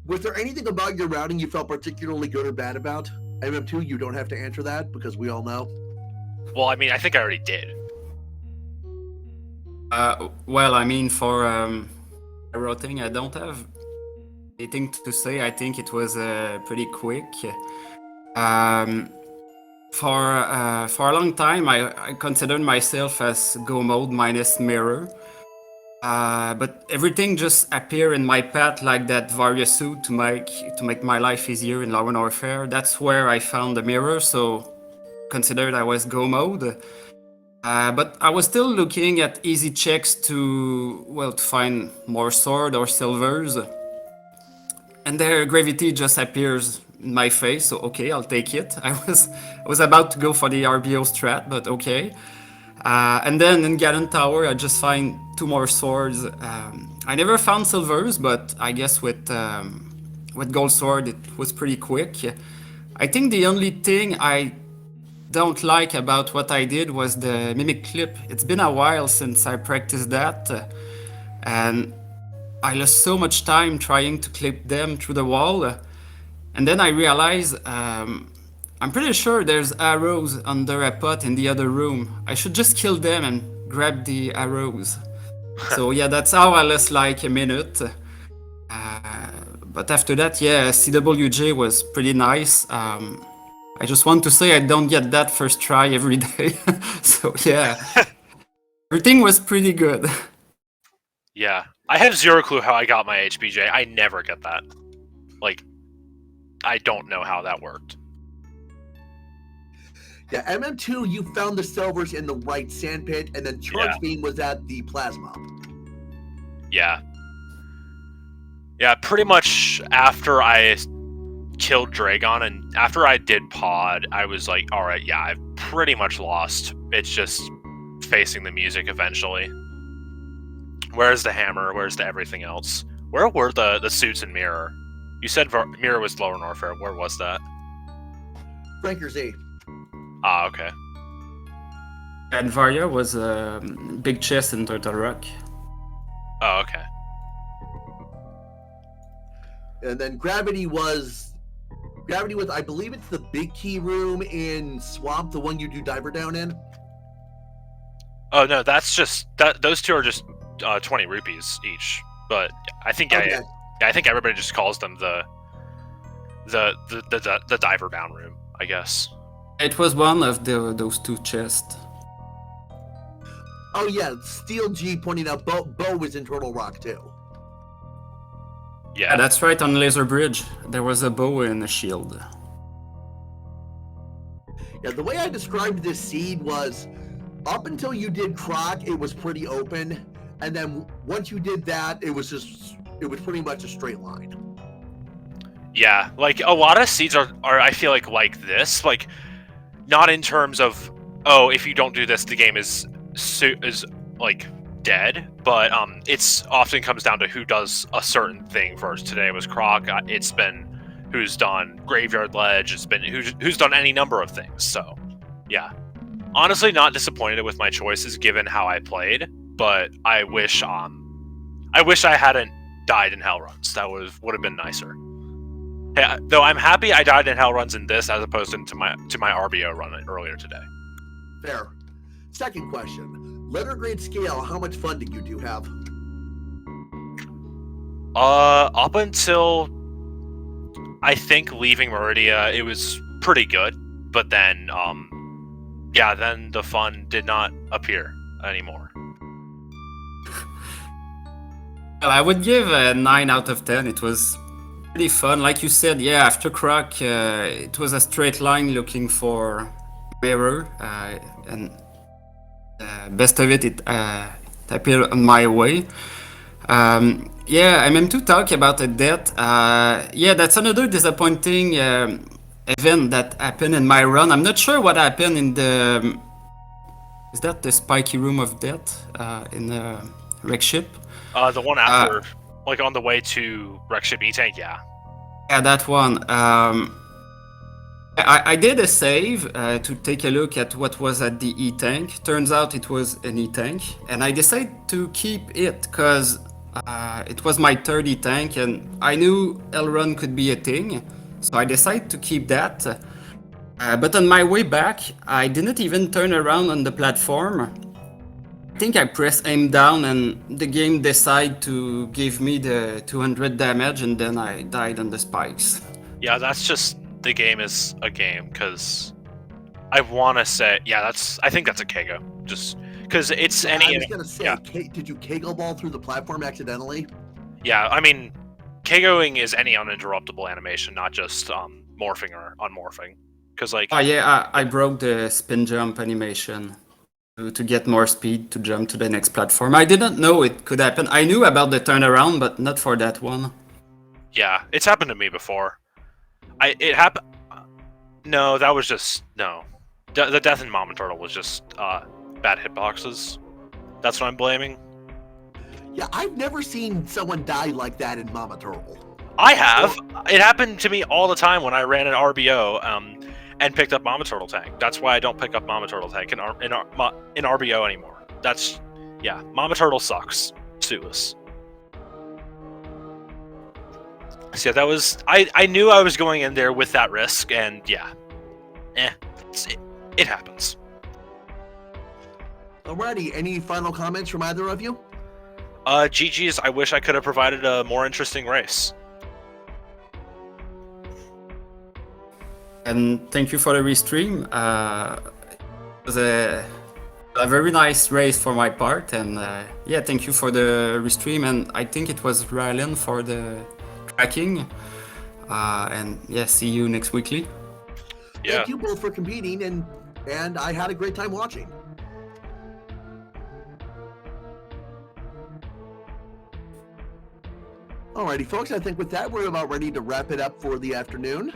Was there anything about your routing you felt particularly good or bad about? MM2, you don't have to answer that because we all know. Well, I mean, I think I already did. Well, I mean, for routing, I don't have anything to say. I think it was pretty quick. For a long time, I considered myself as go mode minus mirror. But everything just appeared in my path like that various suit to make my life easier in Law and Warfare. That's where I found the mirror, so considered I was go mode. But I was still looking at easy checks to find more sword or silvers. And their gravity just appears in my face, so okay, I'll take it. I was about to go for the RBO strat, but okay. And then in Gannon Tower, I just find 2 more swords. I never found silvers, but I guess with gold sword, it was pretty quick. I think the only thing I don't like about what I did was the mimic clip. It's been a while since I practiced that, and I lost so much time trying to clip them through the wall. And then I realized I'm pretty sure there's arrows under a pot in the other room. I should just kill them and grab the arrows. So yeah, that's how I lost like a minute. But after that, yeah, CWJ was pretty nice. I just want to say I don't get that first try every day. So yeah, everything was pretty good. Yeah, I have zero clue how I got my HBJ. I never get that. Like, I don't know how that worked. Yeah, MM2, you found the silvers in the right sandpit, and then Charge Beam was at the plasma. Yeah. Yeah, pretty much after I killed Dragon and after I did pod, I was like, alright, yeah, I've pretty much lost. It's just facing the music eventually. Where's the hammer? Where's the everything else? Where were the suits and Mirror? You said Mirror was Lower Warfare. Where was that? Franker Z. Ah, okay. And Varya was a big chest in Turtle Rock. Oh, okay. And then Gravity was, I believe it's the big key room in Swamp, the one you do diver down in. Oh no, that's just those two are just 20 rupees each. But I think I think everybody just calls them the diver down room, I guess. It was one of those 2 chests. Oh yeah, Steel G pointing out Bo was in Turtle Rock too. Yeah, that's right, on Laser Bridge. There was a bow and a shield. Yeah, the way I described this seed was, up until you did Croc, it was pretty open. And then once you did that, it was pretty much a straight line. Yeah, like a lot of seeds are I feel like this, like not in terms of, oh, if you don't do this, the game is like dead, but it's often comes down to who does a certain thing first. Today was Croc. It's been who's done Graveyard Ledge, who's done any number of things. So, yeah. Honestly, not disappointed with my choices given how I played, but I wish I hadn't died in Hell Runs. That would have been nicer. Yeah, though I'm happy I died in Hell Runs in this as opposed to my RBO run earlier today. Fair. Second question. Letter grade scale, how much fun did you two have? Up until I think leaving Meridia, it was pretty good, but then then the fun did not appear anymore. Well, I would give a 9 out of 10. It was pretty fun. Like you said, yeah, after Croc, it was a straight line looking for mirror, and best of it appeared on my way. Yeah, MM2 talk about a death. Yeah, that's another disappointing event that happened in my run. I'm not sure what happened in the... Is that the spiky room of death in the wreck ship? The one after, like on the way to wreck ship E-Tank, yeah. Yeah, that one. I did a save to take a look at what was at the E-Tank. Turns out it was an E-Tank, and I decided to keep it because it was my third E-Tank, and I knew L-Run could be a thing, so I decided to keep that. But on my way back, I didn't even turn around on the platform. I think I pressed aim down, and the game decided to give me the 200 damage, and then I died on the spikes. Yeah, that's just... the game is a game, because I want to say, yeah, I think that's a Kego, just because it's any... I was going to say, yeah. Did you Kego ball through the platform accidentally? Yeah, I mean, Kegoing is any uninterruptible animation, not just morphing or unmorphing, because like... Oh yeah, I broke the spin jump animation to get more speed to jump to the next platform. I didn't know it could happen. I knew about the turnaround, but not for that one. Yeah, it's happened to me before. It happened. No, that was just no. The death in Mama Turtle was just bad hitboxes. That's what I'm blaming. Yeah, I've never seen someone die like that in Mama Turtle. I have. It happened to me all the time when I ran an RBO and picked up Mama Turtle Tank. That's why I don't pick up Mama Turtle Tank in RBO anymore. That's yeah. Mama Turtle sucks. Sue us. So yeah, that was... I knew I was going in there with that risk, and yeah. It happens. Alrighty, any final comments from either of you? GG's, I wish I could have provided a more interesting race. And thank you for the restream. It was a very nice race for my part, and yeah, thank you for the restream, and I think it was Rylan for the tracking, and yeah, see you next weekly. Yeah. Thank you both for competing, and I had a great time watching. Alrighty, folks, I think with that, we're about ready to wrap it up for the afternoon.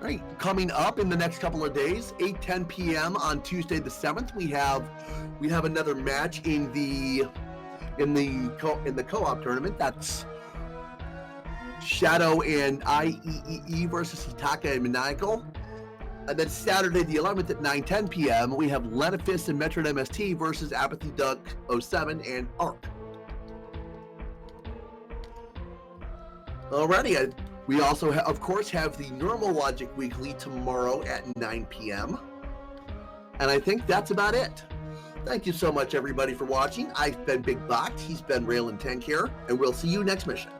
All right, coming up in the next couple of days, 8:10 p.m. on Tuesday the 7th, we have another match in the co-op tournament. That's Shadow and IEEE versus Hitaka and Maniacal. And then Saturday the 11th at 9:10 p.m. we have Lenifist and Metroid MST versus Apathy Duck 07 and Arc. Alrighty, we also, of course, have the Normal Logic Weekly tomorrow at 9 p.m. And I think that's about it. Thank you so much, everybody, for watching. I've been Big Box. He's been Rail and Tank here, and we'll see you next mission.